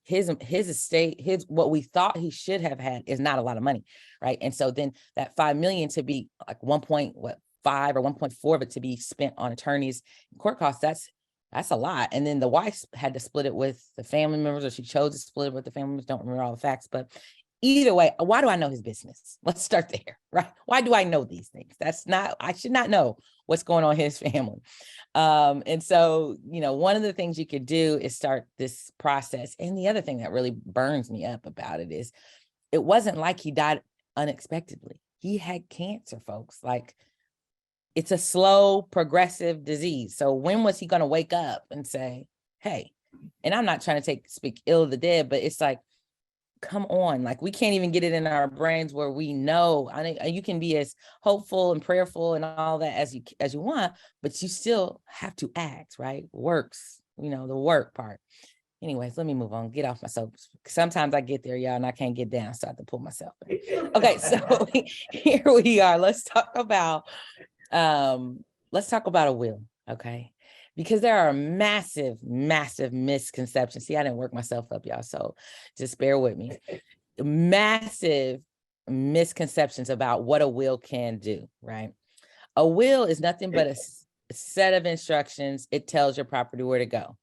his estate, what we thought he should have had is not a lot of money, right? And so then that 5 million to be like 1.5 or 1.4 of it to be spent on attorneys and court costs, that's a lot. And then the wife had to split it with the family members, or she chose to split it with the family members. Don't remember all the facts, but either way, why do I know his business? Let's start there, right? Why do I know these things? I should not know what's going on in his family. And so, one of the things you could do is start this process. And the other thing that really burns me up about it is it wasn't like he died unexpectedly. He had cancer, folks. Like, it's a slow, progressive disease. So when was he going to wake up and say, hey, and I'm not trying to speak ill of the dead, but it's like, come on, like, we can't even get it in our brains where we know. I mean, you can be as hopeful and prayerful and all that as you want, but you still have to act, right? Works, the work part. Anyways, let me move on, get off my soapbox. Sometimes I get there, y'all, and I can't get down, so I have to pull myself back. Okay, so here we are. Let's talk about a will, okay? Because there are massive, massive misconceptions. See, I didn't work myself up, y'all, so just bear with me. Massive misconceptions about what a will can do, right? A will is nothing but a set of instructions. It tells your property where to go.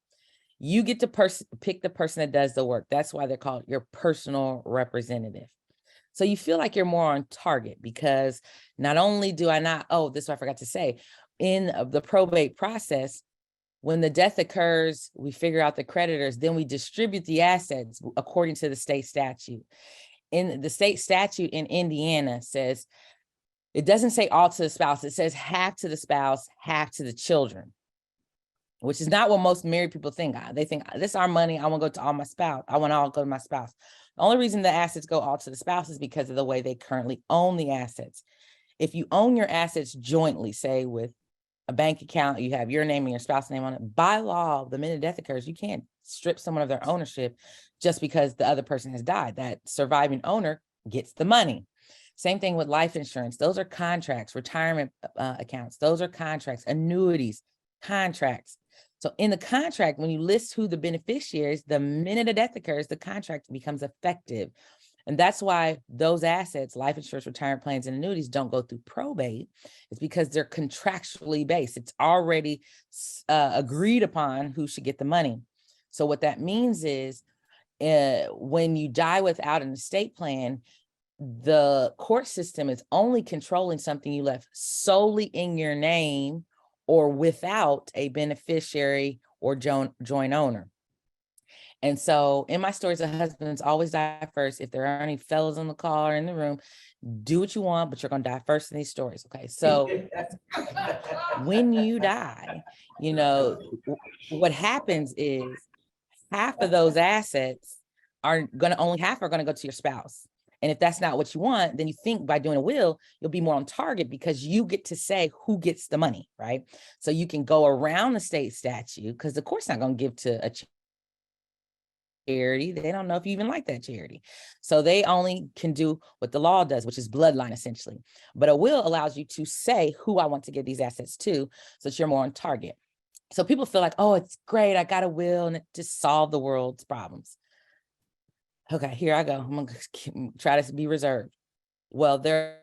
You get to pick the person that does the work. That's why they're called your personal representative. So you feel like you're more on target, because not only do I not, this is what I forgot to say, in the probate process, when the death occurs, we figure out the creditors, then we distribute the assets according to the state statute. In the state statute in Indiana says, it doesn't say all to the spouse, it says half to the spouse, half to the children, which is not what most married people think. They think, this is our money, I want to go to all my spouse. I want to all go to my spouse. The only reason the assets go all to the spouse is because of the way they currently own the assets. If you own your assets jointly, say with a bank account, you have your name and your spouse's name on it, by law, the minute death occurs, you can't strip someone of their ownership just because the other person has died. That surviving owner gets the money. Same thing with life insurance. Those are contracts. Retirement accounts, those are contracts. Annuities, contracts. So in the contract, when you list who the beneficiaries, the minute a death occurs, the contract becomes effective. And that's why those assets, life insurance, retirement plans, and annuities, don't go through probate. It's because they're contractually based. It's already agreed upon who should get the money. So what that means is when you die without an estate plan, the court system is only controlling something you left solely in your name or without a beneficiary or joint owner. And so in my stories, the husbands always die first. If there are any fellas on the call or in the room, do what you want, but you're going to die first in these stories. Okay. So when you die, what happens is half of those assets only half are going to go to your spouse. And if that's not what you want, then you think by doing a will, you'll be more on target because you get to say who gets the money, right? So you can go around the state statute because the court's not going to give to a charity. They don't know if you even like that charity. So they only can do what the law does, which is bloodline essentially. But a will allows you to say who I want to give these assets to, so that you're more on target. So people feel like, oh, it's great, I got a will and it just solved the world's problems. Okay, here I go. I'm going to try to be reserved. Well, there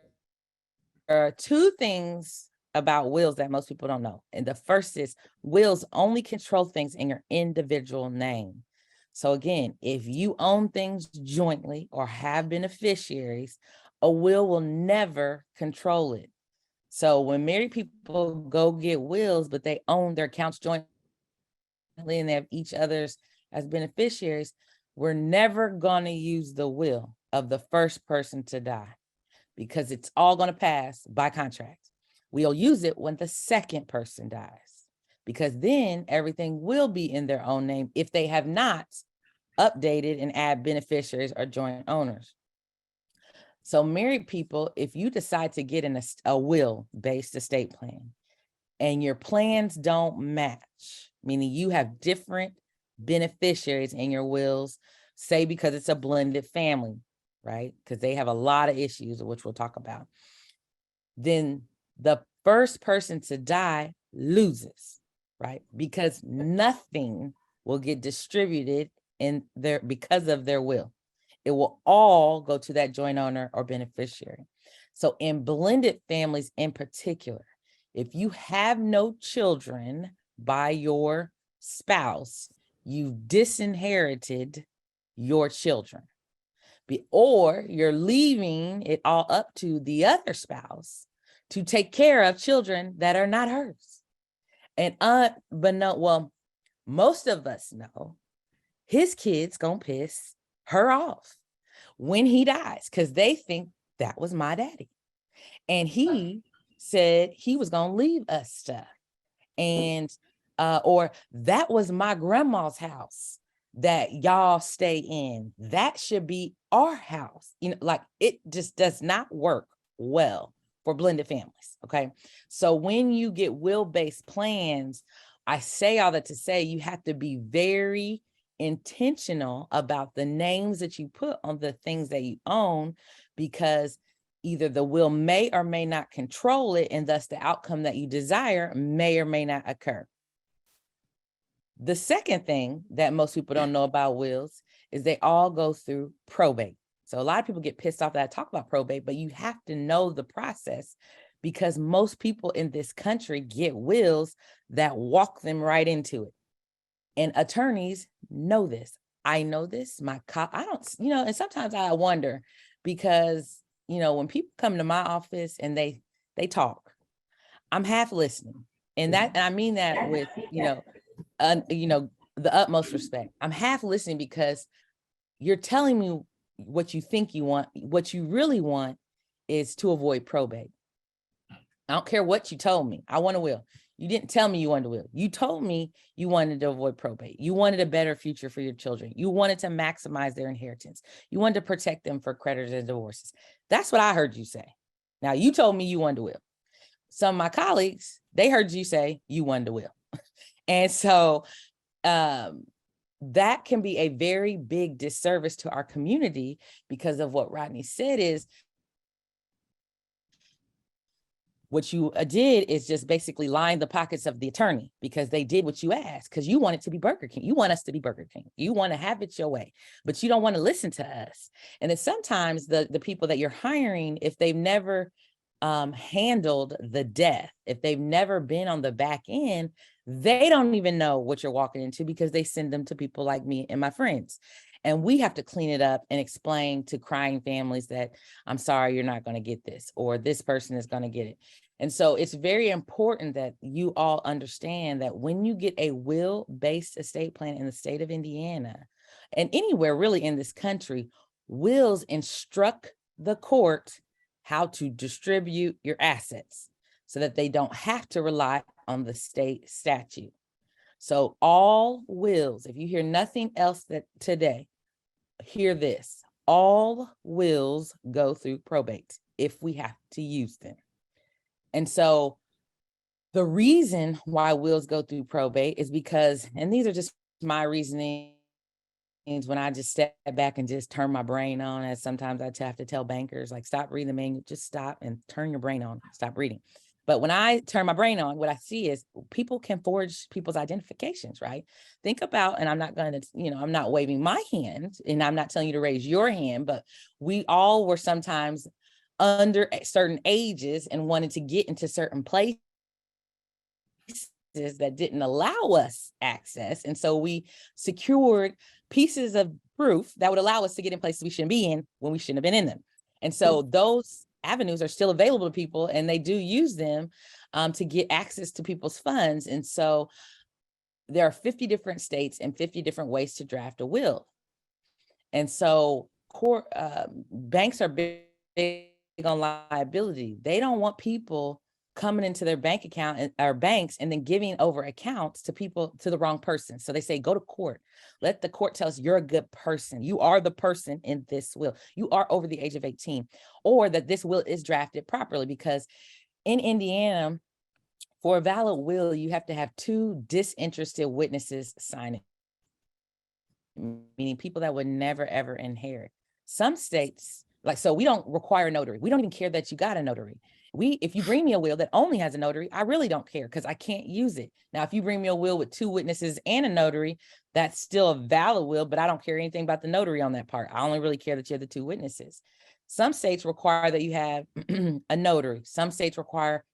are two things about wills that most people don't know. And the first is wills only control things in your individual name. So again, if you own things jointly or have beneficiaries, a will never control it. So when married people go get wills, but they own their accounts jointly and they have each other's as beneficiaries, we're never going to use the will of the first person to die because it's all going to pass by contract. We'll use it when the second person dies because then everything will be in their own name if they have not updated and add beneficiaries or joint owners. So married people, if you decide to get in a will-based estate plan and your plans don't match, meaning you have different beneficiaries in your wills, say because it's a blended family, right? Because they have a lot of issues, which we'll talk about. Then the first person to die loses, right? Because nothing will get distributed in their because of their will. It will all go to that joint owner or beneficiary. So in blended families in particular, if you have no children by your spouse, you've disinherited your children. Or you're leaving it all up to the other spouse to take care of children that are not hers. And but no, well, most of us know his kids gonna piss her off when he dies because they think that was my daddy. And he said he was gonna leave us stuff. And or that was my grandma's house that y'all stay in. That should be our house. You know, like it just does not work well for blended families. Okay. So when you get will-based plans, I say all that to say you have to be very intentional about the names that you put on the things that you own, because either the will may or may not control it, and thus the outcome that you desire may or may not occur. The second thing that most people don't know about wills is they all go through probate. So a lot of people get pissed off that I talk about probate, but you have to know the process because most people in this country get wills that walk them right into it. And attorneys know this. I know this. I don't, and sometimes I wonder because, when people come to my office and they talk, I'm half listening. And I mean that with, the utmost respect. I'm half listening because you're telling me what you think you want. What you really want is to avoid probate. I don't care what you told me. I want a will. You didn't tell me you wanted a will. You told me you wanted to avoid probate. You wanted a better future for your children. You wanted to maximize their inheritance. You wanted to protect them for creditors and divorces. That's what I heard you say. Now, you told me you wanted a will. Some of my colleagues, they heard you say you wanted a will. And so that can be a very big disservice to our community because of what Rodney said is, what you did is just basically line the pockets of the attorney because they did what you asked, because you want it to be Burger King. You want us to be Burger King. You want to have it your way, but you don't want to listen to us. And then sometimes the people that you're hiring, if they've never handled the death, if they've never been on the back end, they don't even know what you're walking into because they send them to people like me and my friends. And we have to clean it up and explain to crying families that I'm sorry, you're not going to get this, or this person is going to get it. And so it's very important that you all understand that when you get a will-based estate plan in the state of Indiana and anywhere really in this country, wills instruct the court how to distribute your assets so that they don't have to rely on the state statute. So all wills, if you hear nothing else today, hear this: all wills go through probate if we have to use them. And so the reason why wills go through probate is because, and these are just my reasonings when I just step back and just turn my brain on, as sometimes I have to tell bankers, like, stop reading the manual, just stop and turn your brain on, stop reading. But when I turn my brain on, what I see is people can forge people's identifications, right? Think about, and I'm not going to, I'm not waving my hand and I'm not telling you to raise your hand, but we all were sometimes under certain ages and wanted to get into certain places that didn't allow us access. And so we secured pieces of proof that would allow us to get in places we shouldn't be in when we shouldn't have been in them. And so those avenues are still available to people, and they do use them to get access to people's funds. And so there are 50 different states and 50 different ways to draft a will. And so banks are big on liability. They don't want people coming into their bank account or banks and then giving over accounts to people, to the wrong person. So they say, go to court. Let the court tell us you're a good person. You are the person in this will. You are over the age of 18, or that this will is drafted properly, because in Indiana, for a valid will, you have to have 2 disinterested witnesses sign it, meaning people that would never, ever inherit. Some states Like, so we don't require a notary. We don't even care that you got a notary. If you bring me a will that only has a notary, I really don't care because I can't use it. Now, if you bring me a will with 2 witnesses and a notary, that's still a valid will, but I don't care anything about the notary on that part. I only really care that you have the 2 witnesses. Some states require that you have a notary. Some states require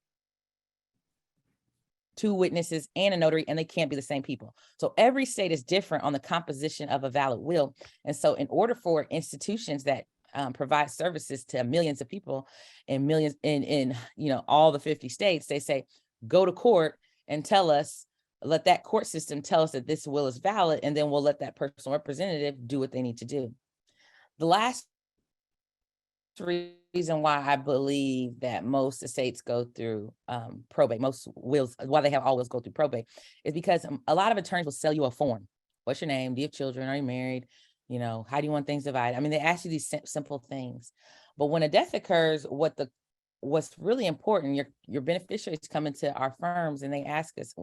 2 witnesses and a notary, and they can't be the same people. So every state is different on the composition of a valid will. And so in order for institutions that provide services to millions of people and millions in all the 50 states, they say, go to court and let that court system tell us that this will is valid, and then we'll let that personal representative do what they need to do. The last reason why I believe that most estates go through probate, most wills, why they have all wills go through probate, is because a lot of attorneys will sell you a form. What's your name? Do you have children? Are you married? How do you want things divided? I mean, they ask you these simple things, but when a death occurs, what's really important, your beneficiaries come into our firms and they ask us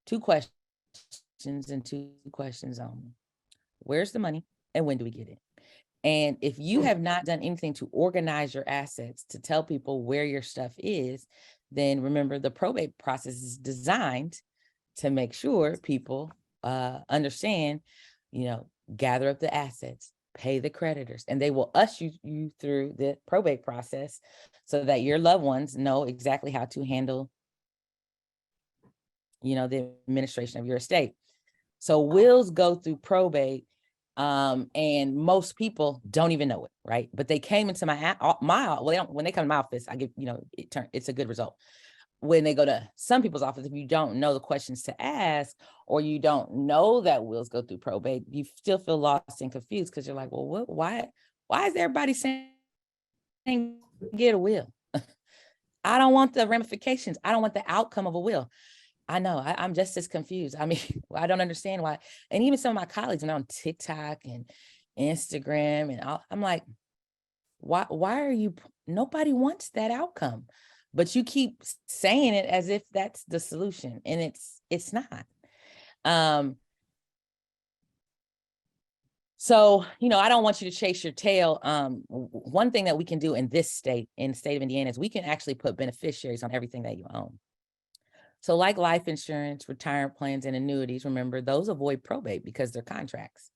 2 questions and 2 questions only. Where's the money and when do we get it? And if you have not done anything to organize your assets, to tell people where your stuff is, then remember the probate process is designed to make sure people understand, gather up the assets, pay the creditors, and they will usher you through the probate process so that your loved ones know exactly how to handle, the administration of your estate. So wills go through probate, and most people don't even know it, right? But they came into when they come to my office, I give, it's a good result. When they go to some people's office, if you don't know the questions to ask, or you don't know that wills go through probate, you still feel lost and confused because you're like, well, why is everybody saying get a will? I don't want the ramifications. I don't want the outcome of a will. I know I'm just as confused. I mean, I don't understand why. And even some of my colleagues, when on TikTok and Instagram, and I'm like, why are you, nobody wants that outcome, but you keep saying it as if that's the solution, and it's not. So, I don't want you to chase your tail. One thing that we can do in the state of Indiana, is we can actually put beneficiaries on everything that you own. So like life insurance, retirement plans, and annuities, remember, those avoid probate because they're contracts.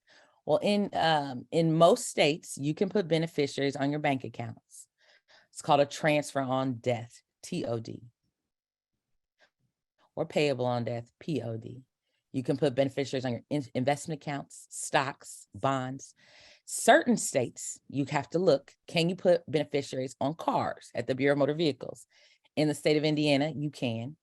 Well, in most states, you can put beneficiaries on your bank accounts. It's called a transfer on death, TOD, or payable on death, POD. You can put beneficiaries on your investment accounts, stocks, bonds. Certain states, you have to look, can you put beneficiaries on cars at the Bureau of Motor Vehicles? In the state of Indiana, you can.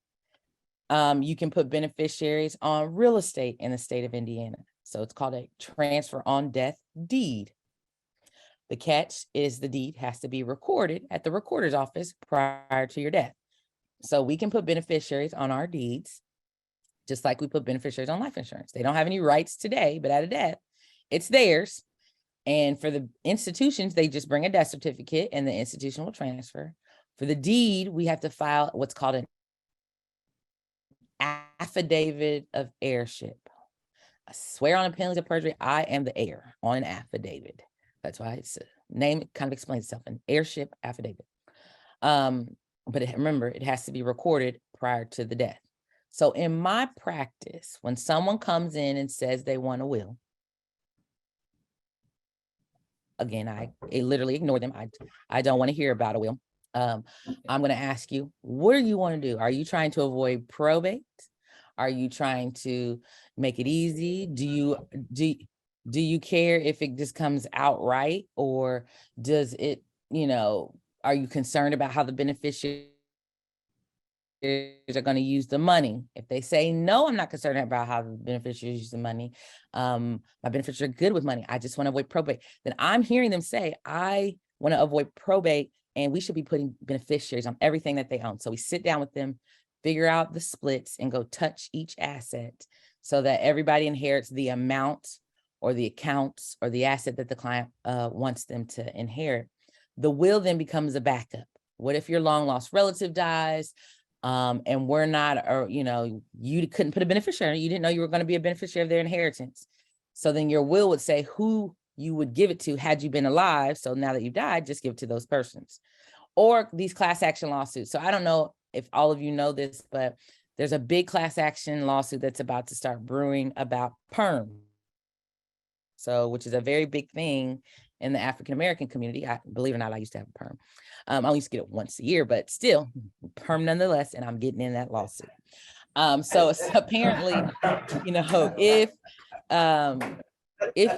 You can put beneficiaries on real estate in the state of Indiana. So it's called a transfer on death deed. The catch is the deed has to be recorded at the recorder's office prior to your death. So we can put beneficiaries on our deeds, just like we put beneficiaries on life insurance. They don't have any rights today, but at a death, it's theirs. And for the institutions, they just bring a death certificate and the institution will transfer. For the deed, we have to file what's called an affidavit of heirship. I swear on a penalty of perjury, I am the heir on an affidavit. That's why it's a name, it kind of explains itself, an heirship affidavit. But remember, it has to be recorded prior to the death. So in my practice, when someone comes in and says they want a will, again, I literally ignore them. I don't want to hear about a will. I'm going to ask you, what do you want to do? Are you trying to avoid probate? Are you trying to make it easy? Do you care if it just comes outright, or does it, are you concerned about how the beneficiaries are going to use the money? If they say, no, I'm not concerned about how the beneficiaries use the money. My beneficiaries are good with money. I just want to avoid probate. Then I'm hearing them say, I want to avoid probate, and we should be putting beneficiaries on everything that they own. So we sit down with them, figure out the splits, and go touch each asset so that everybody inherits the amount or the accounts or the asset that the client wants them to inherit. The will then becomes a backup. What if your long lost relative dies and we're not, or you couldn't put a beneficiary, you didn't know you were going to be a beneficiary of their inheritance. So then your will would say who you would give it to had you been alive. So now that you've died, just give it to those persons. Or these class action lawsuits. So I don't know if all of you know this, but there's a big class action lawsuit that's about to start brewing about perm. So, which is a very big thing in the African-American community. I believe it or not, I used to have a perm. I used to get it once a year, but still perm nonetheless, and I'm getting in that lawsuit. So it's apparently, you know, if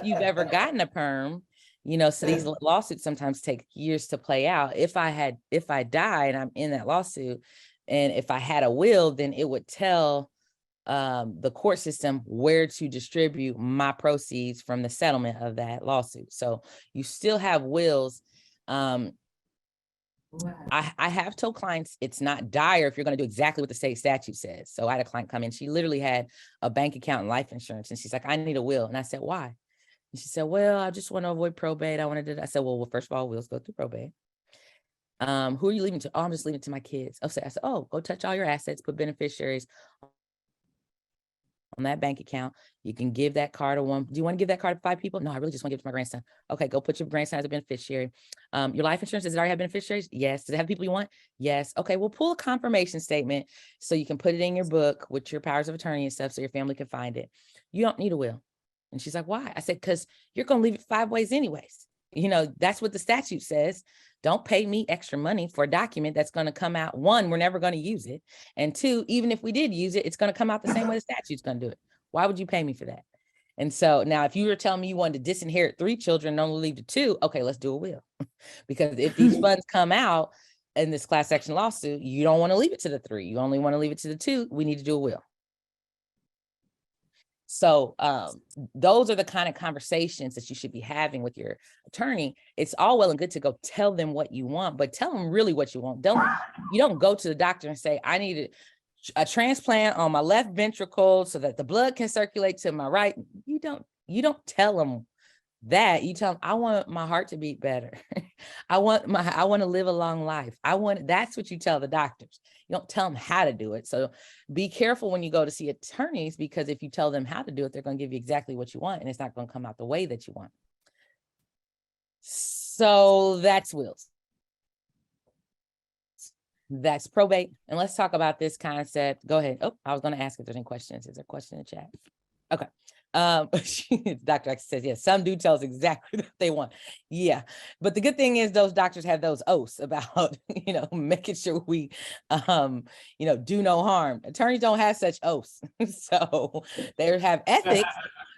you've ever gotten a perm, you know, so these lawsuits sometimes take years to play out. If I die and I'm in that lawsuit, and if I had a will, then it would tell the court system where to distribute my proceeds from the settlement of that lawsuit. So you still have wills. I have told clients it's not dire if you're going to do exactly what the state statute says. So I had a client come in, she literally had a bank account and life insurance, and she's like, I need a will. And I said, why? And she said, well, I just want to avoid probate. I wanted to. I said, well, first of all, wills go through probate. Who are you leaving to? Oh, I'm just leaving it to my kids. I said, oh, go touch all your assets, put beneficiaries on that bank account. You can give that card to one. Do you want to give that card to 5 people? No, I really just want to give it to my grandson. Okay, go put your grandson as a beneficiary. Your life insurance, does it already have beneficiaries? Yes. Does it have people you want? Yes. Okay, we'll pull a confirmation statement so you can put it in your book with your powers of attorney and stuff so your family can find it. You don't need a will. And she's like, why? I said, because you're going to leave it 5 ways anyways. You know, that's what the statute says. Don't pay me extra money for a document that's going to come out. 1, we're never going to use it. And 2, even if we did use it, it's going to come out the same way the statute's going to do it. Why would you pay me for that? And so now if you were telling me you wanted to disinherit 3 children and only leave to 2, okay, let's do a will. Because if these funds come out in this class action lawsuit, you don't want to leave it to the 3. You only want to leave it to the 2. We need to do a will. So those are the kind of conversations that you should be having with your attorney. It's all well and good to go tell them what you want, but tell them really what you want. You don't go to the doctor and say, I need a transplant on my left ventricle so that the blood can circulate to my right. You don't tell them that. You tell them, I want my heart to beat better. I want to live a long life. That's what you tell the doctors. You don't tell them how to do it. So be careful when you go to see attorneys, because if you tell them how to do it, they're going to give you exactly what you want, and it's not going to come out the way that you want. So that's wills. That's probate. And let's talk about this concept. Go ahead. Oh, I was going to ask if there's any questions. Is there a question in the chat? Okay. Dr. X says, yes, some do tell us exactly what they want. Yeah. But the good thing is those doctors have those oaths about, you know, making sure we, you know, do no harm. Attorneys don't have such oaths. So they have ethics.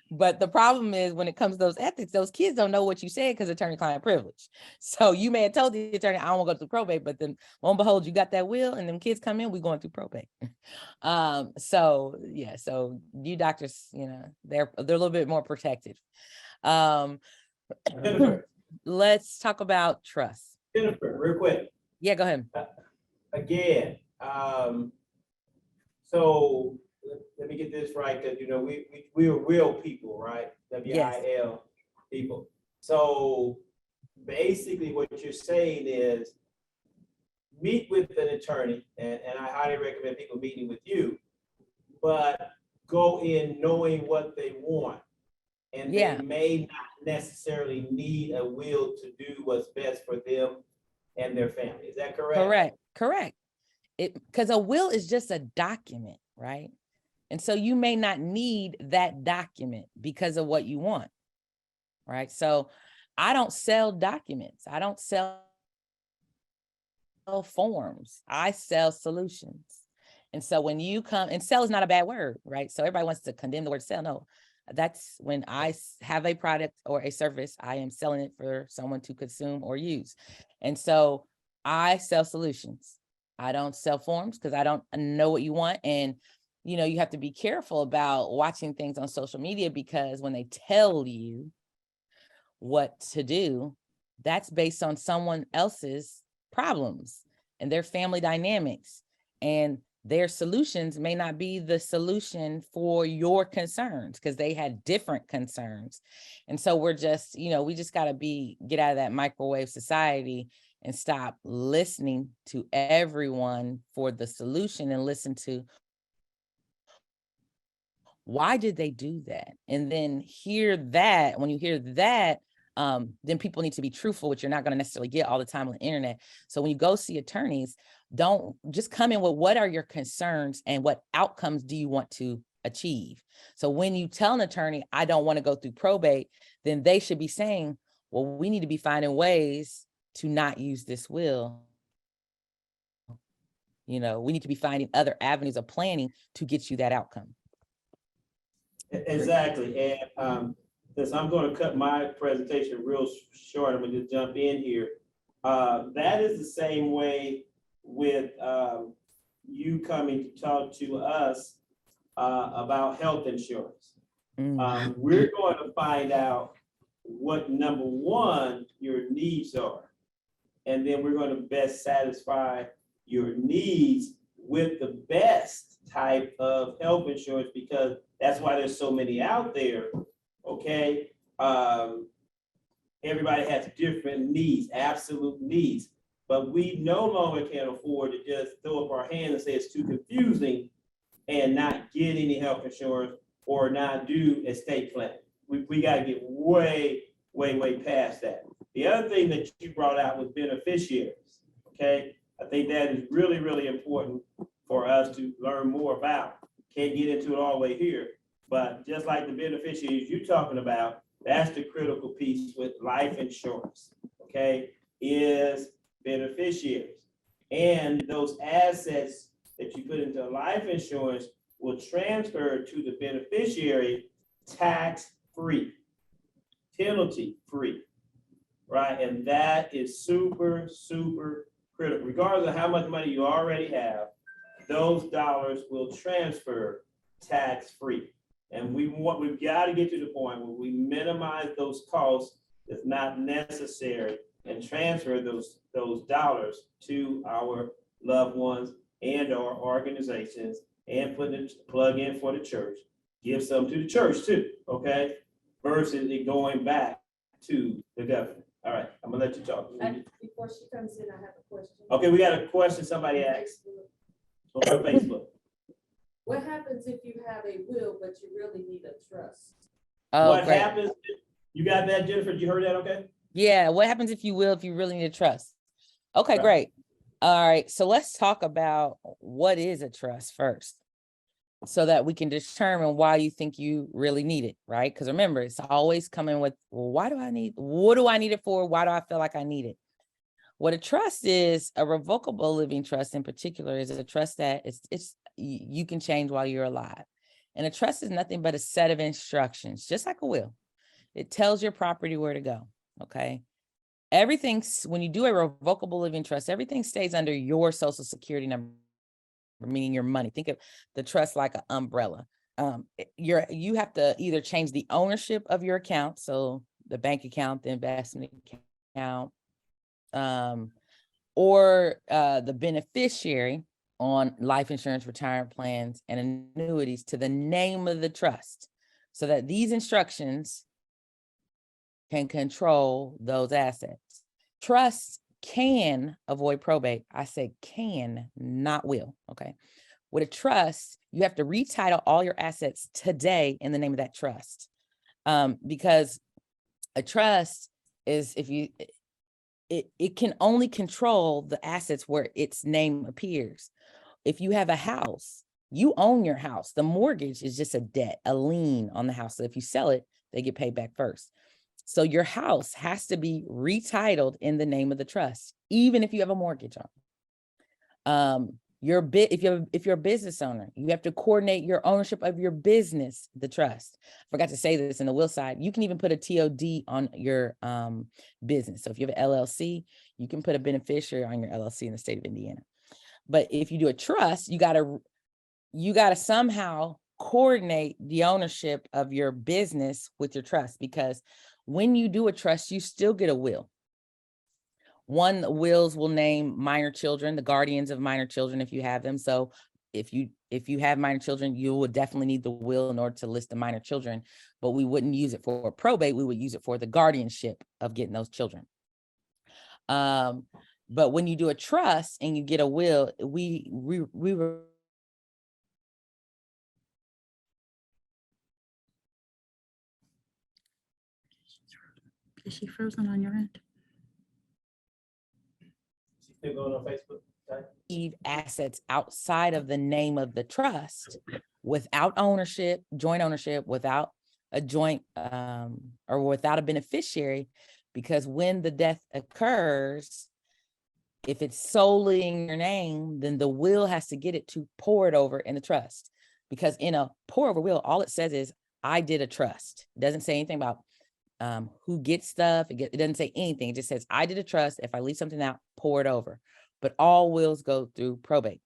But the problem is when it comes to those ethics, those kids don't know what you said because attorney-client privilege. So you may have told the attorney, I don't want to go through probate, but then lo and behold, you got that will, and them kids come in, we're going through probate. So yeah, so you doctors, you know, they're a little bit more protected. Let's talk about trust. Jennifer, real quick. Yeah, go ahead. Again, so let me get this right, because you know we are real people, right? WIL people. So basically, what you're saying is meet with an attorney, and I highly recommend people meeting with you, but go in knowing what they want, and they may not necessarily need a will to do what's best for them and their family. Is that correct? Correct. Because a will is just a document, right? And so you may not need that document because of what you want, right? So I don't sell documents. I don't sell forms. I sell solutions. And so when you come, and sell is not a bad word, right? So everybody wants to condemn the word sell. No, that's when I have a product or a service, I am selling it for someone to consume or use. And so I sell solutions. I don't sell forms because I don't know what you want. And you know, you have to be careful about watching things on social media, because when they tell you what to do, that's based on someone else's problems and their family dynamics, and their solutions may not be the solution for your concerns because they had different concerns. And so we're just, you know, we just got to get out of that microwave society and stop listening to everyone for the solution and listen to why did they do that? And then hear that, when you hear that, then people need to be truthful, which you're not going to necessarily get all the time on the internet. So when you go see attorneys, don't just come in with what are your concerns and what outcomes do you want to achieve. So when you tell an attorney, I don't want to go through probate, then they should be saying, well, we need to be finding ways to not use this will. You know, we need to be finding other avenues of planning to get you that outcome. Exactly. And since I'm going to cut my presentation real short, I'm going to just jump in here. That is the same way with you coming to talk to us about health insurance. We're going to find out what, number one, your needs are. And then we're going to best satisfy your needs with the best type of health insurance, because that's why there's so many out there, okay? Everybody has different needs, absolute needs, but we no longer can afford to just throw up our hands and say it's too confusing and not get any health insurance or not do estate planning. We got to get way past that. The other thing that you brought out was beneficiaries, okay? I think that is really important for us to learn more about. Can't get into it all the way here, but just like the beneficiaries you're talking about, that's the critical piece with life insurance, okay, is beneficiaries. And those assets that you put into life insurance will transfer to the beneficiary tax-free, penalty-free, right? And that is super critical. Regardless of how much money you already have, those dollars will transfer tax-free. And we've got to get to the point where we minimize those costs that's not necessary and transfer those dollars to our loved ones and our organizations, and put the plug in for the church. Give some to the church too, okay? Versus it going back to the government. All right, I'm gonna let you talk. Before she comes in, I have a question. Okay, we got a question somebody asked on Facebook. What happens if you have a will, but you really need a trust? Oh, what great. happens? You got that, Jennifer? You heard that? Okay. Yeah. What happens if you really need a trust? Okay, Right. great. All right. So let's talk about what is a trust first, so that we can determine why you think you really need it, right? Because remember, it's always coming with, well, what do I need it for? Why do I feel like I need it? What a trust is, a revocable living trust in particular, is a trust that you can change while you're alive. And a trust is nothing but a set of instructions, just like a will. It tells your property where to go, okay? When you do a revocable living trust, everything stays under your social security number, meaning your money. Think of the trust like an umbrella. You have to either change the ownership of your account, so the bank account, the investment account, or the beneficiary on life insurance, retirement plans, and annuities to the name of the trust, so that these instructions can control those assets. Trusts can avoid probate. I said can, not will, okay? With a trust, you have to retitle all your assets today in the name of that trust. Because a trust is, it can only control the assets where its name appears. If you have a house, you own your house. The mortgage is just a debt, a lien on the house. So if you sell it, they get paid back first. So your house has to be retitled in the name of the trust, even if you have a mortgage on. If you're a business owner, you have to coordinate your ownership of your business, the trust. I forgot to say this in the will side. You can even put a TOD on your business. So if you have an LLC, you can put a beneficiary on your LLC in the state of Indiana. But if you do a trust, you gotta somehow coordinate the ownership of your business with your trust, because when you do a trust, you still get a will. One, the wills will name minor children, the guardians of minor children, if you have them. So if you have minor children, you would definitely need the will in order to list the minor children, but we wouldn't use it for probate. We would use it for the guardianship of getting those children. But when you do a trust and you get a will, we Is she frozen on your end? She still going on Facebook? Leave assets outside of the name of the trust without ownership, joint ownership, without a joint or without a beneficiary, because when the death occurs, if it's solely in your name, then the will has to get it to pour it over in the trust. Because in a pour over will, all it says is, I did a trust. It doesn't say anything about who gets stuff. It doesn't say anything. It just says, I did a trust. If I leave something out, pour it over. But all wills go through probate.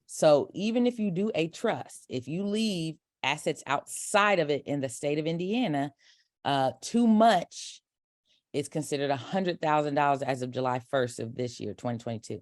So even if you do a trust, if you leave assets outside of it in the state of Indiana, too much is considered $100,000 as of July 1st of this year, 2022.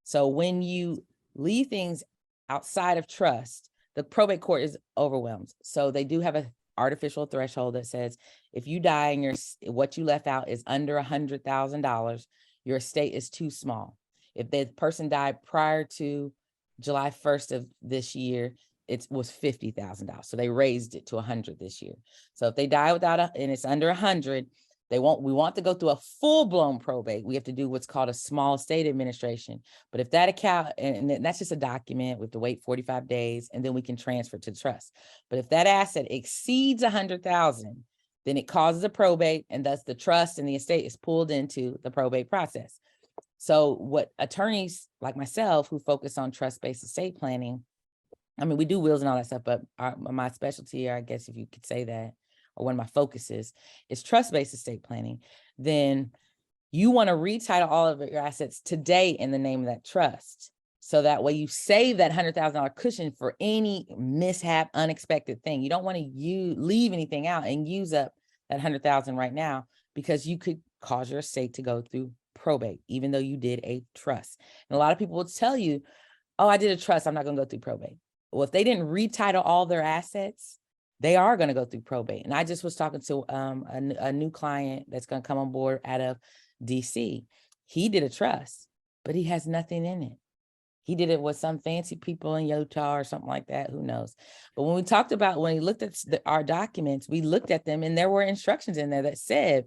So when you leave things outside of trust, the probate court is overwhelmed. So they do have an artificial threshold that says, if you die and what you left out is under $100,000, your estate is too small. If the person died prior to July 1st of this year, it was $50,000. So they raised it to 100 this year. So if they die without and it's under 100, we want to go through a full-blown probate. We have to do what's called a small estate administration. But if that account, and that's just a document, we have to wait 45 days and then we can transfer to the trust. But if that asset exceeds 100,000, then it causes a probate, and thus the trust and the estate is pulled into the probate process. So what attorneys like myself who focus on trust-based estate planning, I mean, we do wills and all that stuff, but my specialty, I guess if you could say that, or one of my focuses is trust-based estate planning, then you want to retitle all of your assets today in the name of that trust. So that way you save that $100,000 cushion for any mishap, unexpected thing. You don't want to leave anything out and use up that 100,000 right now, because you could cause your estate to go through probate, even though you did a trust. And a lot of people will tell you, oh, I did a trust, I'm not going to go through probate. Well, if they didn't retitle all their assets, they are going to go through probate. And I just was talking to a new client that's going to come on board out of DC. He did a trust, but he has nothing in it. He did it with some fancy people in Utah or something like that. Who knows? But when he looked at our documents, we looked at them and there were instructions in there that said,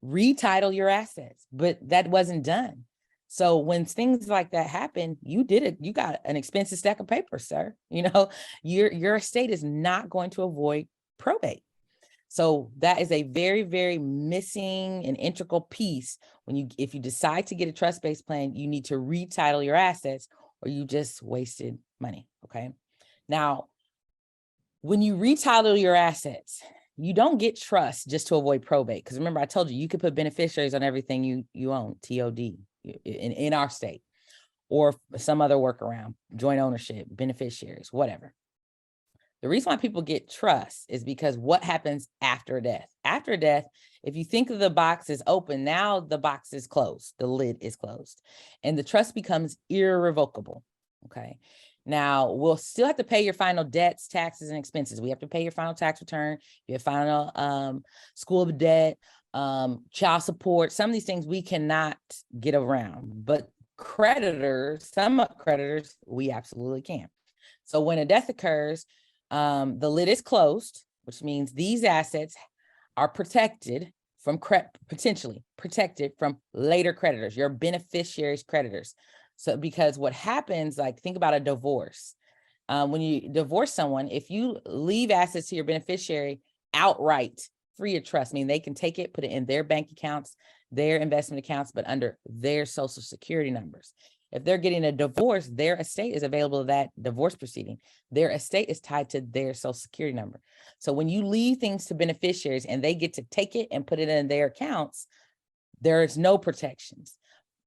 retitle your assets, but that wasn't done. So when things like that happen, you got an expensive stack of paper, sir. You know, your estate is not going to avoid probate. So that is a very, very missing and integral piece. If you decide to get a trust-based plan, you need to retitle your assets, or you just wasted money. Okay. Now, when you retitle your assets, you don't get trust just to avoid probate. Because remember, I told you could put beneficiaries on everything you own, TOD, in our state, or some other workaround, joint ownership, beneficiaries, whatever. The reason why people get trust is because what happens after death? After death, if you think of the box is open, now the box is closed, the lid is closed, and the trust becomes irrevocable. Okay. Now, we'll still have to pay your final debts, taxes, and expenses. We have to pay your final tax return, your final school debt, child support. Some of these things we cannot get around, but some creditors, we absolutely can. So when a death occurs, the lid is closed, which means these assets are protected from potentially protected from later creditors, your beneficiaries' creditors. So because what happens, like think about a divorce. When you divorce someone, if you leave assets to your beneficiary outright, free of trust, meaning they can take it, put it in their bank accounts, their investment accounts, but under their social security numbers. If they're getting a divorce, their estate is available to that divorce proceeding. Their estate is tied to their social security number. So when you leave things to beneficiaries and they get to take it and put it in their accounts, there is no protections.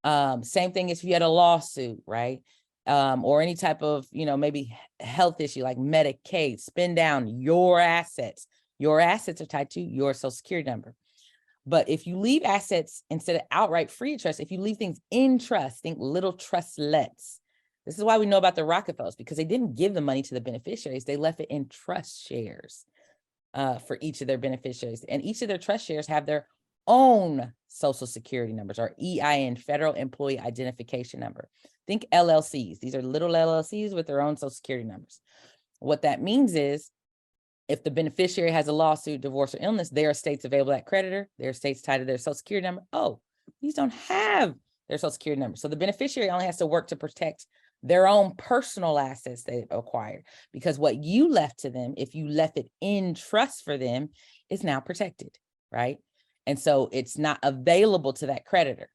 Same thing if you had a lawsuit, right? Or any type of, maybe health issue like Medicaid, spend down your assets. Your assets are tied to your social security number. But if you leave assets instead of outright free trust, if you leave things in trust, think little trustlets. This is why we know about the Rockefellers, because they didn't give the money to the beneficiaries. They left it in trust shares for each of their beneficiaries. And each of their trust shares have their own social security numbers, or EIN, Federal Employee Identification Number. Think LLCs. These are little LLCs with their own social security numbers. What that means is If the beneficiary has a lawsuit, divorce, or illness, their estate's available at creditor, their estate's tied to their social security number. Oh, these don't have their social security number. So the beneficiary only has to work to protect their own personal assets they've acquired, because what you left to them, if you left it in trust for them, is now protected, right? And so it's not available to that creditor.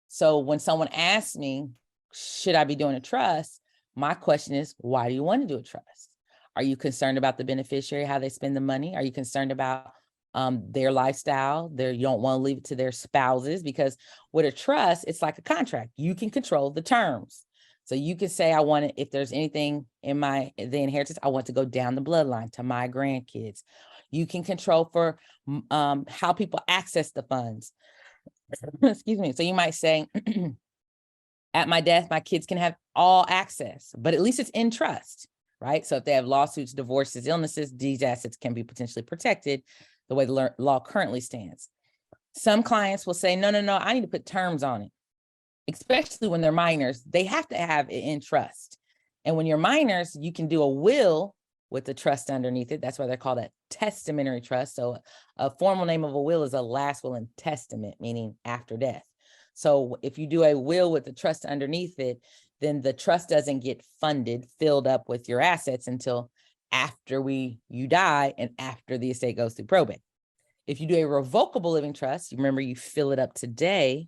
So when someone asks me, should I be doing a trust? My question is, why do you want to do a trust? Are you concerned about the beneficiary, how they spend the money? Are you concerned about their lifestyle? You don't want to leave it to their spouses, because with a trust, it's like a contract. You can control the terms. So you can say, I want it, if there's anything in the inheritance, I want to go down the bloodline to my grandkids. You can control for how people access the funds. Excuse me. So you might say, at my death, my kids can have all access, but at least it's in trust, right? So if they have lawsuits, divorces, illnesses, these assets can be potentially protected the way the law currently stands. Some clients will say, no, I need to put terms on it, especially when they're minors. They have to have it in trust. And when you're minors, you can do a will with the trust underneath it. That's why they're called a testamentary trust. So a formal name of a will is a last will and testament, meaning after death. So if you do a will with the trust underneath it, then the trust doesn't get filled up with your assets until after you die and after the estate goes through probate. If you do a revocable living trust, you remember you fill it up today,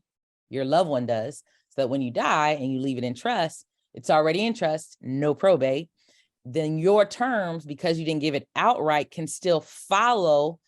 your loved one does, so that when you die and you leave it in trust, it's already in trust, no probate. Then your terms, because you didn't give it outright, can still follow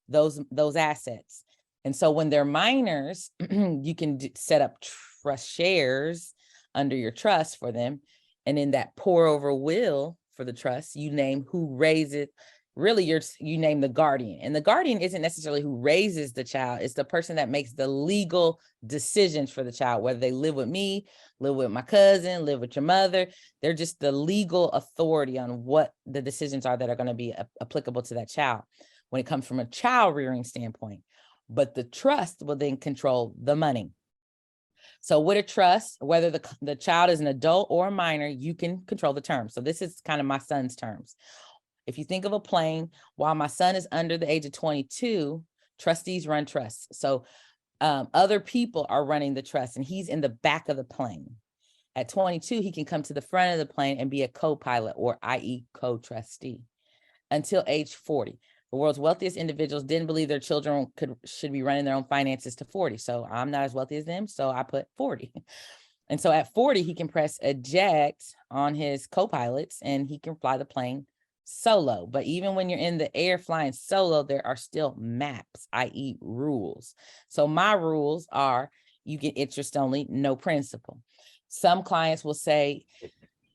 those assets. And so when they're minors, you can set up trust shares under your trust for them. And in that pour over will for the trust, you name who raises, really you name the guardian. And the guardian isn't necessarily who raises the child. It's the person that makes the legal decisions for the child, whether they live with me, live with my cousin, live with your mother. They're just the legal authority on what the decisions are that are going to be applicable to that child when it comes from a child rearing standpoint. But the trust will then control the money. So with a trust, whether the child is an adult or a minor, you can control the terms. So this is kind of my son's terms. If you think of a plane, while my son is under the age of 22, trustees run trusts. So other people are running the trust and he's in the back of the plane. At 22, he can come to the front of the plane and be a co-pilot, or i.e. co-trustee, until age 40. The world's wealthiest individuals didn't believe their children should be running their own finances to 40. So I'm not as wealthy as them, so I put 40. And so at 40, he can press eject on his co-pilots and he can fly the plane solo. But even when you're in the air flying solo, there are still maps, i.e. rules. So my rules are you get interest only, no principal. Some clients will say,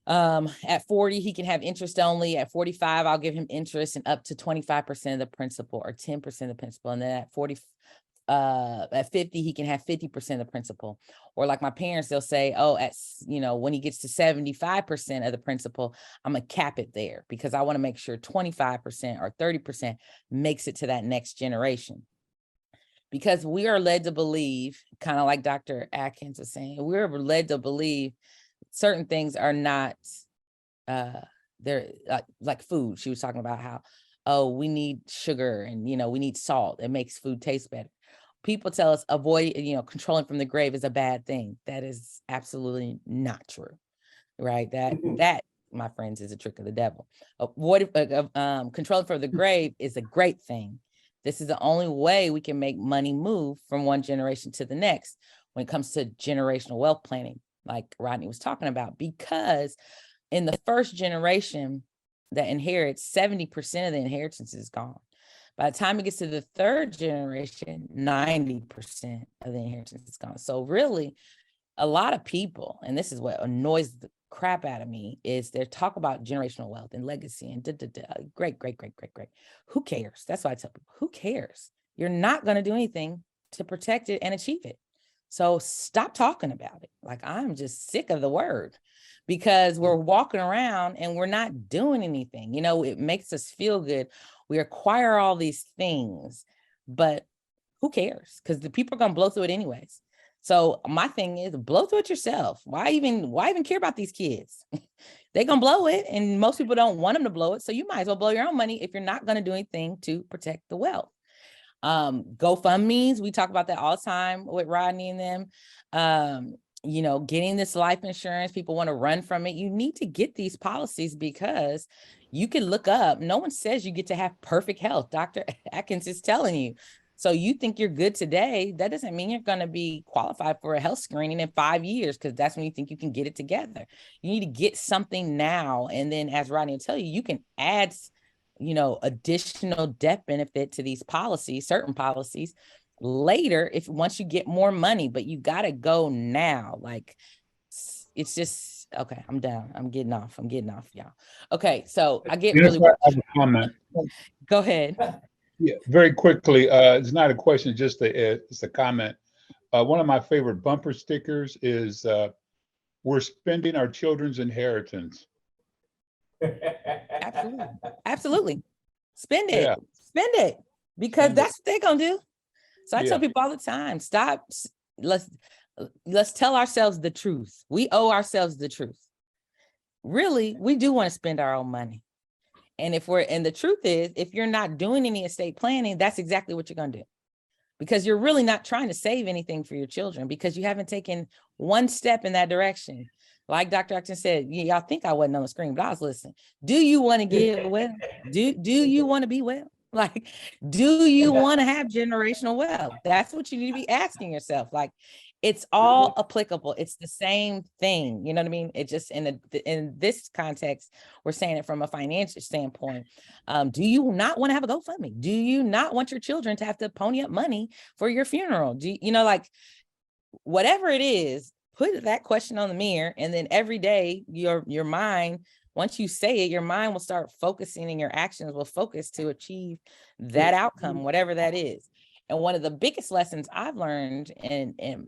at 40, he can have interest only. At 45, I'll give him interest and up to 25% of the principal or 10% of the principal. And then at 50, he can have 50% of the principal. Or like my parents, they'll say, oh, when he gets to 75% of the principal, I'm gonna cap it there because I want to make sure 25% or 30% makes it to that next generation. Because we are led to believe, kind of like Dr. Adkins was saying, we're led to believe certain things are not, they're like food. She was talking about how, oh, we need sugar and, we need salt. It makes food taste better. People tell us controlling from the grave is a bad thing. That is absolutely not true, right? That, my friends, is a trick of the devil. Controlling from the grave is a great thing. This is the only way we can make money move from one generation to the next when it comes to generational wealth planning, like Rodney was talking about, because in the first generation that inherits, 70% of the inheritance is gone. By the time it gets to the third generation, 90% of the inheritance is gone. So really, a lot of people, and this is what annoys the crap out of me, is they talk about generational wealth and legacy and great. Who cares? That's why I tell people, who cares? You're not going to do anything to protect it and achieve it. So stop talking about it. Like, I'm just sick of the word because we're walking around and we're not doing anything. It makes us feel good. We acquire all these things, but who cares? Because the people are going to blow through it anyways. So my thing is blow through it yourself. Why even care about these kids? they're going to blow it. And most people don't want them to blow it. So you might as well blow your own money if you're not going to do anything to protect the wealth. GoFundMe's, we talk about that all the time with Rodney and them. You know, getting this life insurance, people want to run from it. You need to get these policies because you can look up. No one says you get to have perfect health. Dr. Adkins is telling you. So you think you're good today. That doesn't mean you're going to be qualified for a health screening in 5 years, because that's when you think you can get it together. You need to get something now. And then, as Rodney will tell you, you can add, you know, additional death benefit to these policies, certain policies later, if once you get more money, but you got to go now. Like, it's just, okay, I'm done. I'm getting off, y'all. Okay, so I get really, I have a comment. Go ahead. Yeah, very quickly. It's not a question, just it's a comment. One of my favorite bumper stickers is we're spending our children's inheritance. Absolutely. Spend it, because that's what they're gonna do. So I tell people all the time, stop. Let's tell ourselves the truth. We owe ourselves the truth. Really, we do want to spend our own money. And the truth is, if you're not doing any estate planning, that's exactly what you're going to do. Because you're really not trying to save anything for your children, because you haven't taken one step in that direction. Like Dr. Adkins said, y'all think I wasn't on the screen, but I was listening. Do you want to get well? Do you want to be well? Like, do you want to have generational wealth? That's what you need to be asking yourself. Like, it's all applicable. It's the same thing. You know what I mean? It just, in this context, we're saying it from a financial standpoint. Do you not want to have a GoFundMe? Do you not want your children to have to pony up money for your funeral? Do you know, like, whatever it is, put that question on the mirror, and then every day your mind, once you say it, your mind will start focusing, and your actions will focus to achieve that outcome, whatever that is. And one of the biggest lessons I've learned in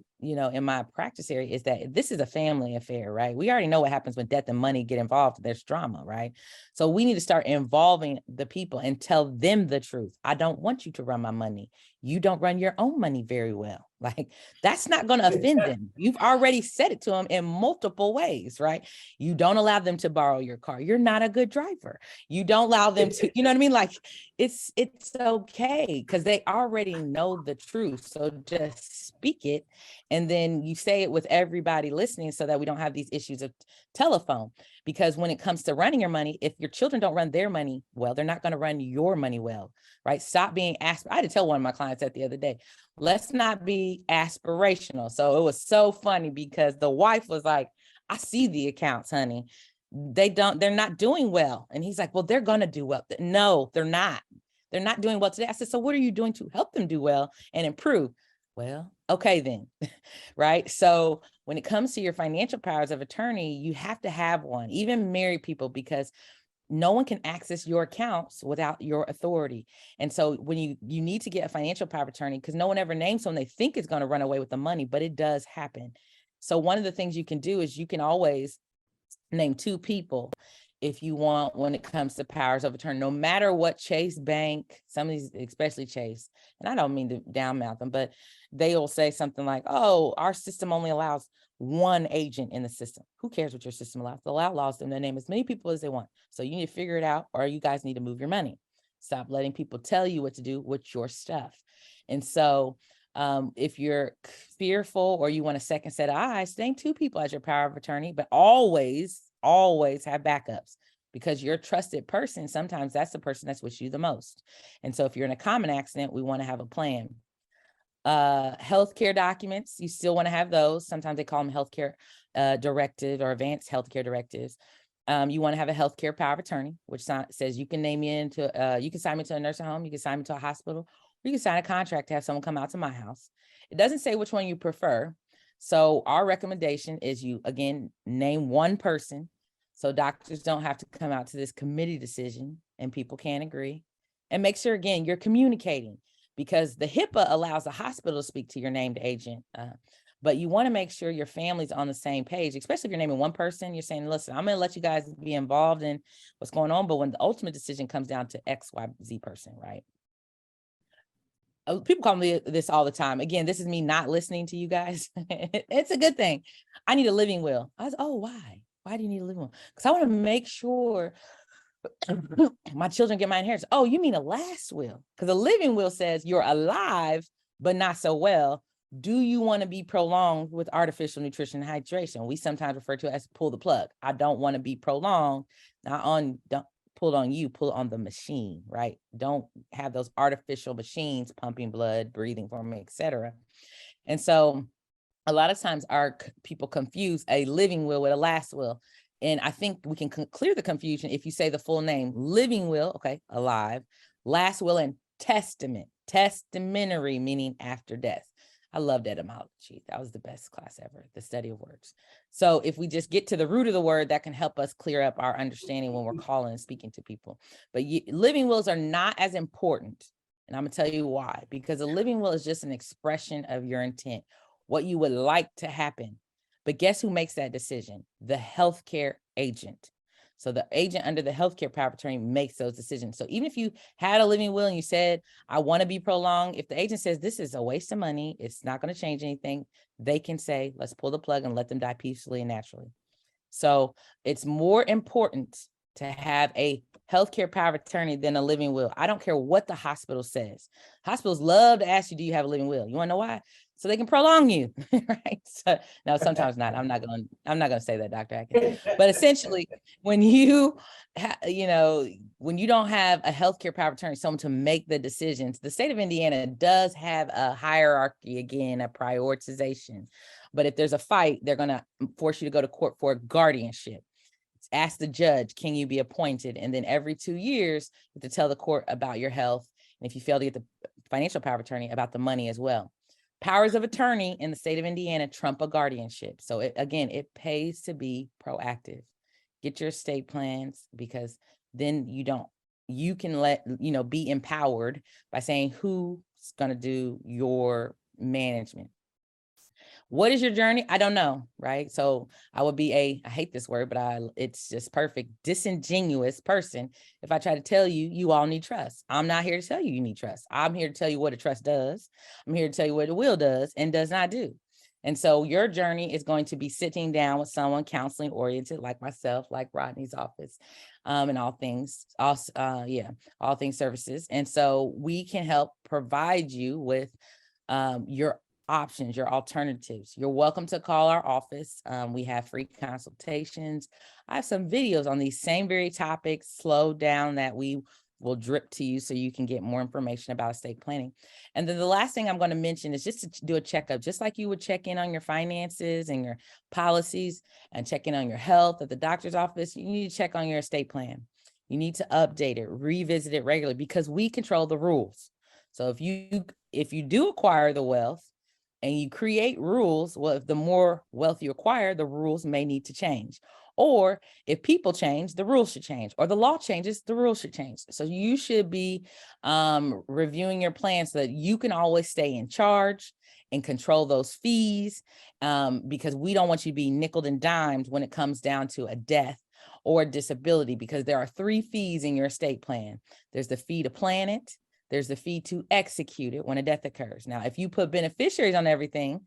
my practice area is that this is a family affair, right? We already know what happens when death and money get involved. There's drama, right? So we need to start involving the people and tell them the truth. I don't want you to run my money. You don't run your own money very well. Like, that's not going to offend them. You've already said it to them in multiple ways, right? You don't allow them to borrow your car. You're not a good driver. You don't allow them to, you know what I mean? Like, it's okay, because they already know the truth. So just speak it. And then you say it with everybody listening, so that we don't have these issues of telephone. Because when it comes to running your money, if your children don't run their money well, they're not going to run your money well, right? Stop being I had to tell one of my clients that the other day, let's not be aspirational. So it was so funny, because the wife was like, I see the accounts, honey. They're not doing well. And he's like, well, they're going to do well. No, they're not. They're not doing well today. I said, so what are you doing to help them do well and improve? Well, okay, then, right? So when it comes to your financial powers of attorney, you have to have one, even married people, because no one can access your accounts without your authority. And so when you need to get a financial power of attorney, because no one ever names someone they think is going to run away with the money, but it does happen. So one of the things you can do is you can always name 2 people if you want, when it comes to powers of attorney, no matter what Chase Bank, some of these, especially Chase, and I don't mean to downmouth them, but they will say something like, oh, our system only allows 1 agent in the system. Who cares what your system allows? The law allows them to name as many people as they want. So you need to figure it out, or you guys need to move your money. Stop letting people tell you what to do with your stuff. And so if you're fearful, or you want a second set of eyes, name 2 people as your power of attorney, but always have backups, because your trusted person, sometimes that's the person that's with you the most. And so if you're in a common accident, we want to have a plan. Healthcare documents, you still want to have those. Sometimes they call them healthcare directives or advanced healthcare directives. You want to have a healthcare power of attorney, which says you can name me into, you can sign me to a nursing home, you can sign me to a hospital, or you can sign a contract to have someone come out to my house. It doesn't say which one you prefer. So our recommendation is you, again, name 1 person, so doctors don't have to come out to this committee decision and people can't agree. And make sure, again, you're communicating, because the HIPAA allows the hospital to speak to your named agent. But you want to make sure your family's on the same page, especially if you're naming 1 person. You're saying, listen, I'm going to let you guys be involved in what's going on, but when the ultimate decision comes down to X, Y, Z person, right? People call me this all the time. Again, this is me not listening to you guys. It's a good thing. I need a living will. I was, oh, why? Why do you need a living will? Because I want to make sure my children get my inheritance. Oh, you mean a last will? Because a living will says you're alive, but not so well. Do you want to be prolonged with artificial nutrition and hydration? We sometimes refer to it as pull the plug. I don't want to be prolonged. Don't pull it on you, pull it on the machine, right? Don't have those artificial machines pumping blood, breathing for me, etc. And so a lot of times people confuse a living will with a last will. And I think we can clear the confusion if you say the full name: living will, okay, alive; last will; and testament, testamentary, meaning after death. I loved etymology. That was the best class ever, the study of words. So if we just get to the root of the word, that can help us clear up our understanding when we're calling and speaking to people. But living wills are not as important. And I'm gonna tell you why. Because a living will is just an expression of your intent, what you would like to happen. But guess who makes that decision? The healthcare agent. So the agent under the healthcare power of attorney makes those decisions. So even if you had a living will and you said, I want to be prolonged, if the agent says this is a waste of money, it's not going to change anything, they can say, let's pull the plug and let them die peacefully and naturally. So it's more important to have a healthcare power of attorney than a living will. I don't care what the hospital says. Hospitals love to ask you, do you have a living will? You want to know why? So they can prolong you, right? So, no, sometimes not. I'm not going to say that, Dr. Adkins. But essentially, when you, when you don't have a healthcare power of attorney, someone to make the decisions, the state of Indiana does have a hierarchy, again, a prioritization. But if there's a fight, they're going to force you to go to court for guardianship. Ask the judge, can you be appointed? And then every 2 years, you have to tell the court about your health. And if you fail to get the financial power of attorney, about the money as well. Powers of attorney in the state of Indiana trump a guardianship. So it pays to be proactive. Get your estate plans, because then you can be empowered by saying who's going to do your management. What is your journey? I don't know, right? So I would be I hate this word, but it's just perfect, disingenuous person if I try to tell you, you all need trust. I'm not here to tell you need trust. I'm here to tell you what a trust does. I'm here to tell you what a will does and does not do. And so your journey is going to be sitting down with someone counseling oriented, like myself, like Rodney's office, and all things services. And so we can help provide you with your options, your alternatives. You're welcome to call our office. We have free consultations. I have some videos on these same very topics, slow down, that we will drip to you so you can get more information about estate planning. And then the last thing I'm going to mention is just to do a checkup, just like you would check in on your finances and your policies and check in on your health at the doctor's office. You need to check on your estate plan. You need to update it, revisit it regularly, because we control the rules. So if you do acquire the wealth and you create rules, well, if the more wealth you acquire, the rules may need to change. Or if people change, the rules should change, or the law changes, the rules should change. So you should be reviewing your plan so that you can always stay in charge and control those fees, because we don't want you to be nickeled and dimed when it comes down to a death or a disability, because there are 3 fees in your estate plan. There's the fee to plan it, there's the fee to execute it when a death occurs. Now, if you put beneficiaries on everything,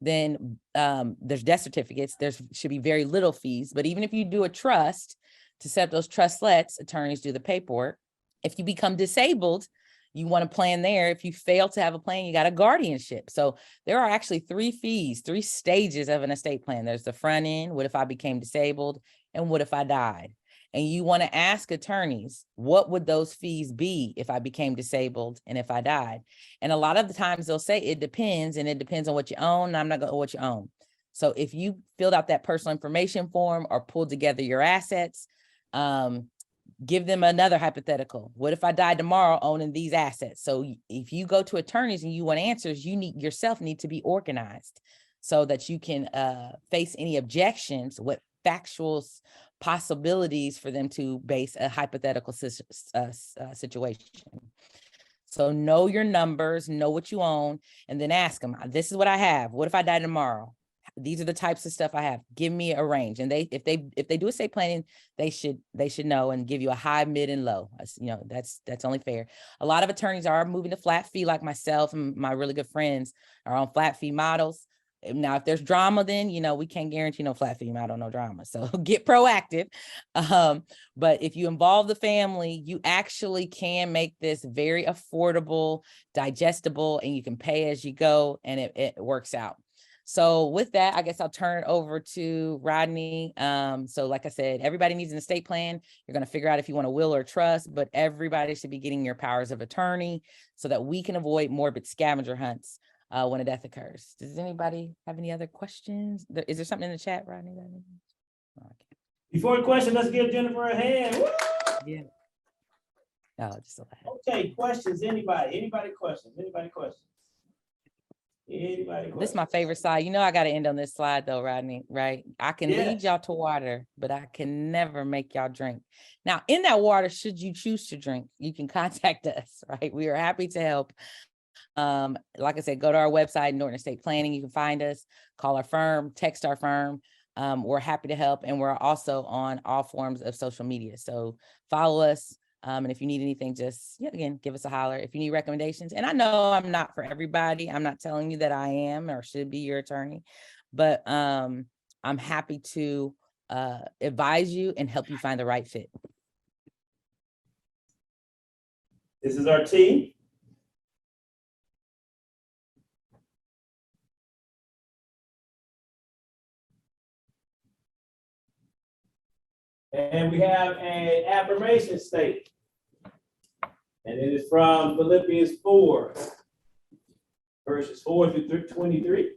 then there's death certificates. There should be very little fees. But even if you do a trust, to set up those trustlets, attorneys do the paperwork. If you become disabled, you want a plan there. If you fail to have a plan, you got a guardianship. So there are actually 3 fees, 3 stages of an estate plan. There's the front end, what if I became disabled, and what if I died? And you want to ask attorneys, what would those fees be if I became disabled and if I died? And a lot of the times they'll say it depends, and it depends on what you own. And I'm not going to what you own. So if you filled out that personal information form or pulled together your assets, give them another hypothetical. What if I died tomorrow owning these assets? So if you go to attorneys and you want answers, you need to be organized so that you can face any objections, what factual possibilities for them to base a hypothetical situation. So know your numbers, know what you own, and then ask them, this is what I have. What if I die tomorrow? These are the types of stuff I have. Give me a range. And if they do estate planning, they should know and give you a high, mid, and low. That's only fair. A lot of attorneys are moving to flat fee, like myself and my really good friends are on flat fee models. Now, if there's drama, then, we can't guarantee no flat female, I don't know drama. So get proactive. But if you involve the family, you actually can make this very affordable, digestible, and you can pay as you go, and it works out. So with that, I guess I'll turn it over to Rodney. So like I said, everybody needs an estate plan. You're going to figure out if you want a will or trust, but everybody should be getting your powers of attorney so that we can avoid morbid scavenger hunts when a death occurs. Does anybody have any other questions? Is there something in the chat, Rodney? Before the question, let's give Jennifer a hand. Woo! Yeah. No, just a laugh. Okay, questions, anybody? Anybody questions? Anybody questions? This is my favorite slide. I got to end on this slide though, Rodney, right? I can lead y'all to water, but I can never make y'all drink. Now, in that water, should you choose to drink, you can contact us, right? We are happy to help. Like I said, go to our website, Norton Estate Planning. You can find us, call our firm, text our firm. We're happy to help. And we're also on all forms of social media. So follow us. And if you need anything, just, again, give us a holler. If you need recommendations, and I know I'm not for everybody. I'm not telling you that I am or should be your attorney, but I'm happy to advise you and help you find the right fit. This is our team. And we have an affirmation statement. And it is from Philippians 4, verses 4 through 23.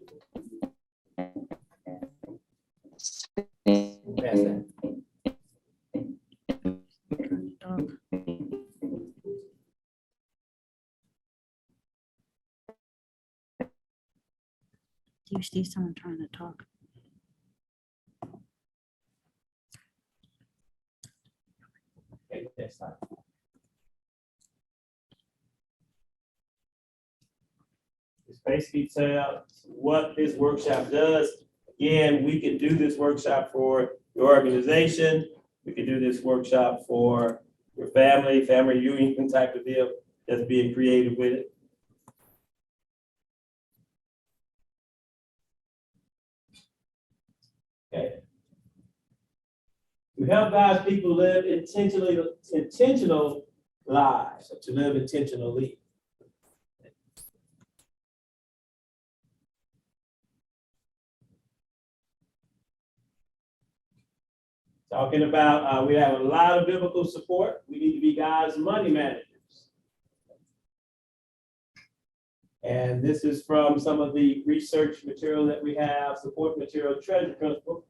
Do you see someone trying to talk? Okay, next slide. This basically tells what this workshop does. Again, we can do this workshop for your organization. We can do this workshop for your family reunion type of deal. Just being creative with it. Okay. To help God's people live intentional lives, or to live intentionally. Talking about, we have a lot of biblical support. We need to be God's money managers. And this is from some of the research material that we have, support material, Treasure Principle.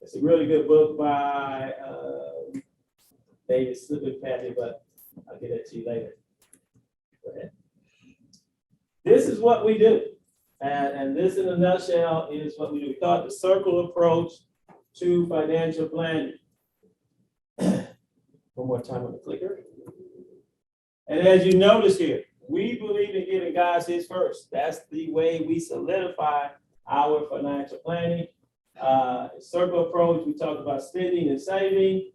It's a really good book by David Slippin Patty, but I'll get it to you later. Go ahead. This is what we do. And this in a nutshell is what we do. We call it the circle approach to financial planning. One more time on the clicker. And as you notice here, we believe in giving God his first. That's the way we solidify our financial planning. Circle approach, we talk about spending and saving,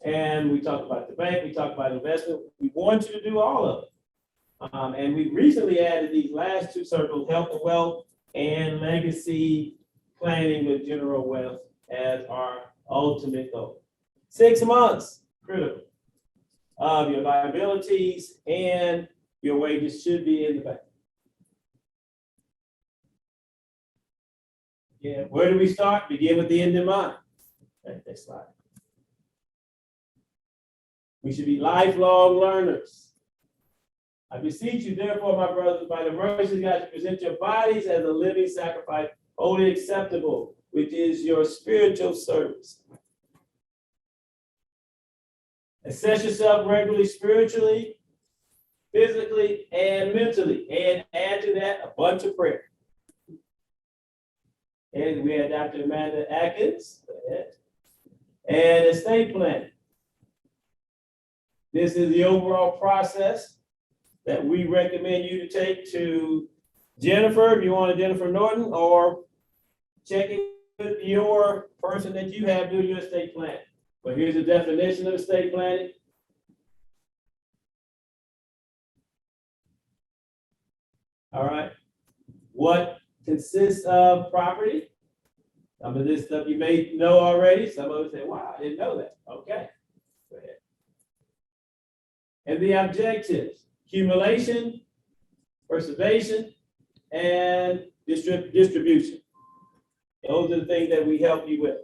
and we talk about the bank, we talk about investment. We want you to do all of it. And we recently added these last two circles, health and wealth and legacy planning with general wealth as our ultimate goal. 6 months, critical, of your liabilities and your wages should be in the bank. Yeah, where do we start? Begin with the end in mind. Okay, next slide. We should be lifelong learners. I beseech you, therefore, my brothers, by the mercy of God, to present your bodies as a living sacrifice, wholly acceptable, which is your spiritual service. Assess yourself regularly, spiritually, physically, and mentally, and add to that a bunch of prayer. And we had Dr. Amanda Adkins, and estate planning. This is the overall process that we recommend you to take to Jennifer, if you want a Jennifer Norton, or check it with your person that you have doing your estate plan. But here's a definition of estate planning. All right. What consists of property. Some of this stuff you may know already. Some of us say, wow, I didn't know that. Okay, go ahead. And the objectives: accumulation, preservation, and distribution. Those are the things that we help you with.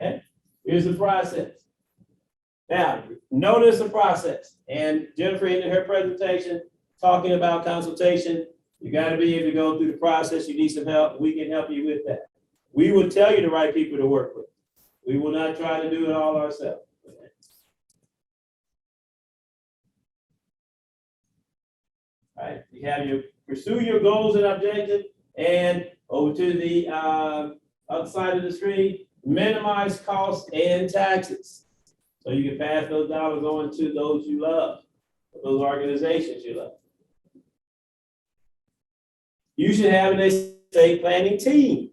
Okay, here's the process. Now, notice the process. And Jennifer ended her presentation talking about consultation. You got to be able to go through the process. You need some help. We can help you with that. We will tell you the right people to work with. We will not try to do it all ourselves. All right, you have your pursue your goals and objectives, and over to the other side of the screen, minimize costs and taxes. So you can pass those dollars on to those you love, those organizations you love. You should have an estate planning team.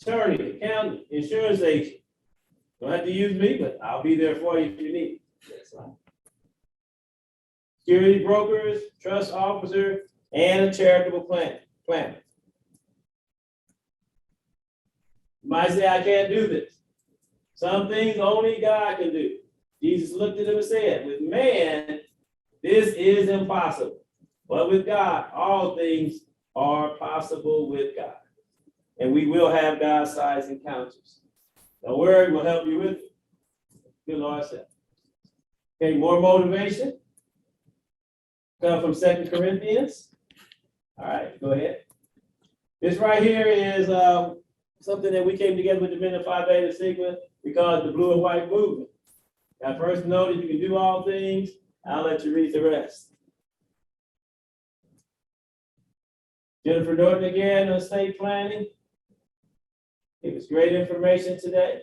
Attorney, accountant, insurance agent. Don't have to use me, but I'll be there for you if you need. That's right. Security brokers, trust officer, and a charitable planner. You might say, I can't do this. Some things only God can do. Jesus looked at him and said, with man, this is impossible. But with God, all things are possible with God. And we will have God-sized encounters. Don't worry, we'll help you with it. Good Lord said. Okay, more motivation. Come from 2 Corinthians. All right, go ahead. This right here is something that we came together with the men of Phi Beta Sigma. We call it the blue and white movement. Now, first know that you can do all things. I'll let you read the rest. Jennifer Norton again on estate planning. It was great information today.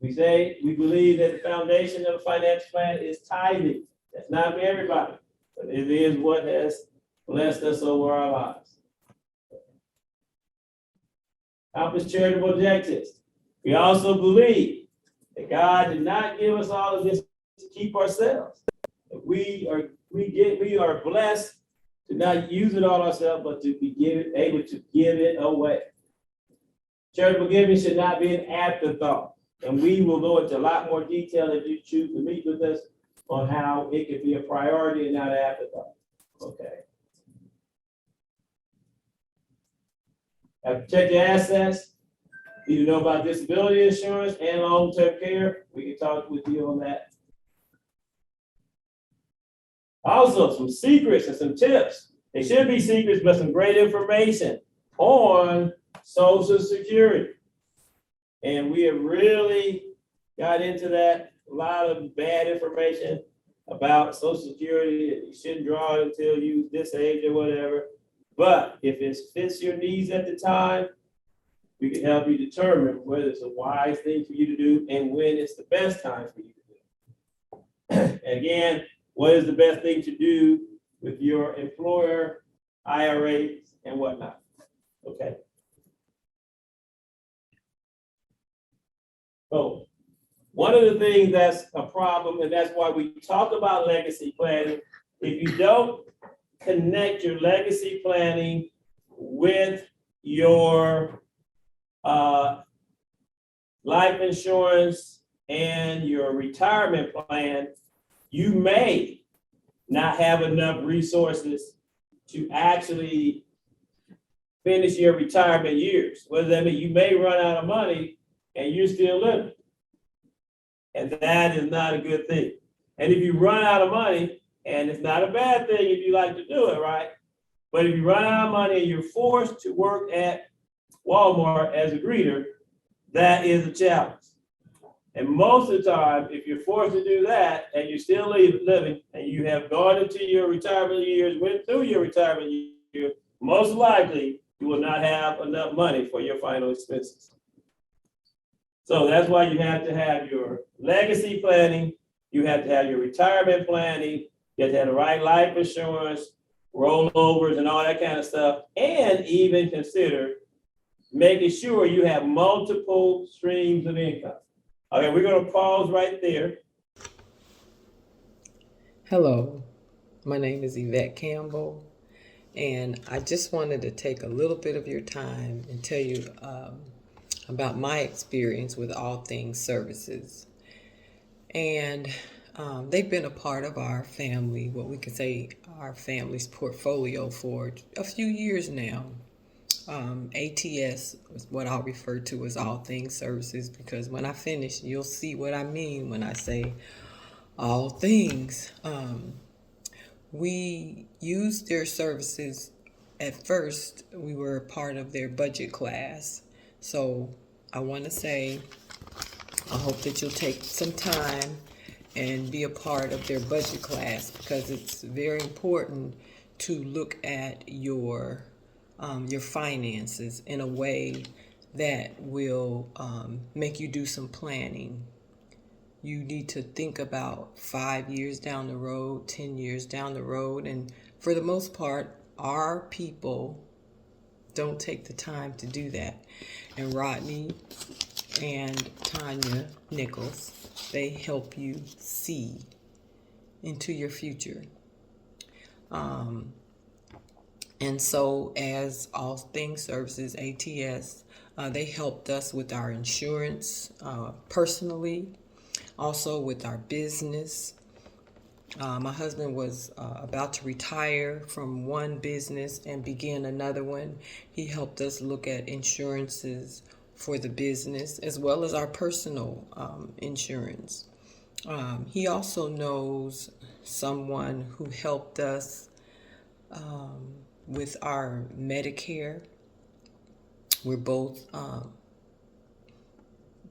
We believe that the foundation of a financial plan is tithing. That's not for everybody, but it is what has blessed us over our lives. Accomplish charitable objectives. We also believe that God did not give us all of this to keep ourselves. We are blessed to not use it all ourselves, but to be able to give it away. Charitable giving should not be an afterthought. And we will go into a lot more detail if you choose to meet with us on how it could be a priority and not an afterthought. Okay. Have to check your assets. Need to know about disability insurance and long-term care. We can talk with you on that. Also, some secrets and some tips. They should be secrets, but some great information on Social Security. And we have really got into that. A lot of bad information about Social Security. You shouldn't draw it until you this age or whatever. But if it fits your needs at the time, we can help you determine whether it's a wise thing for you to do and when it's the best time for you to do it. Again, what is the best thing to do with your employer, IRAs, and whatnot? Okay. So one of the things that's a problem, and that's why we talk about legacy planning, if you don't connect your legacy planning with your life insurance and your retirement plan, you may not have enough resources to actually finish your retirement years. What does that mean? You may run out of money and you're still living. And that is not a good thing. And if you run out of money, and it's not a bad thing if you like to do it, right? But if you run out of money and you're forced to work at Walmart as a greeter, that is a challenge. And most of the time, if you're forced to do that and you're still living and you have gone into your retirement years, went through your retirement years, most likely you will not have enough money for your final expenses. So that's why you have to have your legacy planning, you have to have your retirement planning, you have to have the right life insurance, rollovers and all that kind of stuff, and even consider making sure you have multiple streams of income. Okay, we're going to pause right there. Hello, my name is Yvette Campbell, and I just wanted to take a little bit of your time and tell you about my experience with All Things Services. And they've been a part of our family, what we could say our family's portfolio for a few years now. ATS is what I'll refer to as All Things Services, because when I finish, you'll see what I mean when I say all things. We used their services. At first, we were a part of their budget class. So I want to say, I hope that you'll take some time and be a part of their budget class, because it's very important to look at your finances in a way that will make you do some planning. You need to think about 5 years down the road, 10 years down the road. And for the most part, our people don't take the time to do that. And Rodney and Tanya Nichols, they help you see into your future. And so as All Things Services, ATS, they helped us with our insurance personally, also with our business. My husband was about to retire from one business and begin another one. He helped us look at insurances for the business as well as our personal insurance. He also knows someone who helped us with our Medicare. We're both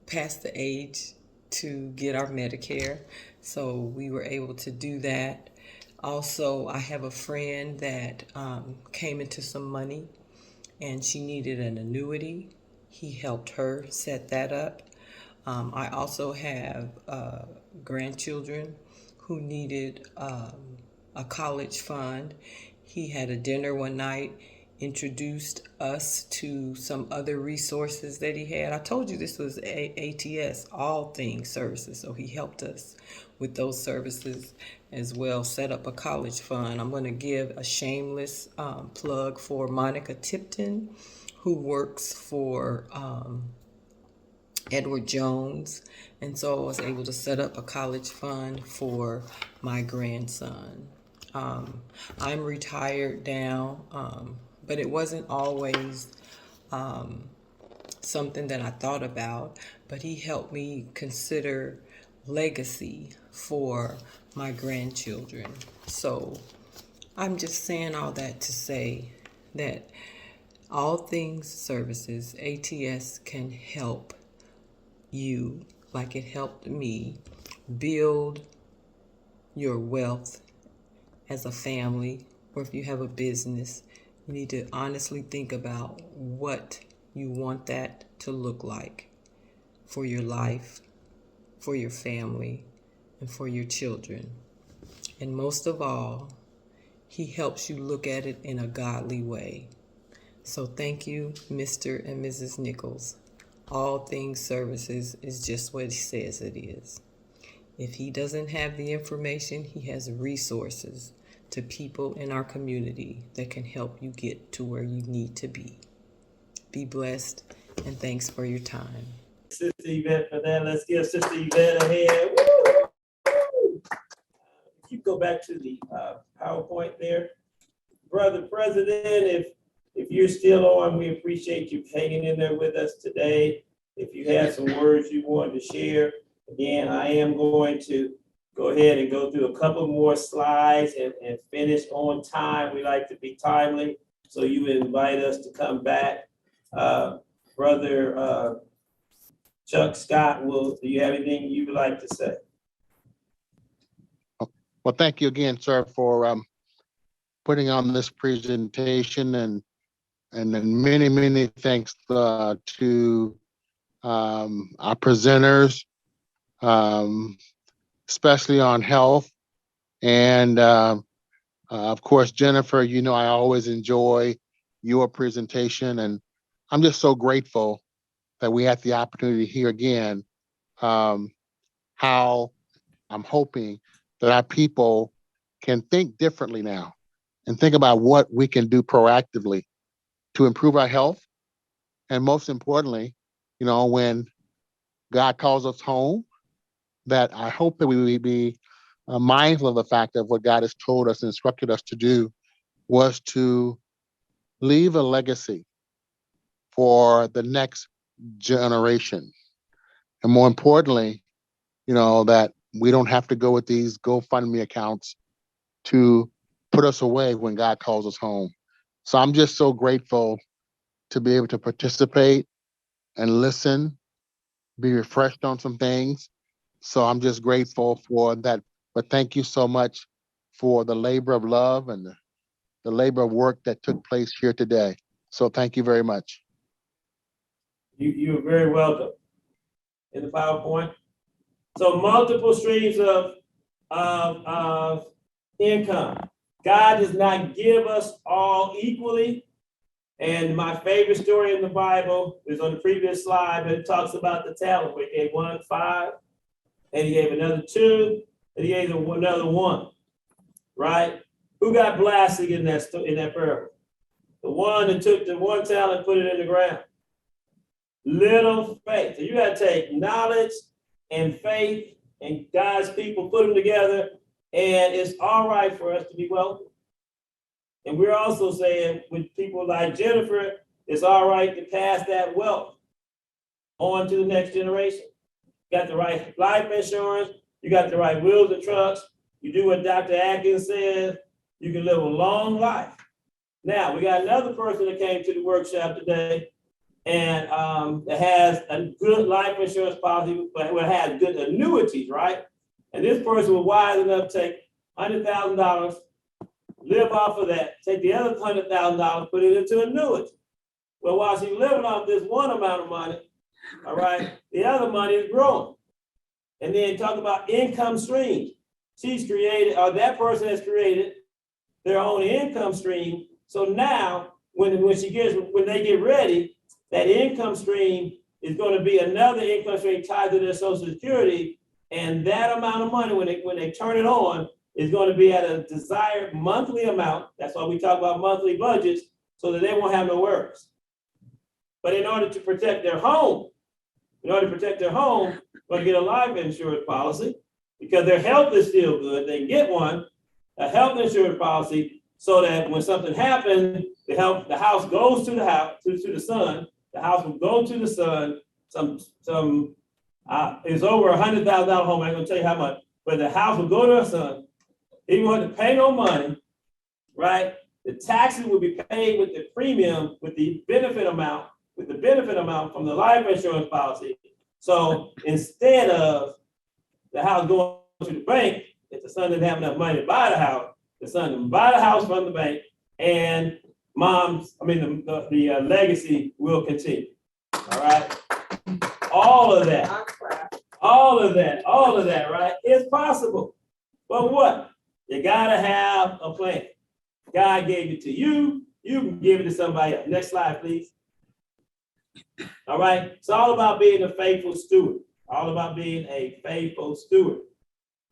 past the age to get our Medicare, so we were able to do that. Also, I have a friend that came into some money and she needed an annuity. He helped her set that up. I also have grandchildren who needed a college fund. He had a dinner one night, introduced us to some other resources that he had. I told you this was ATS, All Things Services, so he helped us with those services as well, set up a college fund. I'm going to give a shameless plug for Monica Tipton, who works for Edward Jones, and so I was able to set up a college fund for my grandson. I'm retired now, but it wasn't always something that I thought about, but he helped me consider legacy for my grandchildren. So I'm just saying all that to say that All Things Services, ATS, can help you, like it helped me, build your wealth as a family, or if you have a business, you need to honestly think about what you want that to look like for your life, for your family, and for your children. And most of all, he helps you look at it in a godly way. So thank you, Mr. and Mrs. Nichols. All Things Services is just what he says it is. If he doesn't have the information, he has resources to people in our community that can help you get to where you need to be. Be blessed, and thanks for your time. Sister Yvette for that. Let's give Sister Yvette a hand. Woo! If you go back to the PowerPoint there, Brother President, if you're still on, we appreciate you hanging in there with us today. If you have some words you wanted to share, again, I am going to go ahead and go through a couple more slides and finish on time. We like to be timely, so you invite us to come back. Brother Chuck Scott, do you have anything you would like to say? Well, thank you again, sir, for putting on this presentation, and then many thanks to our presenters, especially on health. And of course, Jennifer, you know I always enjoy your presentation, and I'm just so grateful that we had the opportunity to hear again how I'm hoping that our people can think differently now and think about what we can do proactively to improve our health. And most importantly, when God calls us home, that I hope that we will be mindful of the fact of what God has told us and instructed us to do was to leave a legacy for the next generation. And more importantly, that we don't have to go with these GoFundMe accounts to put us away when God calls us home. So I'm just so grateful to be able to participate and listen, be refreshed on some things. So I'm just grateful for that. But thank you so much for the labor of love and the labor of work that took place here today. So thank you very much. You're very welcome. In the PowerPoint. So multiple streams of income. God does not give us all equally. And my favorite story in the Bible is on the previous slide, but it talks about the talent where he gave 1 5, and he gave another 2, and he gave another 1. Right? Who got blasted in that parable? The one that took the 1 talent and put it in the ground. Little faith. So you got to take knowledge and faith and God's people, put them together, and it's all right for us to be wealthy. And we're also saying with people like Jennifer, it's all right to pass that wealth on to the next generation. You got the right life insurance, you got the right wheels and trucks, you do what Dr. Adkins says, you can live a long life. Now, we got another person that came to the workshop today and that has a good life insurance policy, but has good annuities, right? And this person was wise enough to take $100,000, live off of that, take the other $100,000, put it into annuity. Well, while she's living off this one amount of money, all right, the other money is growing. And then talk about income streams. She's created, or that person has created their own income stream. So now, when they get ready, that income stream is going to be another income stream tied to their Social Security, and that amount of money, when they turn it on, is going to be at a desired monthly amount. That's why we talk about monthly budgets, so that they won't have no worries. But in order to protect their home, they're going to get a life insurance policy because their health is still good. They can get one, a health insurance policy, so that when something happens, the house goes to the son. The house will go to the son. It's over $100,000 home. I ain't gonna tell you how much, but the house will go to her son. He won't have to pay no money, right? The taxes will be paid with the premium, with the benefit amount from the life insurance policy. So instead of the house going to the bank, if the son didn't have enough money to buy the house, the son can buy the house from the bank, and the legacy will continue. All right. All of that, right? It's possible. But what? You gotta have a plan. God gave it to you, you can give it to somebody else. Next slide, please. All right. It's all about being a faithful steward. All about being a faithful steward.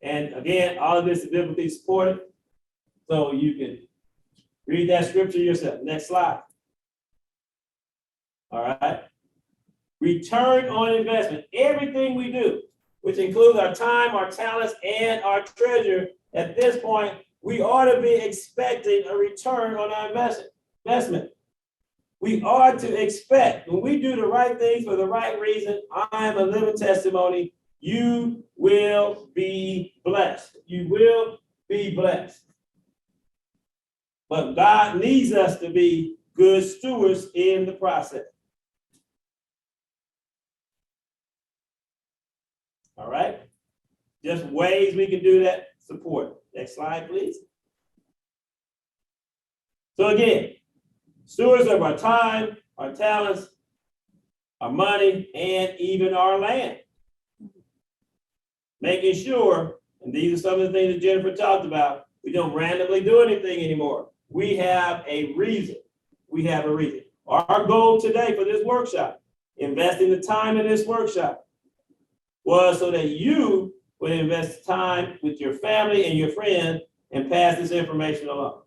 And again, all of this is biblically supported. So you can read that scripture yourself. Next slide. All right. Return on investment. Everything we do, which includes our time, our talents, and our treasure, at this point, we ought to be expecting a return on our investment. We ought to expect, when we do the right things for the right reason, I am a living testimony, you will be blessed. You will be blessed. But God needs us to be good stewards in the process. All right? Just ways we can do that, support. Next slide, please. So again, stewards of our time, our talents, our money, and even our land. Making sure, and these are some of the things that Jennifer talked about, we don't randomly do anything anymore. We have a reason. We have a reason. Our goal today for this workshop, investing the time in this workshop, was so that you would invest time with your family and your friends and pass this information along.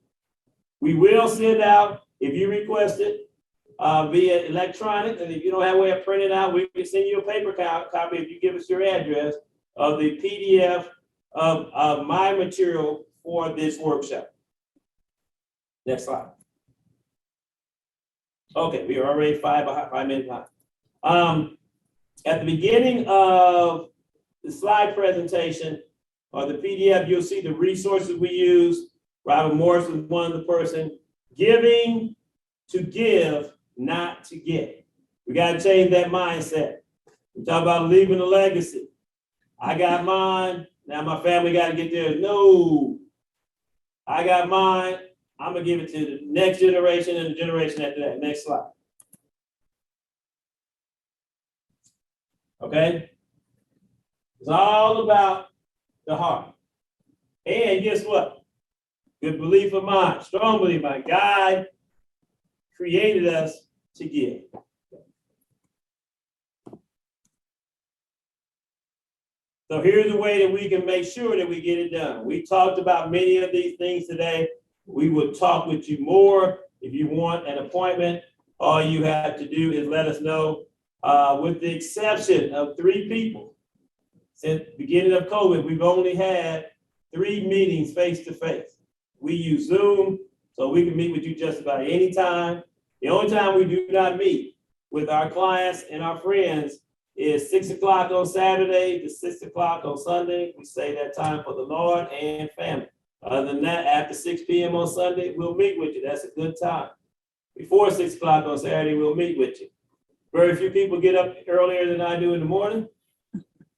We will send out, if you request it, via electronic, and if you don't have a way of printing out, we can send you a paper copy if you give us your address of the PDF of my material for this workshop. Next slide. Okay, we are already 5 minutes behind. At the beginning of the slide presentation or the PDF, you'll see the resources we use. Robert Morris was one of the person. Giving to give, not to get. We got to change that mindset. We talk about leaving a legacy. I got mine, now my family got to get theirs. No, I got mine, I'm gonna give it to the next generation and the generation after that. Next slide. Okay? It's all about the heart. And guess what? Good belief of mine, strong belief of mine. God created us to give. So here's a way that we can make sure that we get it done. We talked about many of these things today. We will talk with you more. If you want an appointment, all you have to do is let us know. With the exception of 3 people, since the beginning of COVID, we've only had 3 meetings face-to-face. We use Zoom, so we can meet with you just about any time. The only time we do not meet with our clients and our friends is 6 o'clock on Saturday to 6 o'clock on Sunday. We say that time for the Lord and family. Other than that, after 6 p.m. on Sunday, we'll meet with you. That's a good time. Before 6 o'clock on Saturday, we'll meet with you. Very few people get up earlier than I do in the morning,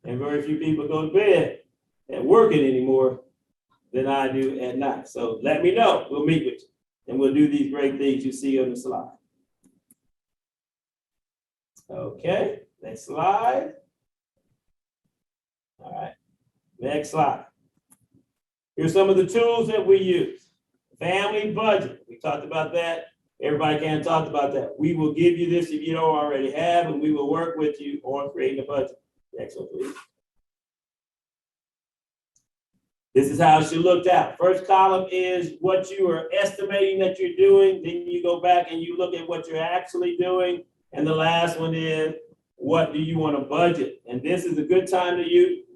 and very few people go to bed and working anymore than I do at night. So let me know. We'll meet with you, and we'll do these great things you see on the slide. Okay, next slide. All right, next slide. Here's some of the tools that we use. Family budget. We talked about that. Everybody can talk about that. We will give you this if you don't already have, and we will work with you on creating a budget. Next one, please. This is how it should look out. First column is what you are estimating that you're doing. Then you go back and you look at what you're actually doing. And the last one is, what do you want to budget? And this is a good time to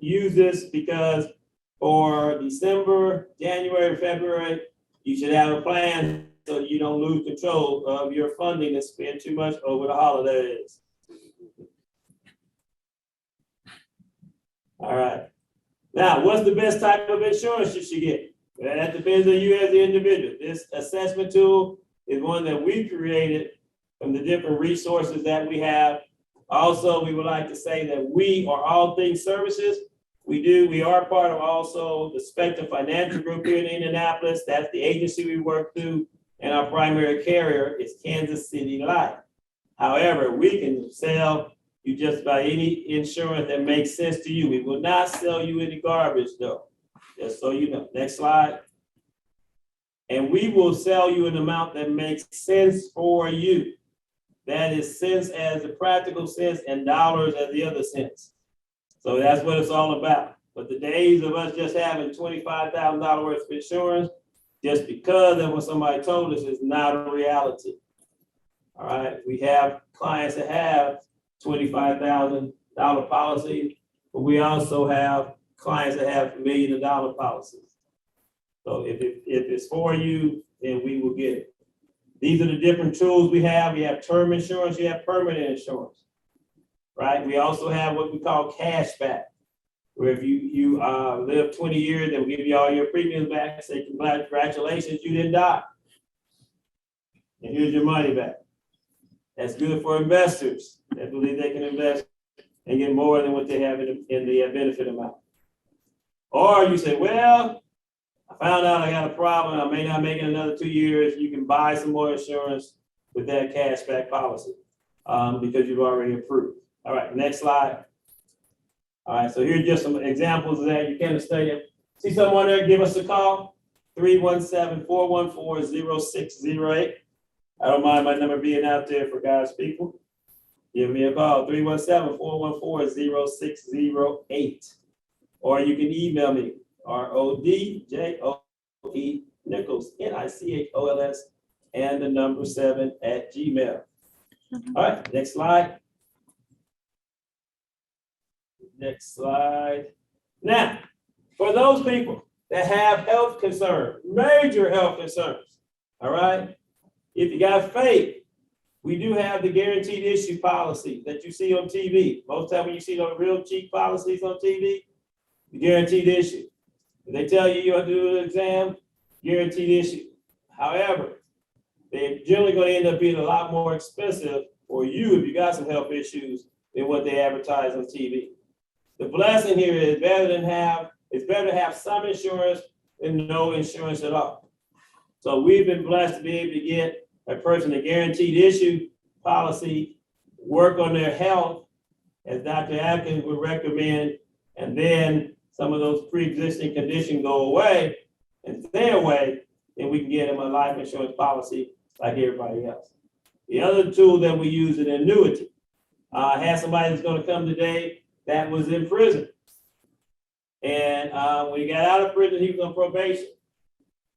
use this because for December, January, February, you should have a plan so you don't lose control of your funding and spend too much over the holidays. All right. Now, what's the best type of insurance you should get? Well, that depends on you as the individual. This assessment tool is one that we created from the different resources that we have. Also, we would like to say that we are All Things Services. We are part of also the Spectrum Financial Group here in Indianapolis. That's the agency we work through. And our primary carrier is Kansas City Life. However, we can sell you just about any insurance that makes sense to you. We will not sell you any garbage though, just so you know. Next slide. And we will sell you an amount that makes sense for you. That is sense as the practical sense and dollars as the other sense. So that's what it's all about. But the days of us just having $25,000 worth of insurance, just because of what somebody told us, is not a reality. All right, we have clients that have $25,000 policies, but we also have clients that have $1 million policies. So if it's for you, then we will get it. These are the different tools we have. You have term insurance, you have permanent insurance, right? We also have what we call cash back, where if you live 20 years, they'll give you all your premiums back and say, congratulations, you didn't die. And here's your money back. That's good for investors that believe they can invest and get more than what they have in the benefit amount. Or you say, well, I found out I got a problem. I may not make it another 2 years. You can buy some more insurance with that cashback policy because you've already approved. All right, next slide. All right, so here's just some examples of that. You can study it. See someone there, give us a call, 317-414-0608. I don't mind my number being out there for God's people. Give me a call, 317-414-0608. Or you can email me, RODJO Nichols, Nichols, and the number 7 at Gmail. All right, next slide. Next slide. Now, for those people that have health concerns, major health concerns, all right, if you got faith, we do have the guaranteed issue policy that you see on TV. Most time when you see those real cheap policies on TV, the guaranteed issue. If they tell you you have to do an exam, guaranteed issue. However, they're generally going to end up being a lot more expensive for you if you got some health issues than what they advertise on TV. The blessing here is it's better to have some insurance than no insurance at all. So we've been blessed to be able to get a person a guaranteed issue policy, work on their health, as Dr. Adkins would recommend, and then some of those pre-existing conditions go away and stay away, then we can get them a life insurance policy like everybody else. The other tool that we use is an annuity. I had somebody that's going to come today that was in prison. And when he got out of prison, he was on probation.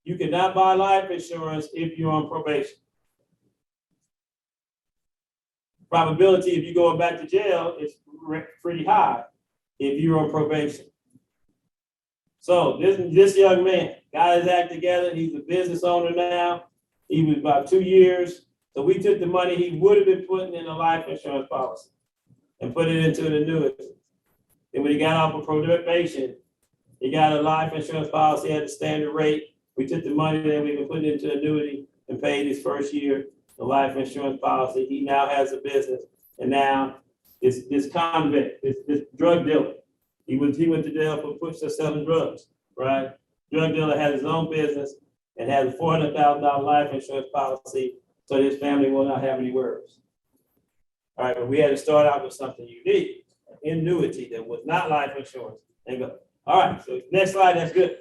You cannot buy life insurance if you're on probation. Probability if you go back to jail is pretty high if you're on probation. So this young man got his act together. He's a business owner now. He was about 2 years. So we took the money he would have been putting in a life insurance policy and put it into an annuity. And when he got off of probation, he got a life insurance policy at the standard rate. We took the money that we could put it into annuity and paid his first year the life insurance policy. He now has a business, and now this convict, this drug dealer, he went to jail for selling drugs, right? Drug dealer has his own business and has a $400,000 life insurance policy, so his family will not have any worries. All right, but we had to start out with something unique, an annuity that was not life insurance. And go. All right, so next slide, that's good.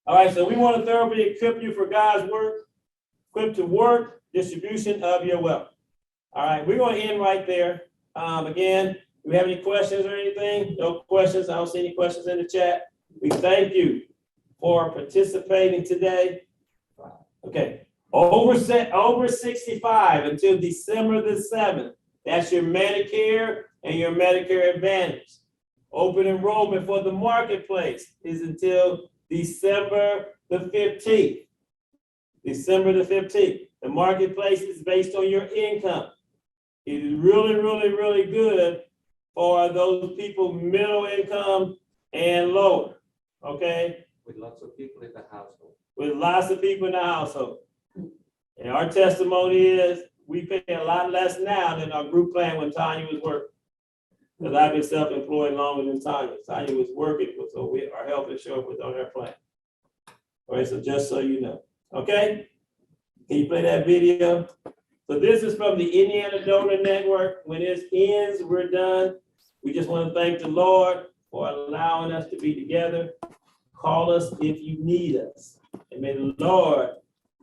All right, so we want to thoroughly equip you for God's work, equipped to work, distribution of your wealth. All right, we're going to end right there. Again, do we have any questions or anything? No questions. I don't see any questions in the chat. We thank you for participating today. Okay, over 65 until December the 7th. That's your Medicare and your Medicare Advantage. Open enrollment for the marketplace is until December the 15th. December the 15th. The marketplace is based on your income. It is really, really, really good for those people middle income and lower, okay? With lots of people in the household. With lots of people in the household. And our testimony is we pay a lot less now than our group plan when Tanya was working. Because I've been self-employed longer than Tanya. Tanya was working, so our health insurance was on her plan. All right, so just so you know. Okay? Can you play that video? So this is from the Indiana Donor Network. When this ends, we're done. We just want to thank the Lord for allowing us to be together. Call us if you need us. And may the Lord,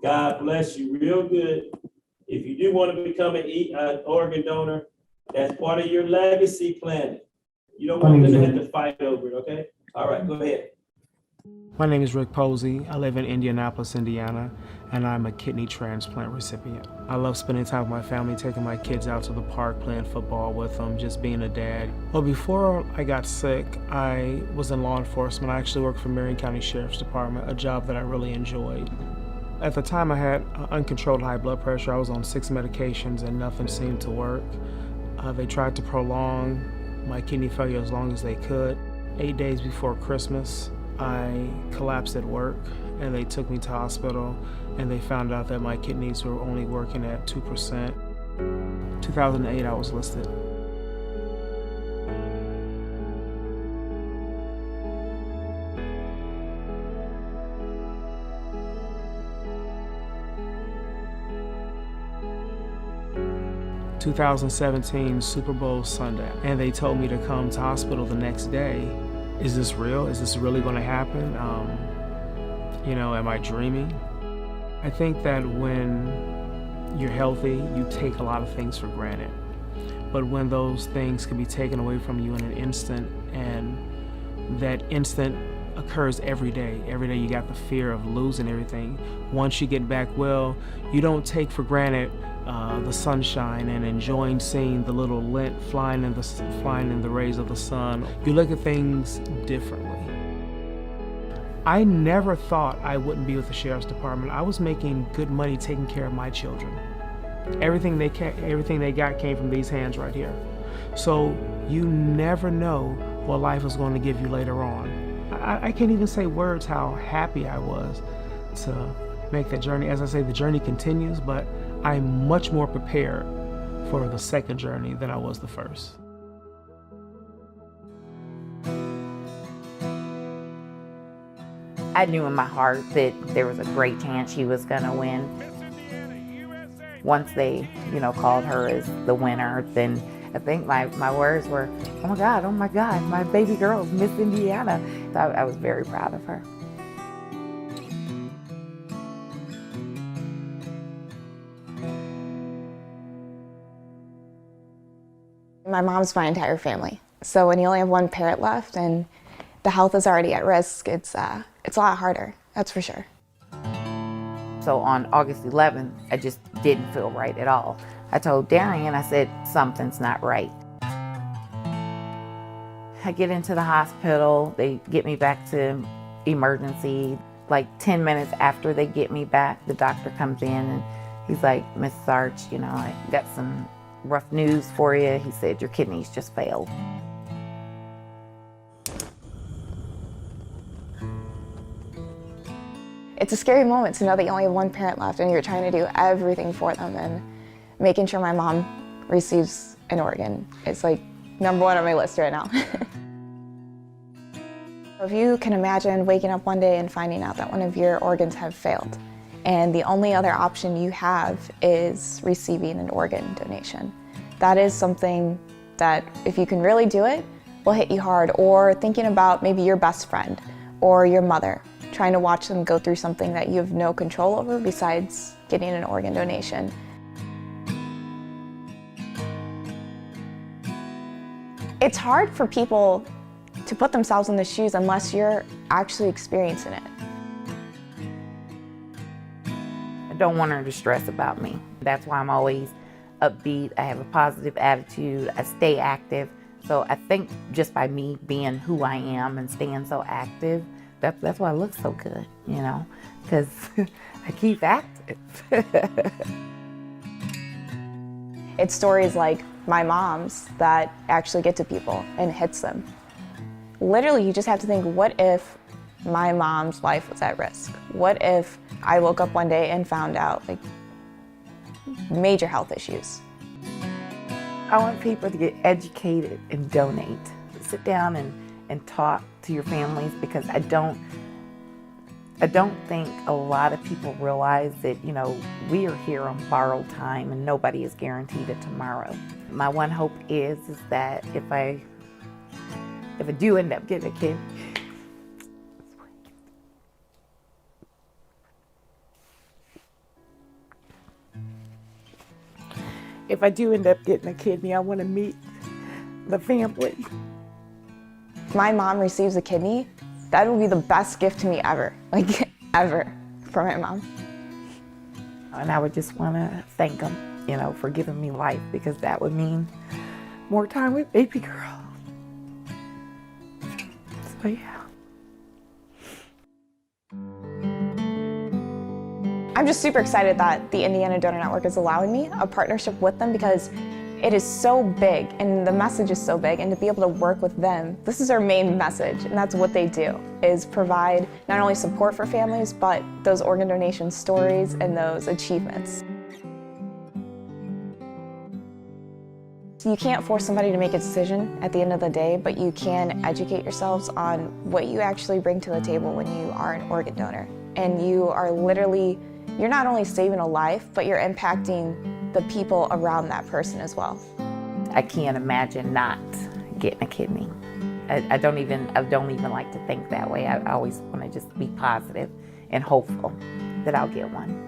God bless you real good. If you do want to become an organ donor, that's part of your legacy planning. You don't want them to have to fight over it, okay? All right, go ahead. My name is Rick Posey. I live in Indianapolis, Indiana, and I'm a kidney transplant recipient. I love spending time with my family, taking my kids out to the park, playing football with them, just being a dad. Well, before I got sick, I was in law enforcement. I actually worked for Marion County Sheriff's Department, a job that I really enjoyed. At the time, I had uncontrolled high blood pressure. I was on 6 medications and nothing seemed to work. They tried to prolong my kidney failure as long as they could. 8 days before Christmas, I collapsed at work and they took me to hospital and they found out that my kidneys were only working at 2%. 2008, I was listed. ...2017 Super Bowl Sunday, and they told me to come to hospital the next day. Is this real? Is this really going to happen? Am I dreaming? I think that when you're healthy, you take a lot of things for granted. But when those things can be taken away from you in an instant, and that instant occurs every day. Every day you got the fear of losing everything. Once you get back well, you don't take for granted the sunshine and enjoying seeing the little lint flying in the rays of the sun. You look at things differently. I never thought I wouldn't be with the sheriff's department. I was making good money taking care of my children. Everything they got came from these hands right here. So you never know what life is going to give you later on. I can't even say words how happy I was to make that journey. As I say, the journey continues, but I'm much more prepared for the second journey than I was the first. I knew in my heart that there was a great chance she was going to win. Once they, called her as the winner, then I think my words were, oh my God, my baby girl is Miss Indiana. So I was very proud of her. My mom's my entire family. So when you only have one parent left and the health is already at risk, it's a lot harder, that's for sure. So on August 11th, I just didn't feel right at all. I told Darian, I said, something's not right. I get into the hospital, they get me back to emergency. Like 10 minutes after they get me back, the doctor comes in and he's like, Miss Arch, I got some rough news for you. He said, your kidneys just failed. It's a scary moment to know that you only have one parent left and you're trying to do everything for them, and making sure my mom receives an organ is like number one on my list right now. If you can imagine waking up one day and finding out that one of your organs have failed, and the only other option you have is receiving an organ donation. That is something that, if you can really do it, will hit you hard. Or thinking about maybe your best friend or your mother, trying to watch them go through something that you have no control over besides getting an organ donation. It's hard for people to put themselves in the shoes unless you're actually experiencing it. I don't want her to stress about me. That's why I'm always upbeat. I have a positive attitude. I stay active. So I think just by me being who I am and staying so active, that's why I look so good, because I keep active. It's stories like my mom's that actually get to people and hits them. Literally, you just have to think, what if my mom's life was at risk? What if I woke up one day and found out major health issues? I want people to get educated and donate. Sit down and talk to your families, because I don't think a lot of people realize that, we are here on borrowed time and nobody is guaranteed a tomorrow. My one hope is that if I do end up getting a kid, if I do end up getting a kidney, I want to meet the family. If my mom receives a kidney, that would be the best gift to me ever, ever, from my mom. And I would just want to thank them, for giving me life, because that would mean more time with baby girl. So yeah. I'm just super excited that the Indiana Donor Network is allowing me a partnership with them, because it is so big and the message is so big, and to be able to work with them, this is our main message, and that's what they do, is provide not only support for families, but those organ donation stories and those achievements. You can't force somebody to make a decision at the end of the day, but you can educate yourselves on what you actually bring to the table when you are an organ donor. And you are literally, you're not only saving a life, but you're impacting the people around that person as well. I can't imagine not getting a kidney. I don't even like to think that way. I always want to just be positive and hopeful that I'll get one.